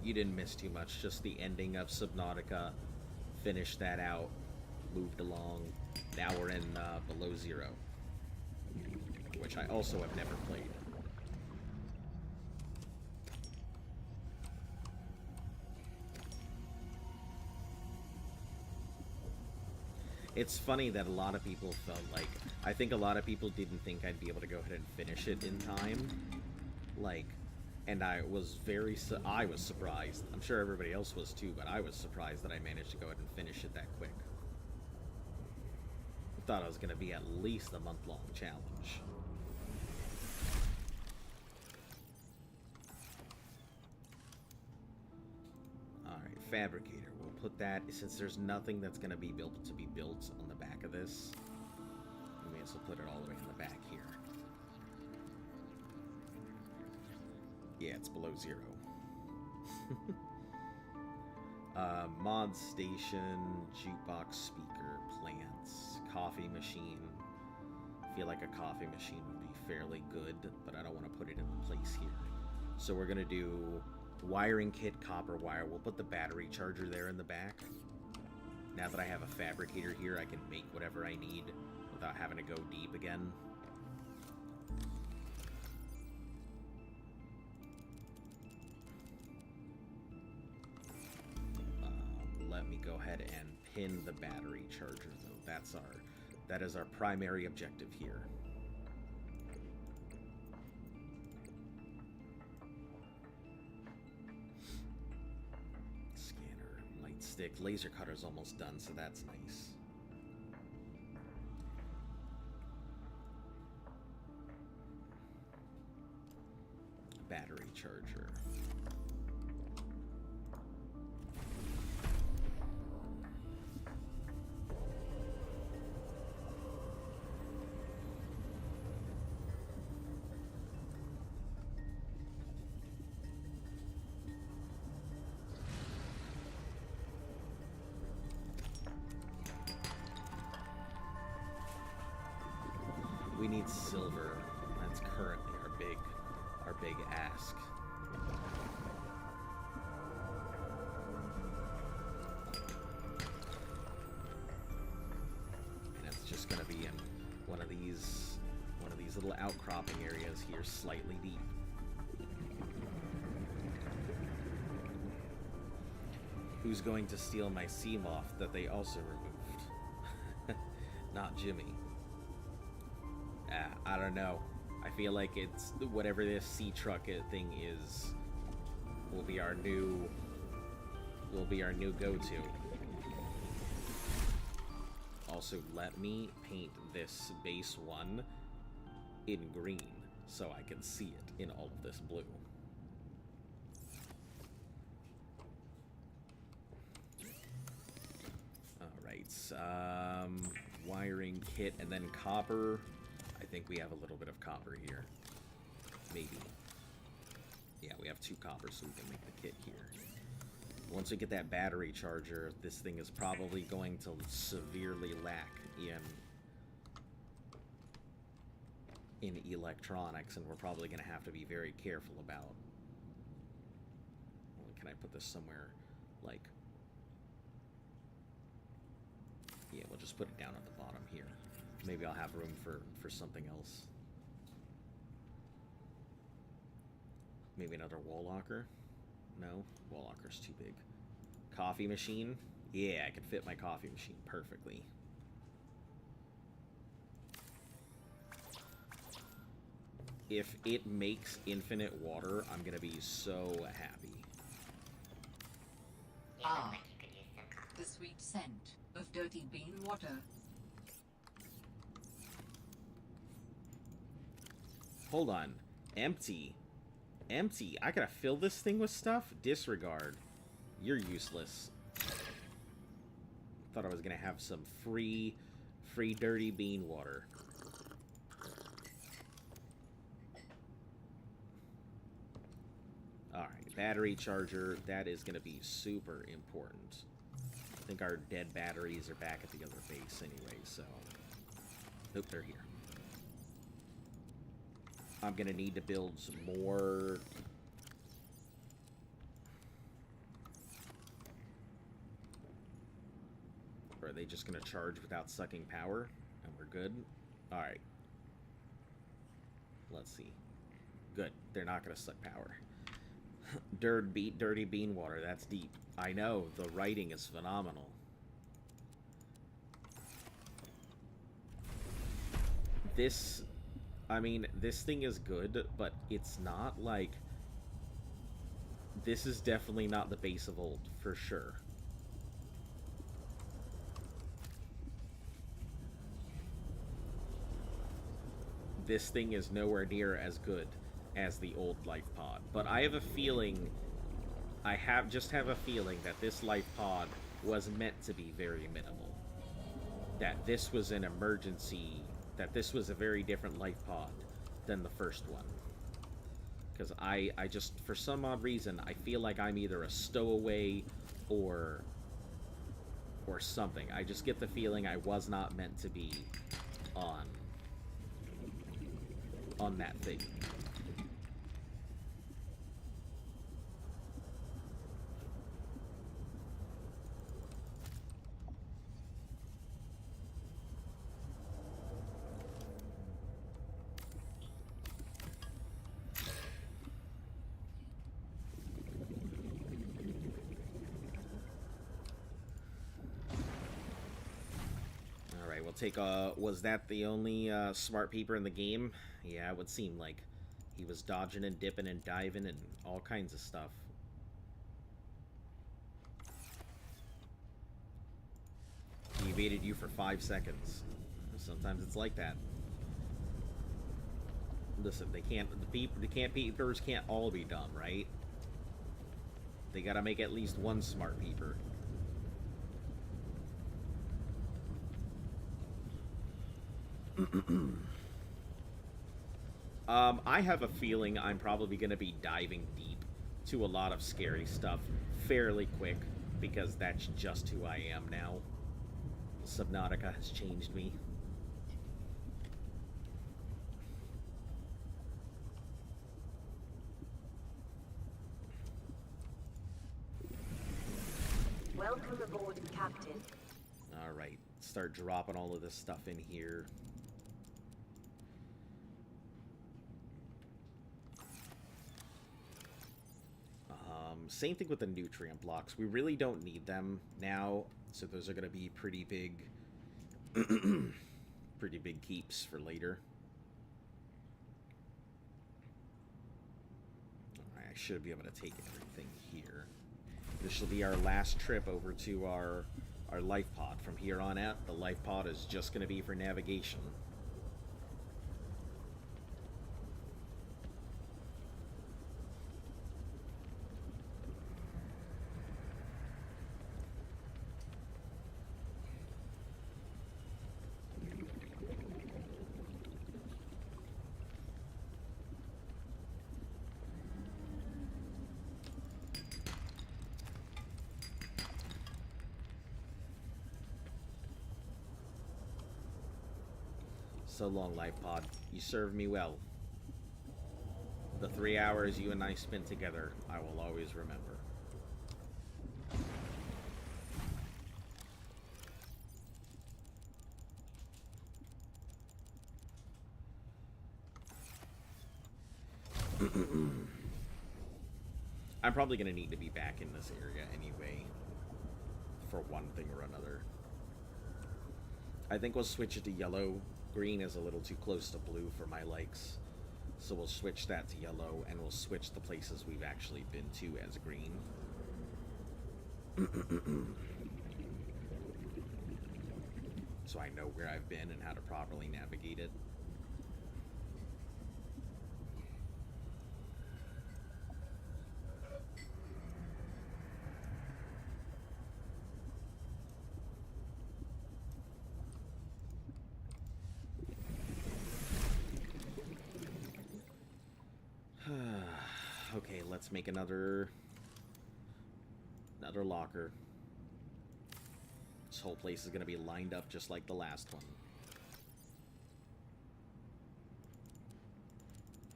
You didn't miss too much. Just the ending of Subnautica. Finished that out. Moved along. Now we're in Below Zero, which I also have never played. It's funny that a lot of people felt like... I think a lot of people didn't think I'd be able to go ahead and finish it in time. Like... And I was surprised. I'm sure everybody else was too, but I was surprised that I managed to go ahead and finish it that quick. I thought it was going to be at least a month-long challenge. Alright, fabricator. We'll put that, since there's nothing that's going to be built on the back of this, we may as well put it all the way in the back here. Yeah, it's Below Zero. Mod station, jukebox speaker, plants, coffee machine. I feel like a coffee machine would be fairly good, but I don't want to put it in the place here. So we're going to do wiring kit, copper wire. We'll put the battery charger there in the back. Now that I have a fabricator here, I can make whatever I need without having to go deep again. Let me go ahead and pin the battery charger, though. That is our primary objective here. Scanner, light stick, laser cutter's almost done, so that's nice. Battery charger. We need silver. That's currently our big ask. And it's just gonna be in one of these little outcropping areas here, slightly deep. Who's going to steal my sea moth that they also removed? Not Jimmy. I don't know. I feel like it's whatever this sea truck thing is will be our new go-to. Also, let me paint this base 1 in green so I can see it in all of this blue. Alright, wiring kit and then copper. I think we have a little bit of copper here. Maybe. Yeah, we have 2 copper, so we can make the kit here. Once we get that battery charger, this thing is probably going to severely lack in electronics, and we're probably going to have to be very careful about... Well, can I put this somewhere, like... Yeah, we'll just put it down at the bottom here. Maybe I'll have room for something else. Maybe another wall locker? No? Wall locker's too big. Coffee machine? Yeah, I could fit my coffee machine perfectly. If it makes infinite water, I'm gonna be so happy. Ah, the sweet scent of dirty bean water. Hold on. Empty. Empty. I gotta fill this thing with stuff? Disregard. You're useless. Thought I was gonna have some free dirty bean water. Alright, battery charger. That is gonna be super important. I think our dead batteries are back at the other base anyway, so... Nope, they're here. I'm gonna need to build some more... Or are they just gonna charge without sucking power? And we're good? Alright. Let's see. Good. They're not gonna suck power. Dirty bean water. That's deep. I know. The writing is phenomenal. This... I mean, this thing is good, but it's not like... This is definitely not the base of old, for sure. This thing is nowhere near as good as the old life pod. But I have a feeling... just have a feeling that this life pod was meant to be very minimal. That this was an emergency... That this was a very different life pod than the first one. Because I just, for some odd reason, I feel like I'm either a stowaway or something. I just get the feeling I was not meant to be on that thing. Take was that the only smart peeper in the game? Yeah, it would seem like he was dodging and dipping and diving and all kinds of stuff. He evaded you for 5 seconds. Sometimes it's like that. Listen, the peepers can't all be dumb, right? They gotta make at least one smart peeper. I have a feeling I'm probably going to be diving deep to a lot of scary stuff fairly quick, because that's just who I am now. Subnautica has changed me. Welcome aboard, Captain. Alright, start dropping all of this stuff in here. Same thing with the nutrient blocks. We really don't need them now, so those are going to be pretty big, pretty big keeps for later. Alright, I should be able to take everything here. This will be our last trip over to our life pod. From here on out, the life pod is just going to be for navigation. So long, life pod. You served me well. The 3 hours you and I spent together, I will always remember. I'm probably going to need to be back in this area anyway, for one thing or another. I think we'll switch it to yellow. Green is a little too close to blue for my likes. So we'll switch that to yellow, and we'll switch the places we've actually been to as green. So I know where I've been and how to properly navigate it. Okay, let's make another locker. This whole place is going to be lined up just like the last one.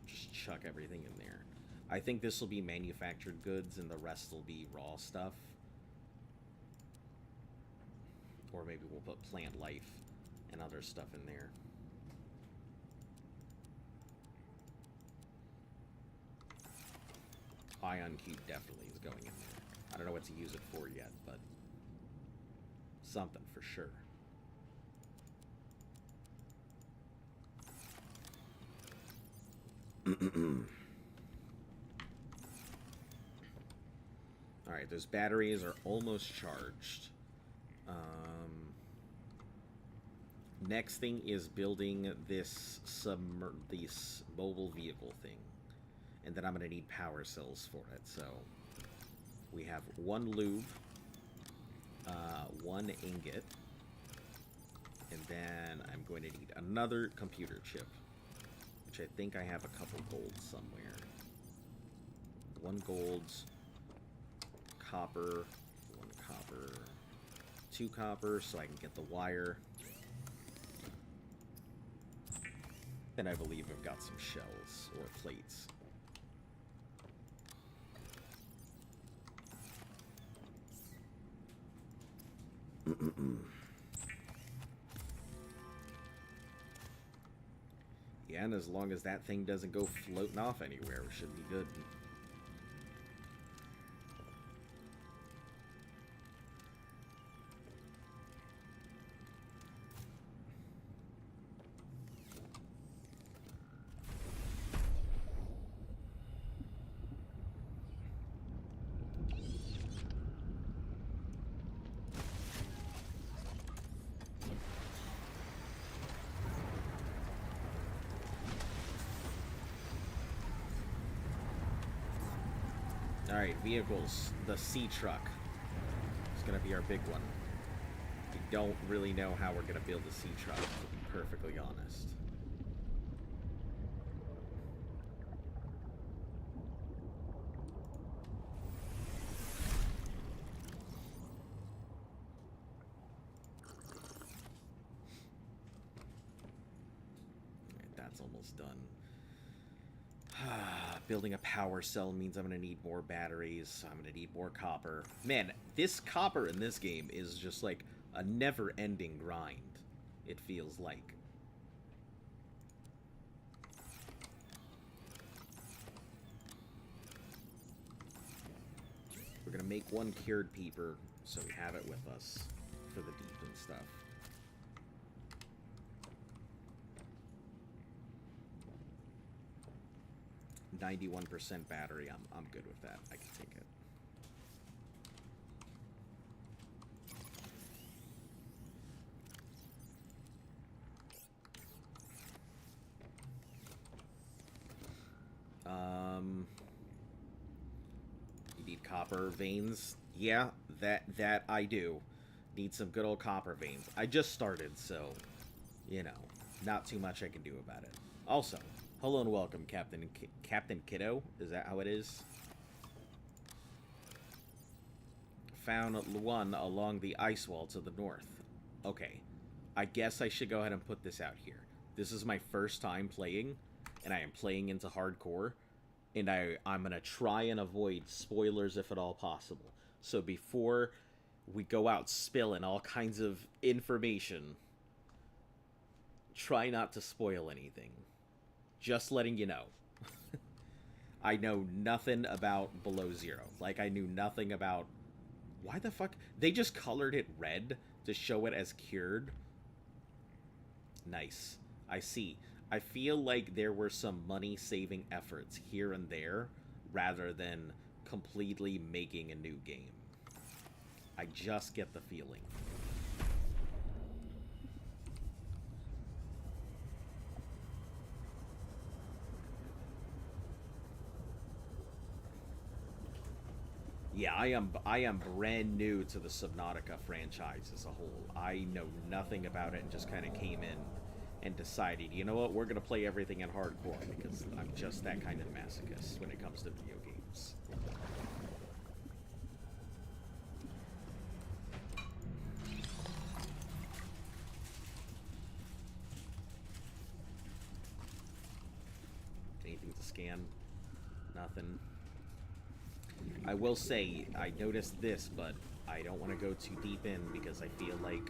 Just chuck everything in there. I think this will be manufactured goods and the rest will be raw stuff. Or maybe we'll put plant life and other stuff in there. Ion Cube definitely is going in there. I don't know what to use it for yet, but something for sure. Alright, those batteries are almost charged. Next thing is building this mobile vehicle thing. And then I'm going to need power cells for it. So we have one lube, one ingot, and then I'm going to need another computer chip, which I think I have a couple golds somewhere. One gold, copper, one copper, two copper, so I can get the wire. And I believe I've got some shells or plates. Yeah, and as long as that thing doesn't go floating off anywhere, we should be good. Alright, vehicles. The sea truck is going to be our big one. We don't really know how we're going to build a sea truck, to be perfectly honest. Alright, that's almost done. Building a power cell means I'm going to need more batteries. I'm going to need more copper. Man, this copper in this game is just like a never-ending grind, it feels like. We're going to make one cured peeper so we have it with us for the deep and stuff. 91% battery. I'm good with that. I can take it. You need copper veins. Yeah, that I do. Need some good old copper veins. I just started, so you know, not too much I can do about it. Also, hello and welcome, Captain Kiddo. Is that how it is? Found one along the ice wall to the north. Okay, I guess I should go ahead and put this out here. This is my first time playing, and I am playing into hardcore, and I'm gonna try and avoid spoilers if at all possible. So before we go out spilling all kinds of information, try not to spoil anything. Just letting you know. I know nothing about Below Zero. Like, I knew nothing about... Why the fuck? They just colored it red to show it as cured? Nice. I see. I feel like there were some money-saving efforts here and there, rather than completely making a new game. I just get the feeling. Yeah, I am brand new to the Subnautica franchise as a whole. I know nothing about it and just kind of came in and decided, you know what, we're going to play everything in hardcore because I'm just that kind of masochist when it comes to video games. Anything to scan? Nothing. I will say, I noticed this, but I don't want to go too deep in because I feel like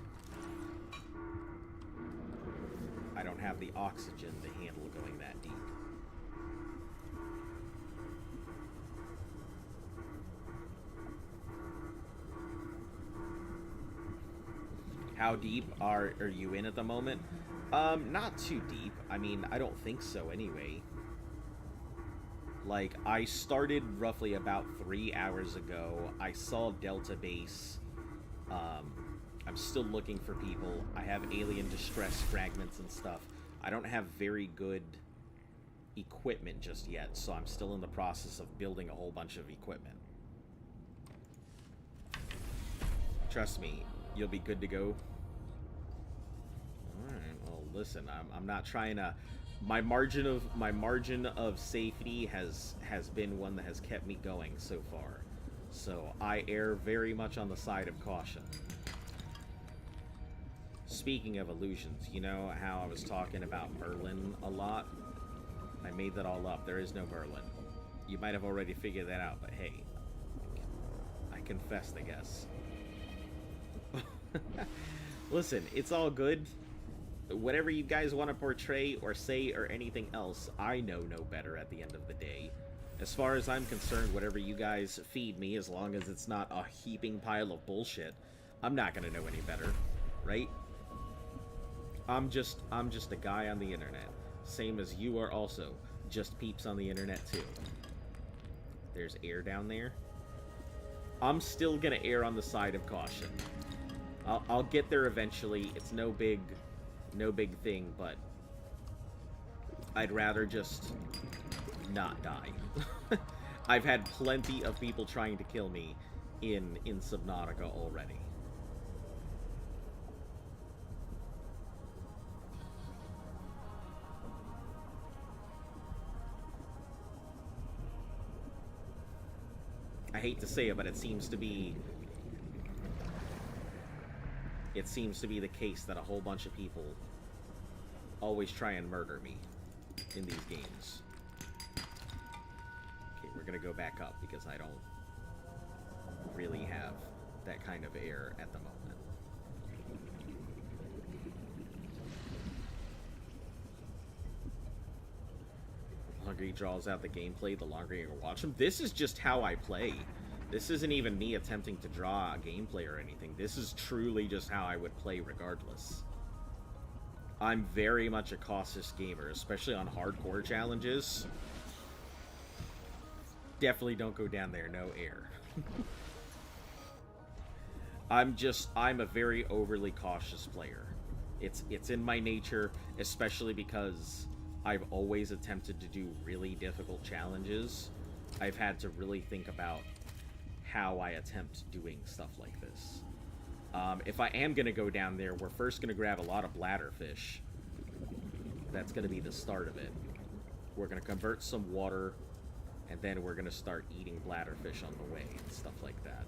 I don't have the oxygen to handle going that deep. How deep are you in at the moment? Not too deep. I mean, I don't think so anyway. Like, I started roughly about 3 hours ago. I saw Delta Base. I'm still looking for people. I have alien distress fragments and stuff. I don't have very good equipment just yet, so I'm still in the process of building a whole bunch of equipment. Trust me, you'll be good to go. Alright, well, listen, I'm not trying to... My margin of safety has been one that has kept me going so far. So I err very much on the side of caution. Speaking of illusions, you know how I was talking about Merlin a lot? I made that all up. There is no Merlin. You might have already figured that out, but hey, I confessed, I guess. Listen, it's all good. Whatever you guys want to portray or say or anything else, I know no better at the end of the day. As far as I'm concerned, whatever you guys feed me, as long as it's not a heaping pile of bullshit, I'm not gonna know any better, right? I'm just a guy on the internet. Same as you are also. Just peeps on the internet too. There's air down there. I'm still gonna err on the side of caution. I'll get there eventually. It's no big thing, but I'd rather just not die. I've had plenty of people trying to kill me in Subnautica already. I hate to say it, but it seems to be the case that a whole bunch of people always try and murder me in these games. Okay, we're gonna go back up because I don't really have that kind of air at the moment. The longer he draws out the gameplay, the longer you're gonna watch him. This is just how I play. This isn't even me attempting to draw a gameplay or anything. This is truly just how I would play regardless. I'm very much a cautious gamer, especially on hardcore challenges. Definitely don't go down there, no air. I'm a very overly cautious player. It's in my nature, especially because I've always attempted to do really difficult challenges. I've had to really think about how I attempt doing stuff like this. If I am going to go down there, we're first going to grab a lot of bladderfish. That's going to be the start of it. We're going to convert some water, and then we're going to start eating bladderfish on the way and stuff like that.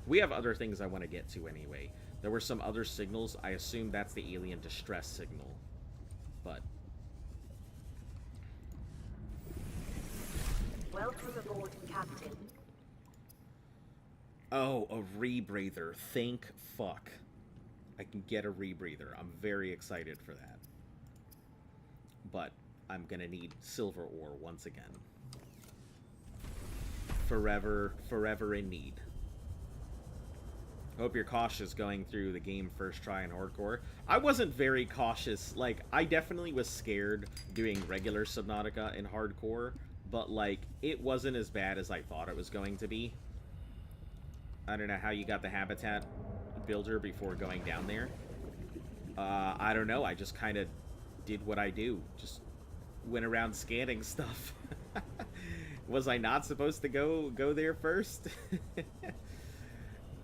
We have other things I want to get to anyway. There were some other signals. I assume that's the alien distress signal. But... Welcome aboard, Captain. Oh, a rebreather. Thank fuck. I can get a rebreather. I'm very excited for that. But I'm gonna need silver ore once again. Forever, forever in need. Hope you're cautious going through the game first try in hardcore. I wasn't very cautious. Like, I definitely was scared doing regular Subnautica in hardcore, but, like, it wasn't as bad as I thought it was going to be. I don't know how you got the habitat builder before going down there. I don't know. I just kind of did what I do. Just went around scanning stuff. Was I not supposed to go there first?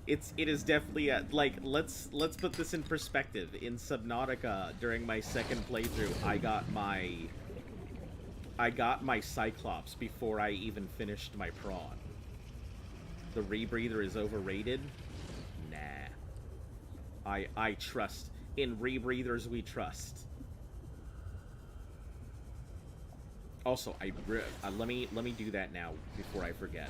It is definitely like, let's put this in perspective. In Subnautica, during my second playthrough, I got my Cyclops before I even finished my prawn. The rebreather is overrated? Nah. I trust. In rebreathers we trust. Also, let me do that now before I forget.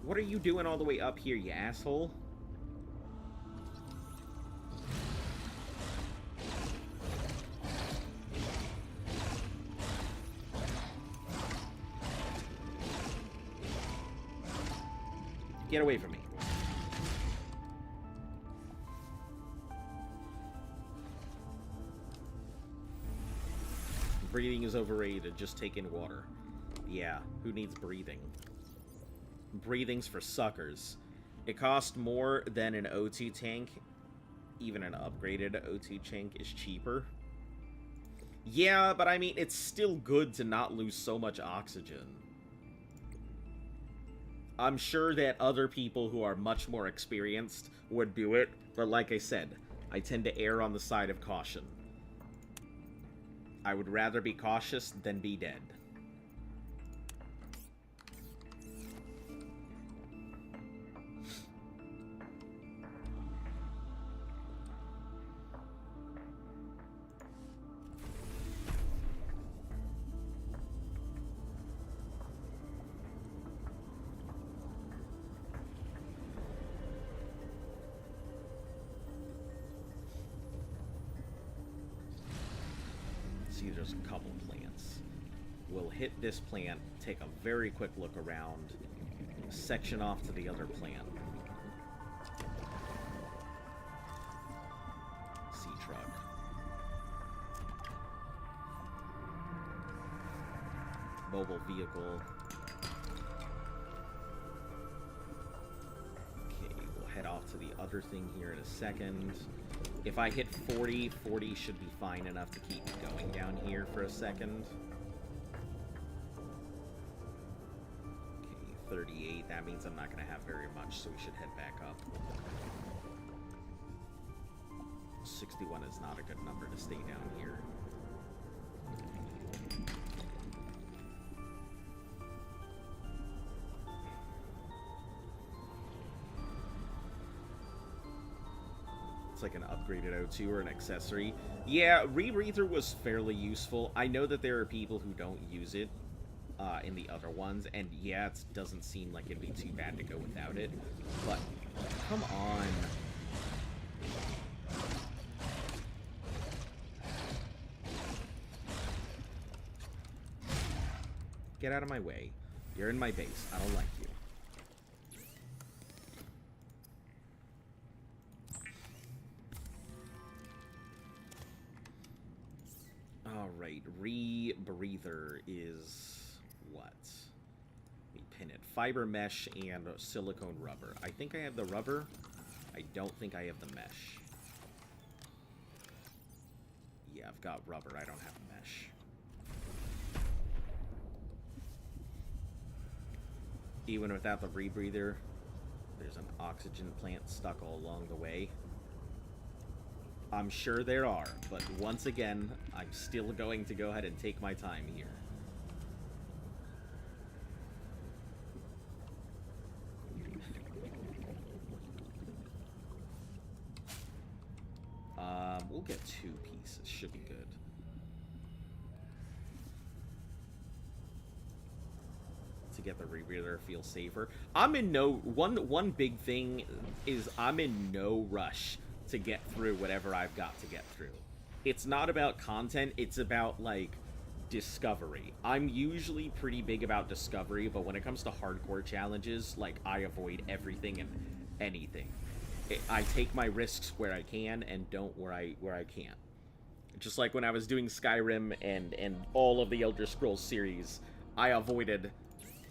What are you doing all the way up here, you asshole? Get away from me. Breathing is overrated. Just take in water. Yeah, who needs breathing? Breathing's for suckers. It costs more than an O2 tank. Even an upgraded O2 tank is cheaper. Yeah, but I mean, it's still good to not lose so much oxygen. I'm sure that other people who are much more experienced would do it, but like I said, I tend to err on the side of caution. I would rather be cautious than be dead. There's a couple plants. We'll hit this plant, take a very quick look around, section off to the other plant. Sea truck. Mobile vehicle. Okay, we'll head off to the other thing here in a second. If I hit 40, 40 should be fine enough to keep going down here for a second. Okay, 38. That means I'm not going to have very much, so we should head back up. 61 is not a good number to stay down here. Like an upgraded O2 or an accessory. Yeah, Rebreather was fairly useful. I know that there are people who don't use it in the other ones, and yeah, it doesn't seem like it'd be too bad to go without it, but come on. Get out of my way. You're in my base. I don't like you. Alright, rebreather is what? Let me pin it. Fiber mesh and silicone rubber. I think I have the rubber. I don't think I have the mesh. Yeah, I've got rubber. I don't have mesh. Even without the rebreather, there's an oxygen plant stuck all along the way. I'm sure there are, but once again, I'm still going to go ahead and take my time here. We'll get 2 pieces. Should be good. To get the rebreather feel safer. I'm in no... One big thing is I'm in no rush to get through whatever I've got to get through. It's not about content, it's about, like, discovery. I'm usually pretty big about discovery, but when it comes to hardcore challenges, like, I avoid everything and anything. I take my risks where I can and don't where I can't. Just like when I was doing Skyrim and all of the Elder Scrolls series, I avoided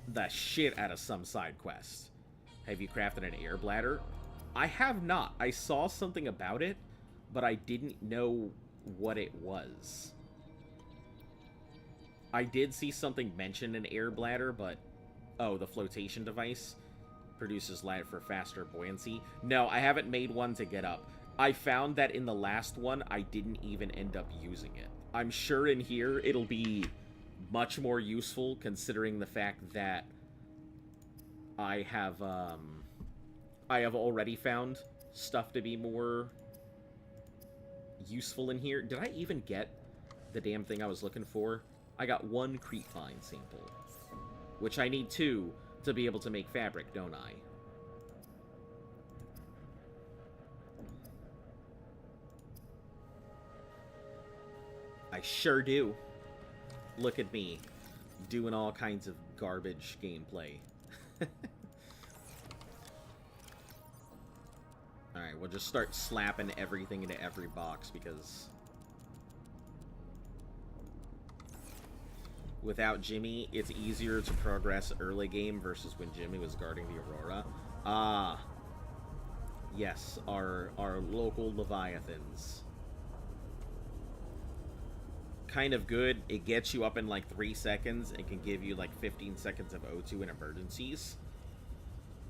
the shit out of some side quests. Have you crafted an air bladder? I have not. I saw something about it, but I didn't know what it was. I did see something mention an air bladder, but... Oh, the flotation device produces light for faster buoyancy. No, I haven't made one to get up. I found that in the last one, I didn't even end up using it. I'm sure in here it'll be much more useful, considering the fact that I have already found stuff to be more useful in here. Did I even get the damn thing I was looking for? I got 1 creepvine sample, which I need 2 to be able to make fabric, don't I? I sure do. Look at me, doing all kinds of garbage gameplay. Alright, we'll just start slapping everything into every box, because without Jimmy, it's easier to progress early game versus when Jimmy was guarding the Aurora. Ah. Yes, our local Leviathans. Kind of good. It gets you up in like 3 seconds and can give you like 15 seconds of O2 in emergencies.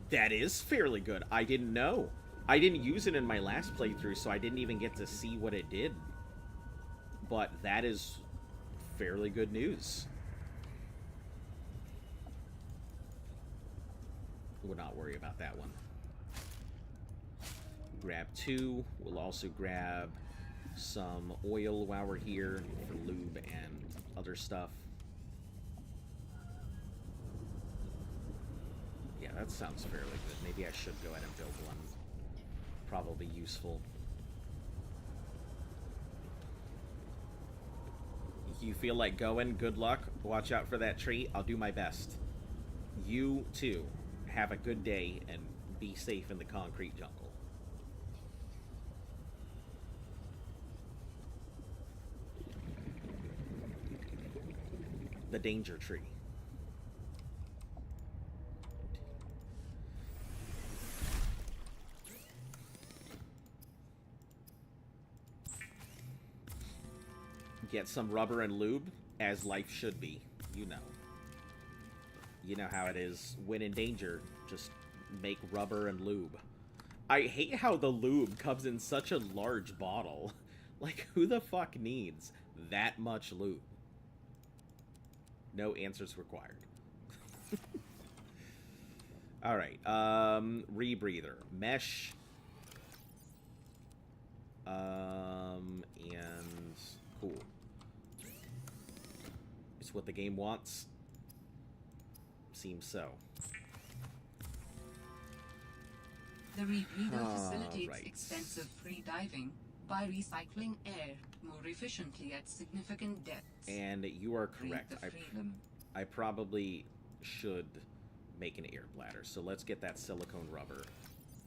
That is fairly good. I didn't know. I didn't use it in my last playthrough, so I didn't even get to see what it did. But that is fairly good news. We'll not worry about that one. Grab 2. We'll also grab some oil while we're here for lube and other stuff. Yeah, that sounds fairly good. Maybe I should go ahead and build one. Probably useful. If you feel like going, good luck. Watch out for that tree. I'll do my best. You, too, have a good day and be safe in the concrete jungle. The danger tree. Get some rubber and lube, as life should be. You know. You know how it is. When in danger, just make rubber and lube. I hate how the lube comes in such a large bottle. Like, who the fuck needs that much lube? No answers required. Alright, rebreather. Mesh. And cool. It's what the game wants. Seems so. The rebreather facilitates extensive free diving by recycling air more efficiently at significant depths. And you are correct. I probably should make an air bladder. So let's get that silicone rubber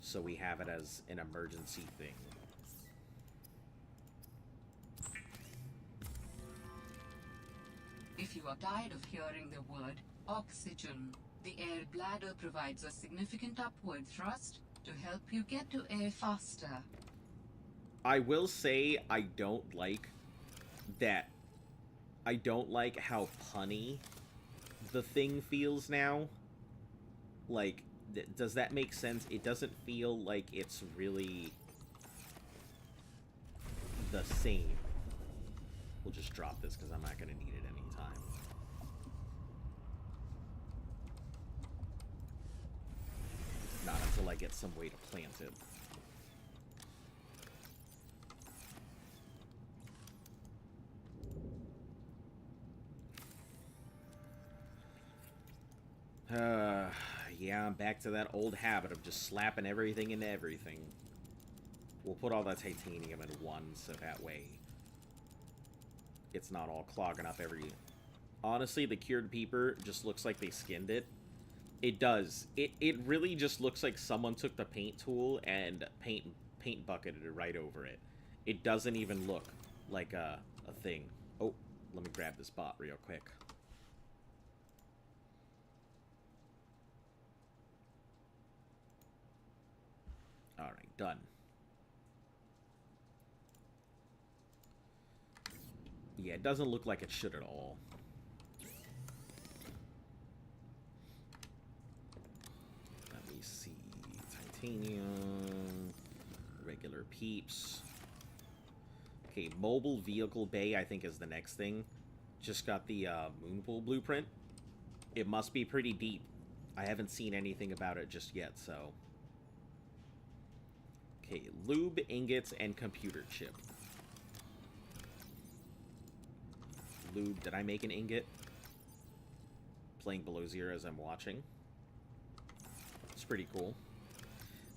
so we have it as an emergency thing. If you are tired of hearing the word oxygen, the air bladder provides a significant upward thrust to help you get to air faster. I will say I don't like that. I don't like how punny the thing feels now. Like, does that make sense? It doesn't feel like it's really the same. We'll just drop this because I'm not going to need it anytime. Not until I get some way to plant it. Yeah, I'm back to that old habit of just slapping everything into everything. We'll put all that titanium in one, so that way it's not all clogging up every... Honestly, the cured peeper just looks like they skinned it. It does. It really just looks like someone took the paint tool and paint bucketed it right over it. It doesn't even look like a thing. Oh, let me grab this bot real quick. Alright, done. Yeah, it doesn't look like it should at all. Let me see. Titanium. Regular peeps. Okay, mobile vehicle bay, I think, is the next thing. Just got the moonpool blueprint. It must be pretty deep. I haven't seen anything about it just yet, so... Okay, lube, ingots, and computer chip. Lube, did I make an ingot? Playing below zero as I'm watching. It's pretty cool.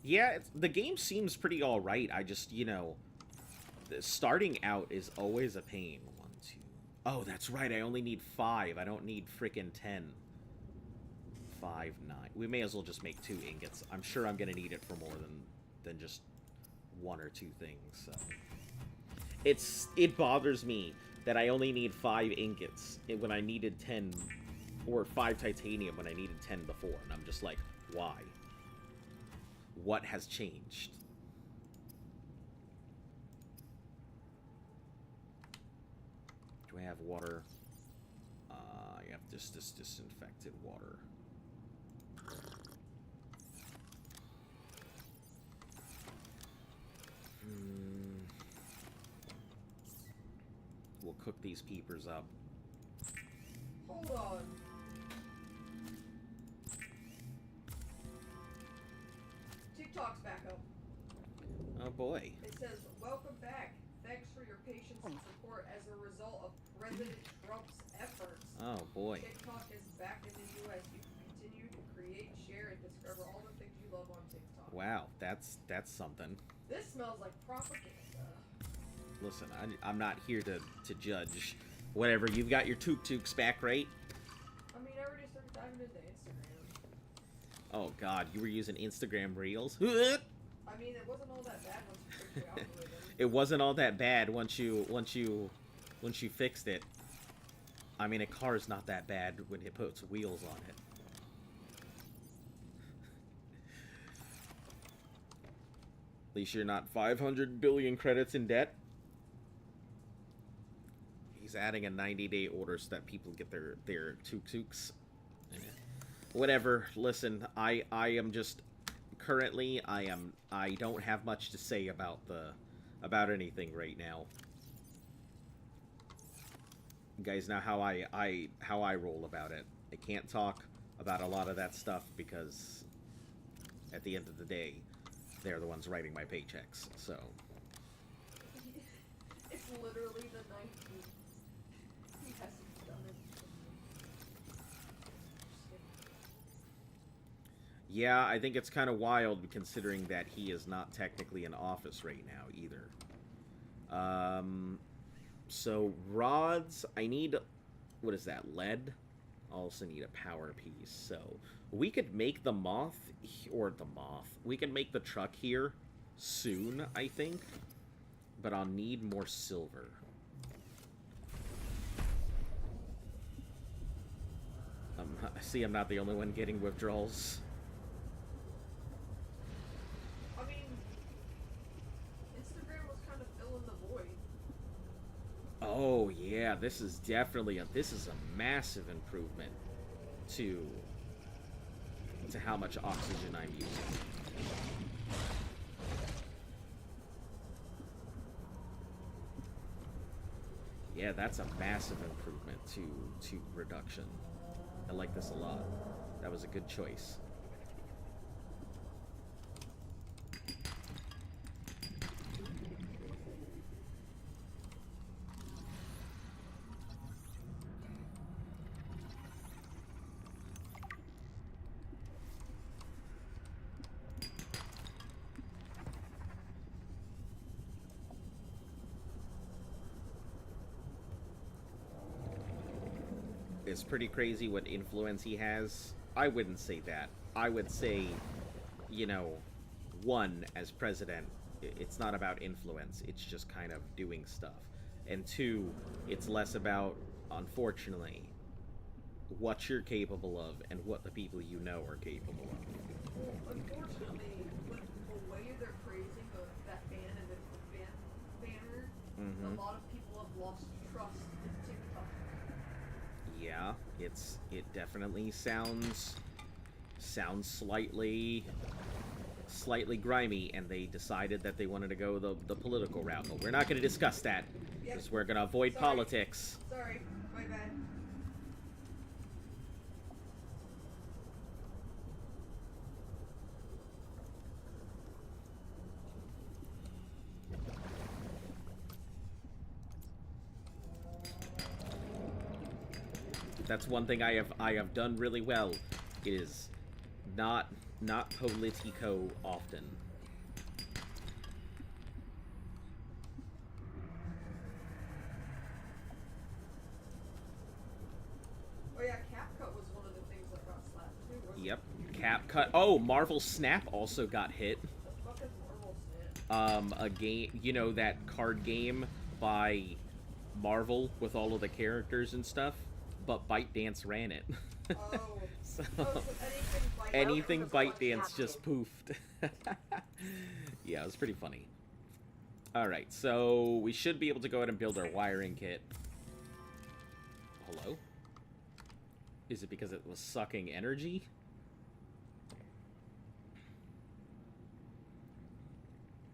Yeah, the game seems pretty alright. I just, you know, starting out is always a pain. 1, 2... Oh, that's right, I only need 5. I don't need frickin' 10. 5, 9. We may as well just make 2 ingots. I'm sure I'm gonna need it for more than just 1 or 2 things, so... It bothers me that I only need 5 ingots when I needed 10, or 5 titanium when I needed 10 before, and I'm just like, why? What has changed? Do I have water? I have this disinfected water. We'll cook these peepers up. Hold on. TikTok's back up. Oh boy. It says, welcome back. Thanks for your patience and support as a result of President Trump's efforts. Oh boy. TikTok is back in the US. You can continue to create, share, and discover all the things you love on TikTok. Wow, that's something. This smells like propaganda. Listen, I'm not here to judge. Whatever, you've got your tuk-tuks back, right? I mean, I already started diving into Instagram. Oh god, you were using Instagram Reels? I mean, it wasn't all that bad once you fixed the algorithm. It wasn't all that bad once you fixed it. I mean, a car is not that bad when it puts wheels on it. At least you're not 500 billion credits in debt. He's adding a 90-day order so that people get their tuk-tuks. Whatever. Listen, I am just currently I don't have much to say about anything right now. You guys know how I roll about it. I can't talk about a lot of that stuff because at the end of the day, they're the ones writing my paychecks. So it's literally the 19th. He hasn't done it. yeah, I think it's kind of wild considering that he is not technically in office right now either. So rods, I need, what is that, lead? I also need a power piece, so we could make the we can make the truck here soon, I think, but I'll need more silver. I see I'm not the only one getting withdrawals. I mean, Instagram was kind of filling the void. Oh yeah, this is definitely this is a massive improvement to how much oxygen I'm using. Yeah, that's a massive improvement to reduction. I like this a lot. That was a good choice. is pretty crazy what influence he has. I wouldn't say that. I would say, you know, one, as president, it's not about influence. It's just kind of doing stuff. And two, it's less about, unfortunately, what you're capable of and what the people you know are capable of. Well, unfortunately, with the way they're praising that ban and the banner, a lot of people have lost trust in TikTok. Yeah, it definitely sounds slightly grimy, and they decided that they wanted to go the political route. But we're not going to discuss that because we're going to avoid politics. Sorry, my bad. That's one thing I have done really well, is not politico often. Oh yeah, CapCut was one of the things that got slapped too, wasn't Yep, CapCut. Oh, Marvel Snap also got hit. The fuck is Marvel Snap? A game, you know, that card game by Marvel with all of the characters and stuff, but ByteDance ran it. Oh. So, So anything ByteDance just poofed. Yeah, it was pretty funny. Alright, so we should be able to go ahead and build our wiring kit. Hello? Is it because it was sucking energy?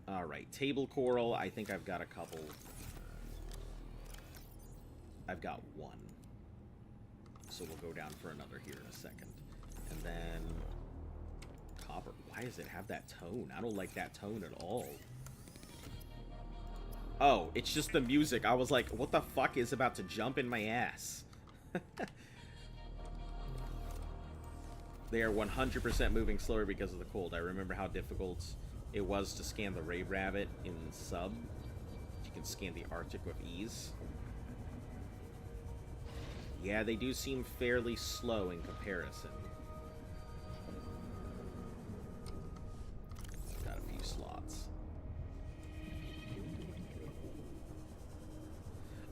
Alright, table coral. I think I've got a couple. I've got one. So we'll go down for another here in a second. And then copper. Why does it have that tone? I don't like that tone at all. Oh, it's just the music. I was like, what the fuck is about to jump in my ass? They are 100% moving slower because of the cold. I remember how difficult it was to scan the Ray Rabbit in Sub. You can scan the Arctic with ease. Yeah, they do seem fairly slow in comparison. Got a few slots.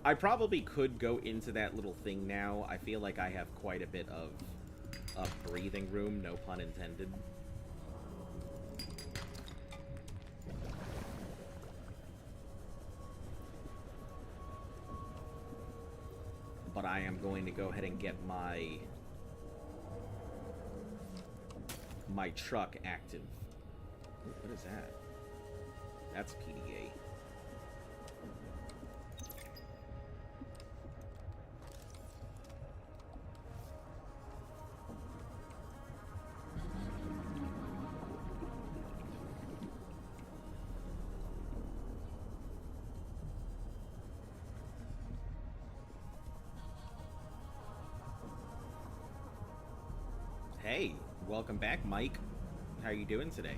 I probably could go into that little thing now. I feel like I have quite a bit of breathing room, no pun intended. But I am going to go ahead and get my truck active. Ooh, what is that? That's PDA. Hey, welcome back, Mike. How are you doing today?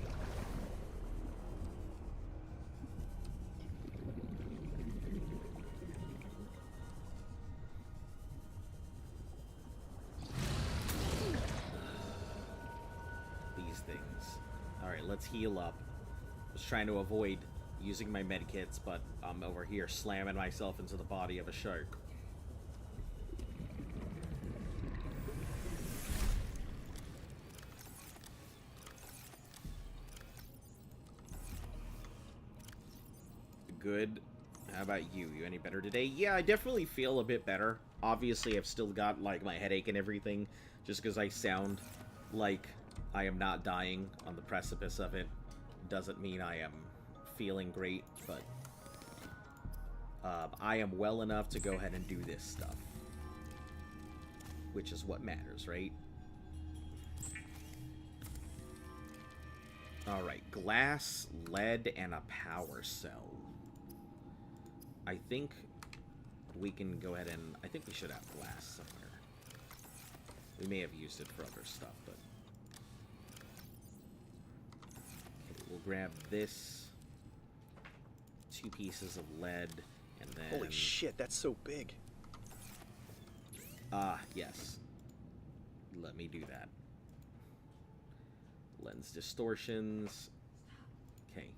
These things. Alright, let's heal up. I was trying to avoid using my medkits, but I'm over here slamming myself into the body of a shark. Good. How about you? You any better today? Yeah, I definitely feel a bit better. Obviously, I've still got, like, my headache and everything, just because I sound like I am not dying on the precipice of it. Doesn't mean I am feeling great, but I am well enough to go ahead and do this stuff. Which is what matters, right? Alright, glass, lead, and a power cell. I think we can go ahead and... I think we should have glass somewhere. We may have used it for other stuff, but... Okay, we'll grab this. 2 pieces of lead, and then... Holy shit, that's so big. Ah, yes. Let me do that. Lens distortions. Okay.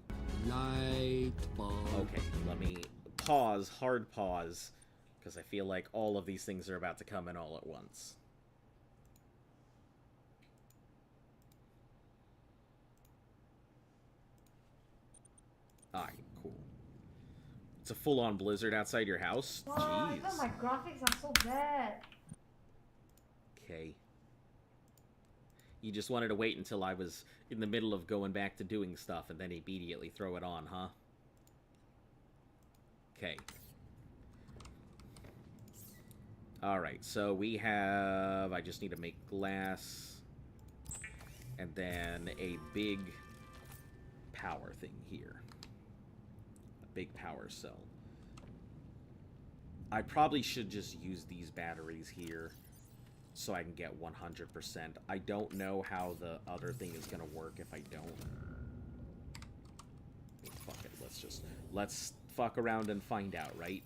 Light bulb. Okay, let me pause, hard pause, because I feel like all of these things are about to come in all at once. Alright, cool. It's a full-on blizzard outside your house? Why? Jeez. Even my graphics are so bad. Okay. You just wanted to wait until I was in the middle of going back to doing stuff and then immediately throw it on, huh? Okay. Alright, so we have... I just need to make glass. And then a big power thing here. A big power cell. I probably should just use these batteries here so I can get 100%. I don't know how the other thing is going to work if I don't. Fuck it, let's fuck around and find out, right?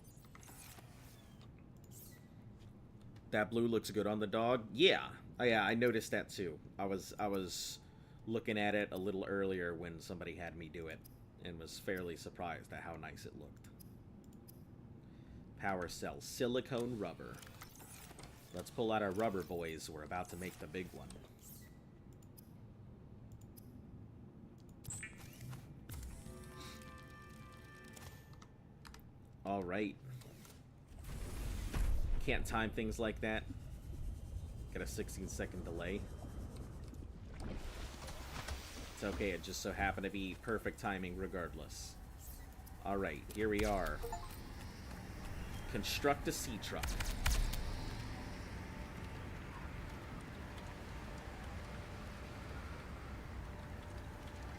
That blue looks good on the dog? Yeah. Oh, yeah, I noticed that too. I was looking at it a little earlier when somebody had me do it and was fairly surprised at how nice it looked. Power cell, silicone rubber. Let's pull out our rubber boys. We're about to make the big one. Alright. Can't time things like that. Got a 16-second delay. It's okay, it just so happened to be perfect timing regardless. Alright, here we are. Construct a sea truck.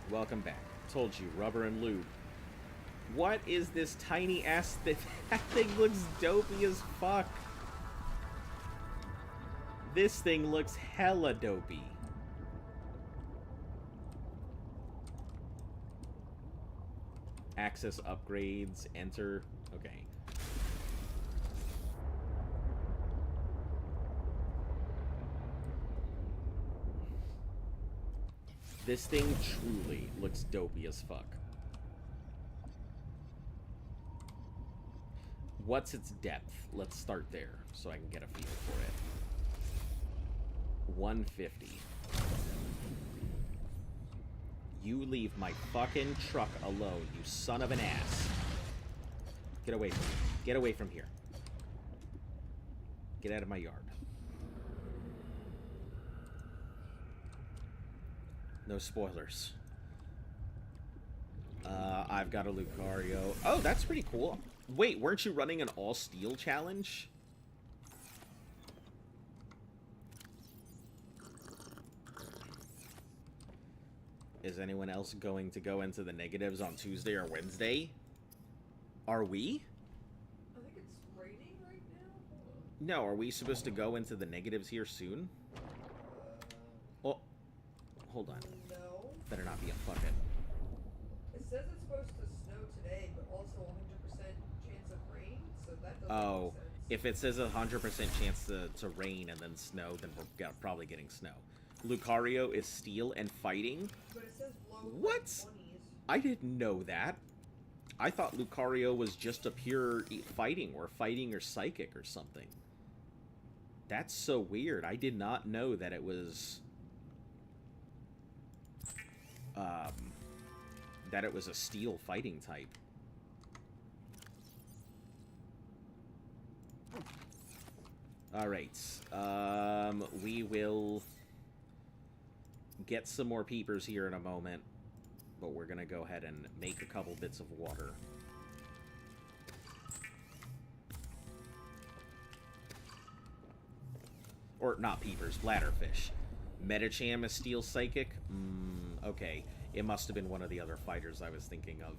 Welcome back. Told you, rubber and lube. What is this tiny ass thing? That thing looks dopey as fuck. This thing looks hella dopey. Access upgrades, enter. Okay. This thing truly looks dopey as fuck. What's its depth? Let's start there so I can get a feel for it. 150. You leave my fucking truck alone, you son of an ass. Get away from me. Get away from here. Get out of my yard. No spoilers. I've got a Lucario. Oh, that's pretty cool. Wait, weren't you running an all-steel challenge? Is anyone else going to go into the negatives on Tuesday or Wednesday? Are we? I think it's raining right now. No, are we supposed to go into the negatives here soon? Oh, hold on. No. Better not be a fucking... It says it's supposed to snow today, but also 100% chance of rain, so that doesn't Oh, make sense. if it says 100% chance to rain and then snow, then we're probably getting snow. Lucario is steel and fighting? But it says low What? 20s. I didn't know that. I thought Lucario was just a pure fighting or psychic or something. That's so weird. I did not know that it was... that it was a steel fighting type. Alright. We will get some more peepers here in a moment, but we're gonna go ahead and make a couple bits of water. Or, not peepers, bladderfish. Metacham is steel psychic? Okay. It must have been one of the other fighters I was thinking of.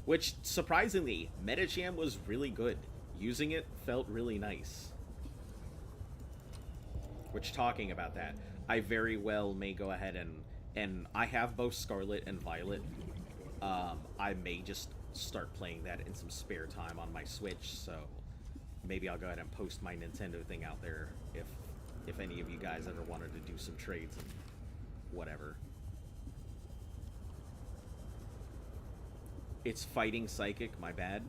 Which, surprisingly, Metacham was really good. Using it felt really nice. Which, talking about that, I very well may go ahead and I have both Scarlet and Violet. I may just start playing that in some spare time on my Switch, so maybe I'll go ahead and post my Nintendo thing out there if any of you guys ever wanted to do some trades and whatever. It's fighting psychic, my bad.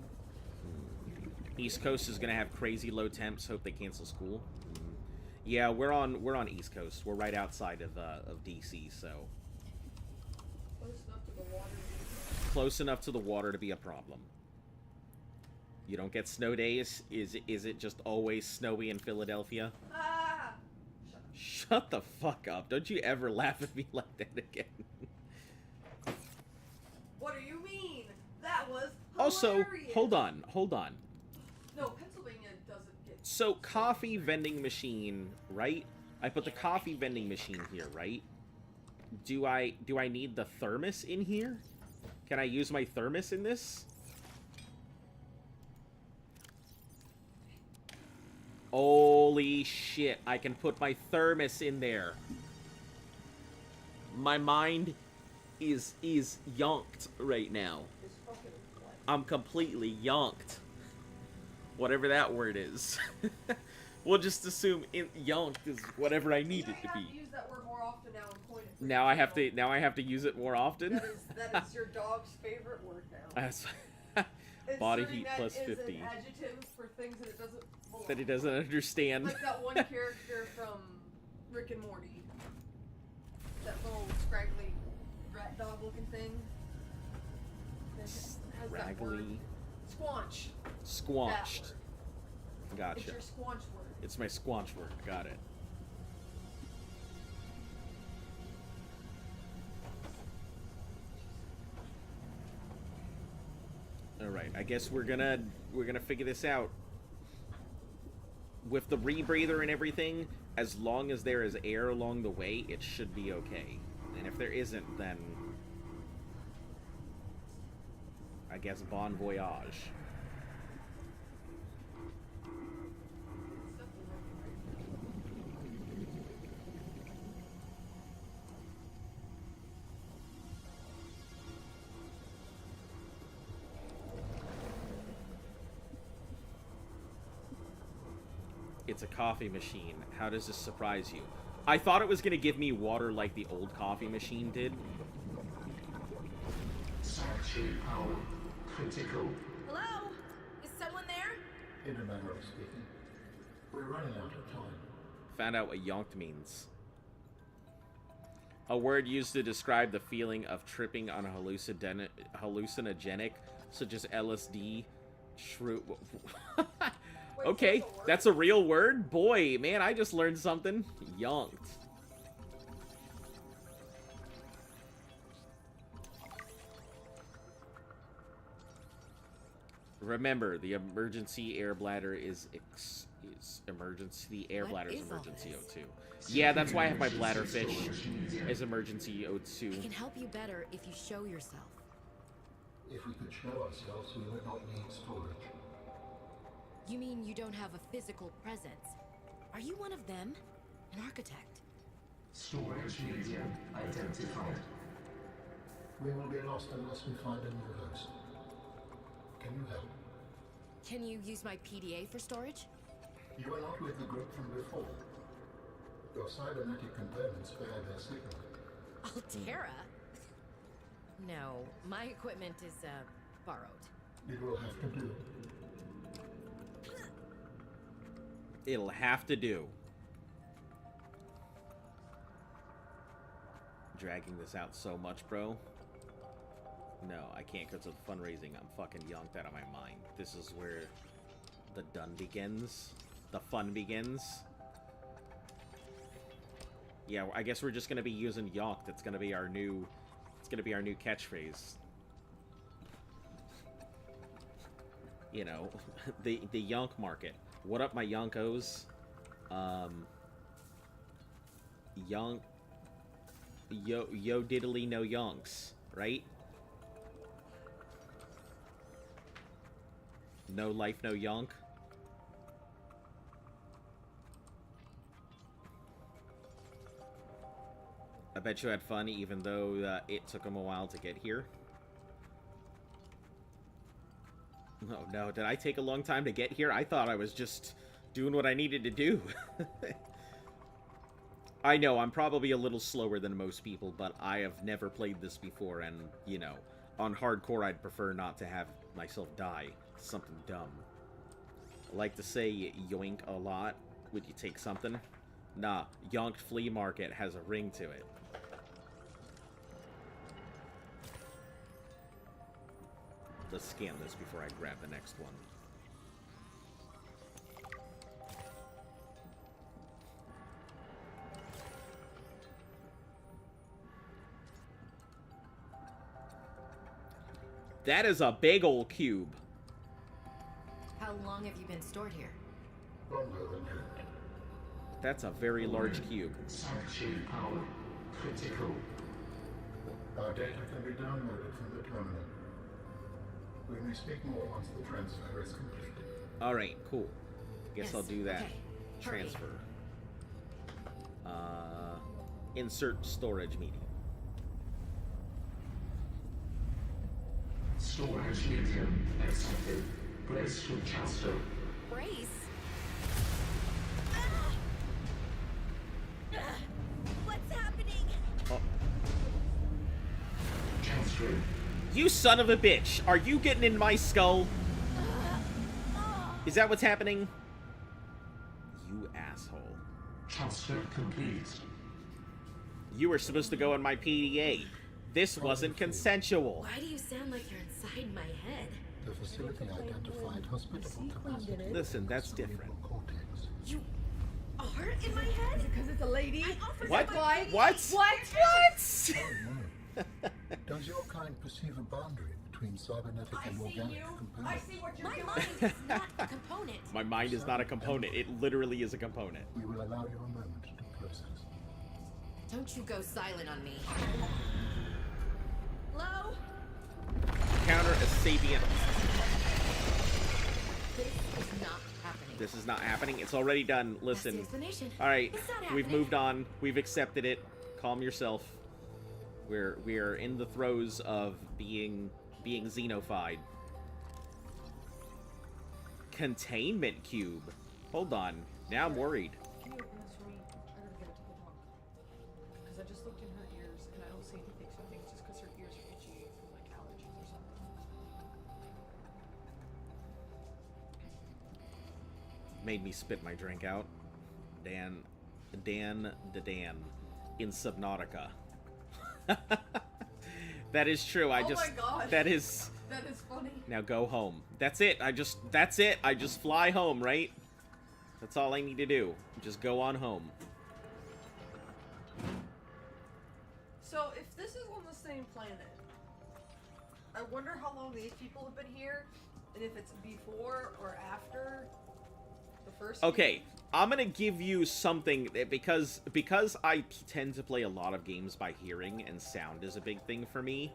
East Coast is gonna have crazy low temps. Hope they cancel school. Yeah, we're on East Coast. We're right outside of DC, so Close enough to the water. close enough to the water to be a problem. You don't get snow days? Is it just always snowy in Philadelphia? Ah! Shut the fuck up. Don't you ever laugh at me like that again. What do you mean? That was Also, hilarious. hold on. No, Pennsylvania doesn't get... So, coffee vending machine, right? I put the coffee vending machine here, right? Do I need the thermos in here? Can I use my thermos in this? Holy shit, I can put my thermos in there. My mind is yonked right now. I'm completely yonked. Whatever that word is. We'll just assume yonked is whatever I need it to be. use that word more often now and coin it for Now I have yourself. to have to use it more often. That is your dog's favorite word now. That's body Inserting heat that plus as 50. an adjective for things that it doesn't belong. That he doesn't understand. Like that one character from Rick and Morty. That little scraggly rat dog looking thing. That has that word. Raggly. Squanch. Squanched. It's Gotcha. your squanch word. It's my squanch word. Got it. Alright, I guess we're gonna figure this out. With the rebreather and everything, as long as there is air along the way, it should be okay. And if there isn't, then I guess bon voyage. It's a coffee machine. How does this surprise you? I thought it was going to give me water like the old coffee machine did. Sanctuary power critical. Hello? Is someone there? In a manner of speaking. We're running out of time. Found out what yonked means. A word used to describe the feeling of tripping on a hallucinogenic, such as LSD, Okay, that's a real word? Boy, man, I just learned something. Yonked. Remember, the emergency air bladder is emergency. The air bladder is emergency O2. Yeah, that's why I have my bladder fish as emergency O2. I can help you better if you show yourself. If we could show ourselves, we would not need storage. You mean you don't have a physical presence? Are you one of them? An architect? Storage medium identified. We will be lost unless we find a new host. Can you help? Can you use my PDA for storage? You are not with the group from before. Your cybernetic components bear their signal. Altera? No, my equipment is, borrowed. It will have to do. It'll have to do. Dragging this out so much, bro. No, I can't go to the fundraising. I'm fucking yonked out of my mind. This is where the done begins. The fun begins. Yeah, I guess we're just gonna be using yonked. It's gonna be our new catchphrase. You know, the yonk market. What up, my yonkos? Yonk. Yo diddly no yonks, right? No life, no yonk. I bet you had fun, even though it took them a while to get here. Oh no, did I take a long time to get here? I thought I was just doing what I needed to do. I know, I'm probably a little slower than most people, but I have never played this before, and, you know, on hardcore I'd prefer not to have myself die. Something dumb. I like to say yoink a lot. Would you take something? Nah, Yonked Flea Market has a ring to it. Let's scan this before I grab the next one. That is a big old cube. How long have you been stored here? Longer than hoped. That's a very large cube. Sanctuary power critical. Our data can be downloaded from the terminal. We may speak more once the transfer is complete. Alright, cool. Guess Yes, I'll do that. okay. Hurry. Transfer. Insert storage medium. Storage medium accepted. Brace for transfer. Brace? What's happening? Oh. Transfer. You son of a bitch! Are you getting in my skull? Is that what's happening? You asshole. Transfer complete. You were supposed to go in my PDA. This wasn't consensual. Why do you sound like you're inside my head? The facility identified hospitable capacity. Listen, that's different. Cortex. You are in my head? Because it's a lady. What? Why? What? What? What? Oh no. Does your kind perceive a boundary between cybernetic I and see organic you. I components? see what you're My doing. mind is not a component. My mind is not a component. It literally is a component. We will allow you a moment to process. Don't you go silent on me. Hello? Counter a sapient. This is not happening. This is not happening. It's already done. That's the Listen. explanation. Alright, It's not we've happening. moved on. We've accepted it. Calm yourself. We're in the throes of being xenophied. Containment cube. Hold on. Now I'm worried. Can you open this for me? I gotta get it to the dog. Because I just looked in her ears and I don't see anything, so I think it's just because her ears are itchy from like allergies or something. Made me spit my drink out. Dan in Subnautica. That is true. Oh my gosh. That is funny. now go home. That's it. That's it. I just fly home, right? That's all I need to do. Just go on home. So if this is on the same planet, I wonder how long these people have been here, and if it's before or after the first. Okay, game. I'm gonna give you something that because I tend to play a lot of games by hearing, and sound is a big thing for me.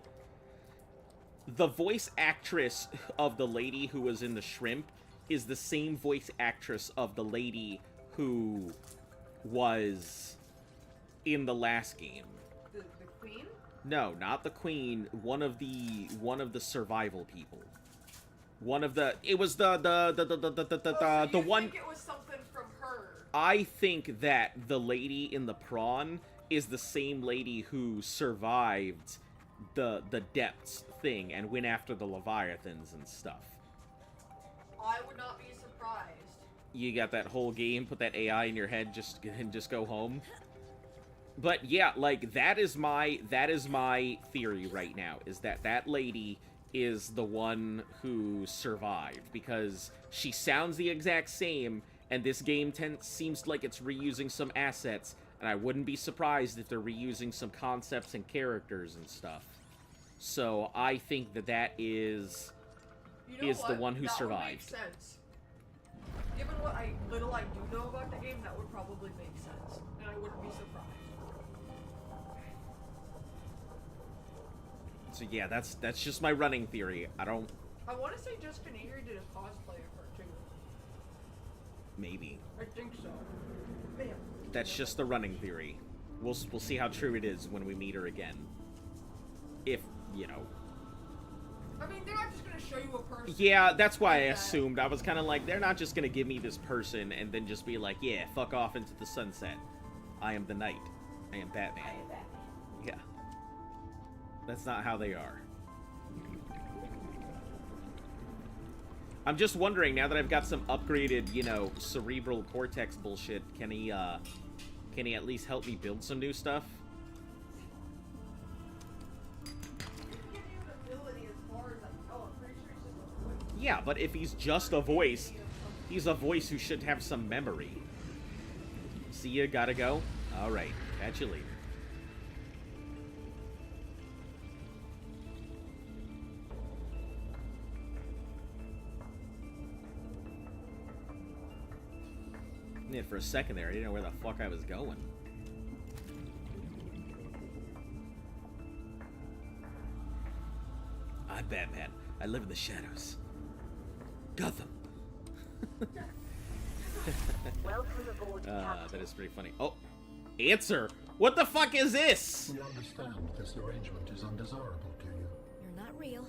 The voice actress of the lady who was in the shrimp is the same voice actress of the lady who was in the last game. The queen? No, not the queen. One of the survival people. One of the. It was the one. Think it was something from her. I think that the lady in the prawn is the same lady who survived the depths thing and went after the leviathans and stuff. I would not be surprised. You got that whole game, put that AI in your head, and just go home. But yeah, like that is my theory right now, is that lady is the one who survived, because she sounds the exact same, and this game seems like it's reusing some assets, and I wouldn't be surprised if they're reusing some concepts and characters and stuff. So I think that is the one who survived. That would make sense. Given what little I do know about the game, that would probably make sense, and I wouldn't be surprised. So yeah, that's just my running theory. I want to say Justin Avery did a cosplay of her too. Maybe. I think so. Man. That's just the running theory. We'll see how true it is when we meet her again. If, you know. I mean, they're not just gonna show you a person. Yeah, that's why I like that. assumed. I was kind of like, they're not just gonna give me this person and then just be like, yeah, fuck off into the sunset. I am the knight. I am Batman. I am Batman. Yeah. That's not how they are. I'm just wondering, now that I've got some upgraded, you know, cerebral cortex bullshit, can he at least help me build some new stuff? Yeah, but if he's just a voice, he's a voice who should have some memory. See ya, gotta go? Alright, catch you later. Yeah, for a second there, I didn't know where the fuck I was going. I'm Batman. I live in the shadows. Gotham. Welcome aboard, Captain. That is pretty funny. Oh, answer. What the fuck is this? We understand this arrangement is undesirable to you. You're not real.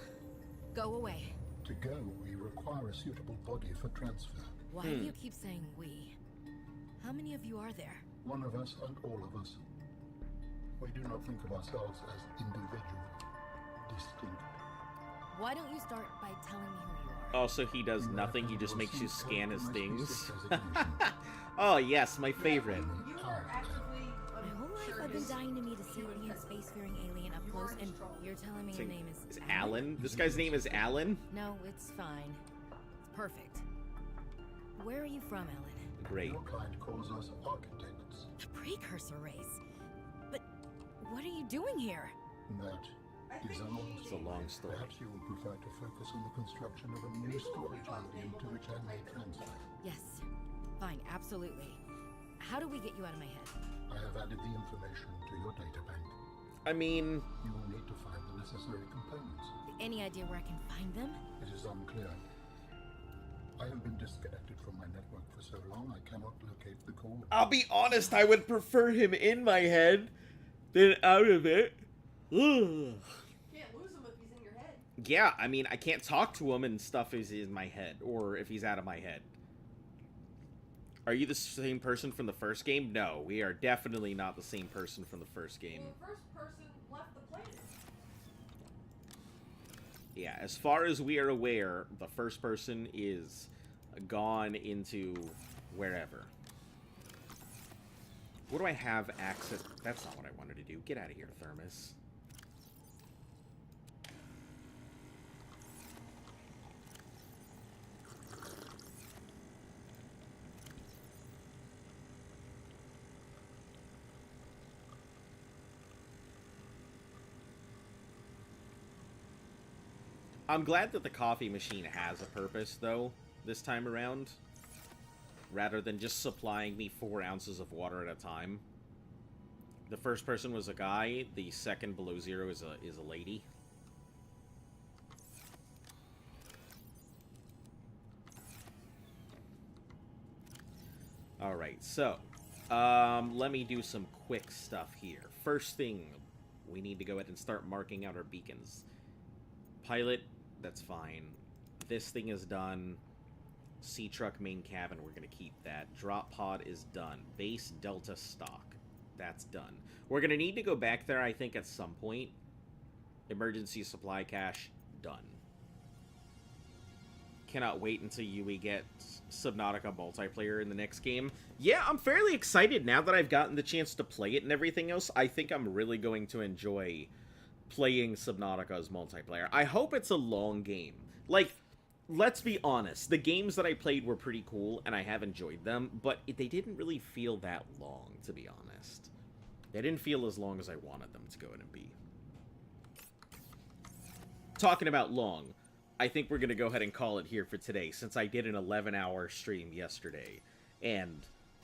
Go away. To go, we require a suitable body for transfer. Why do you keep saying we? How many of you are there? One of us and all of us. We do not think of ourselves as individual, distinct. Why don't you start by telling me who you are? Oh, so he does nothing, he just makes you scan his things. Oh, yes, my favorite. You are actively. My whole life I've been dying to meet a sentient, spacefaring alien up close, and you're telling me your name is Alan? This guy's name is Alan? No, it's fine. It's perfect. Where are you from, Alan? Great. Your kind calls us architects. The precursor race. But what are you doing here? That is a long It's a story. long story. Perhaps you would prefer to focus on the construction of a new storage building to which I may transfer. Yes. Fine, absolutely. How do we get you out of my head? I have added the information to your data bank. I mean, You will need to find the necessary components. Any idea where I can find them? It is unclear. I have been disconnected from my network for so long I cannot locate the core. I'll be honest, I would prefer him in my head than out of it. Ugh. Can't lose him if he's in your head. Yeah, I mean, I can't talk to him and stuff is in my head, or if he's out of my head. Are you the same person from the first game? No, we are definitely not the same person from the first game. Well, the first person left the planet. Yeah, as far as we are aware, the first person is gone into wherever. What do I have access? That's not what I wanted to do. Get out of here, Thermos. I'm glad that the coffee machine has a purpose, though, this time around. Rather than just supplying me 4 ounces of water at a time. The first person was a guy, the second below zero is a lady. Alright, so, let me do some quick stuff here. First thing, we need to go ahead and start marking out our beacons. Pilot, that's fine. This thing is done. Sea truck main cabin, we're going to keep that. Drop pod is done. Base Delta stock, that's done. We're going to need to go back there, I think, at some point. Emergency supply cache, done. Cannot wait until we get Subnautica multiplayer in the next game. Yeah, I'm fairly excited now that I've gotten the chance to play it and everything else. I think I'm really going to enjoy playing Subnautica's multiplayer. I hope it's a long game. Like, let's be honest, the games that I played were pretty cool, and I have enjoyed them, but they didn't really feel that long, to be honest. They didn't feel as long as I wanted them to go in and be. Talking about long, I think we're going to go ahead and call it here for today, since I did an 11-hour stream yesterday, and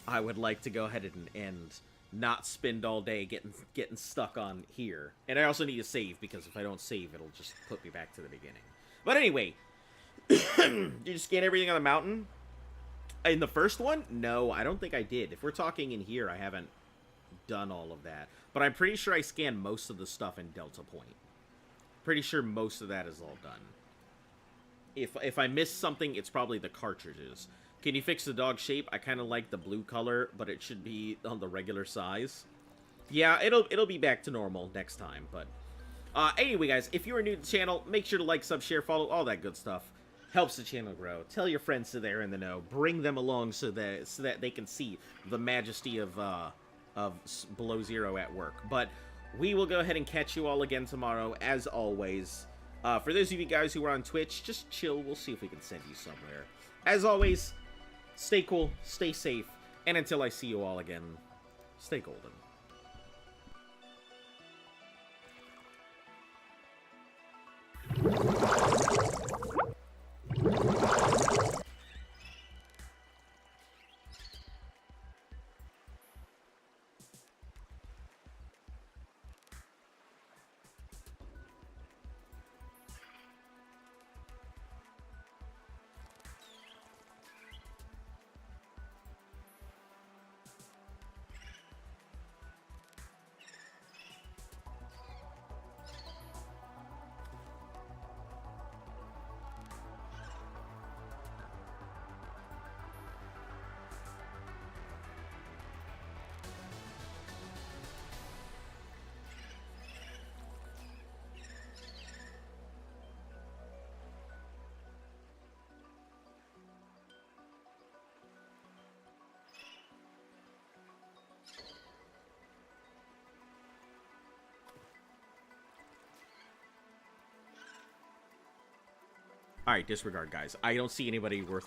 I would like to go ahead and not spend all day getting stuck on here. And I also need to save, because if I don't save, it'll just put me back to the beginning. But anyway, did you scan everything on the mountain? In the first one? No, I don't think I did. If we're talking in here, I haven't done all of that. But I'm pretty sure I scanned most of the stuff in Delta Point. Pretty sure most of that is all done. If I missed something, it's probably the cartridges. Can you fix the dog shape? I kind of like the blue color, but it should be on the regular size. Yeah, it'll be back to normal next time, but... anyway, guys, if you are new to the channel, make sure to like, sub, share, follow, all that good stuff. Helps the channel grow. Tell your friends so they're in the know. Bring them along so that they can see the majesty of Below Zero at work. But we will go ahead and catch you all again tomorrow, as always. For those of you guys who are on Twitch, just chill. We'll see if we can send you somewhere. As always, stay cool, stay safe, and until I see you all again, stay golden. Alright, disregard, guys. I don't see anybody worth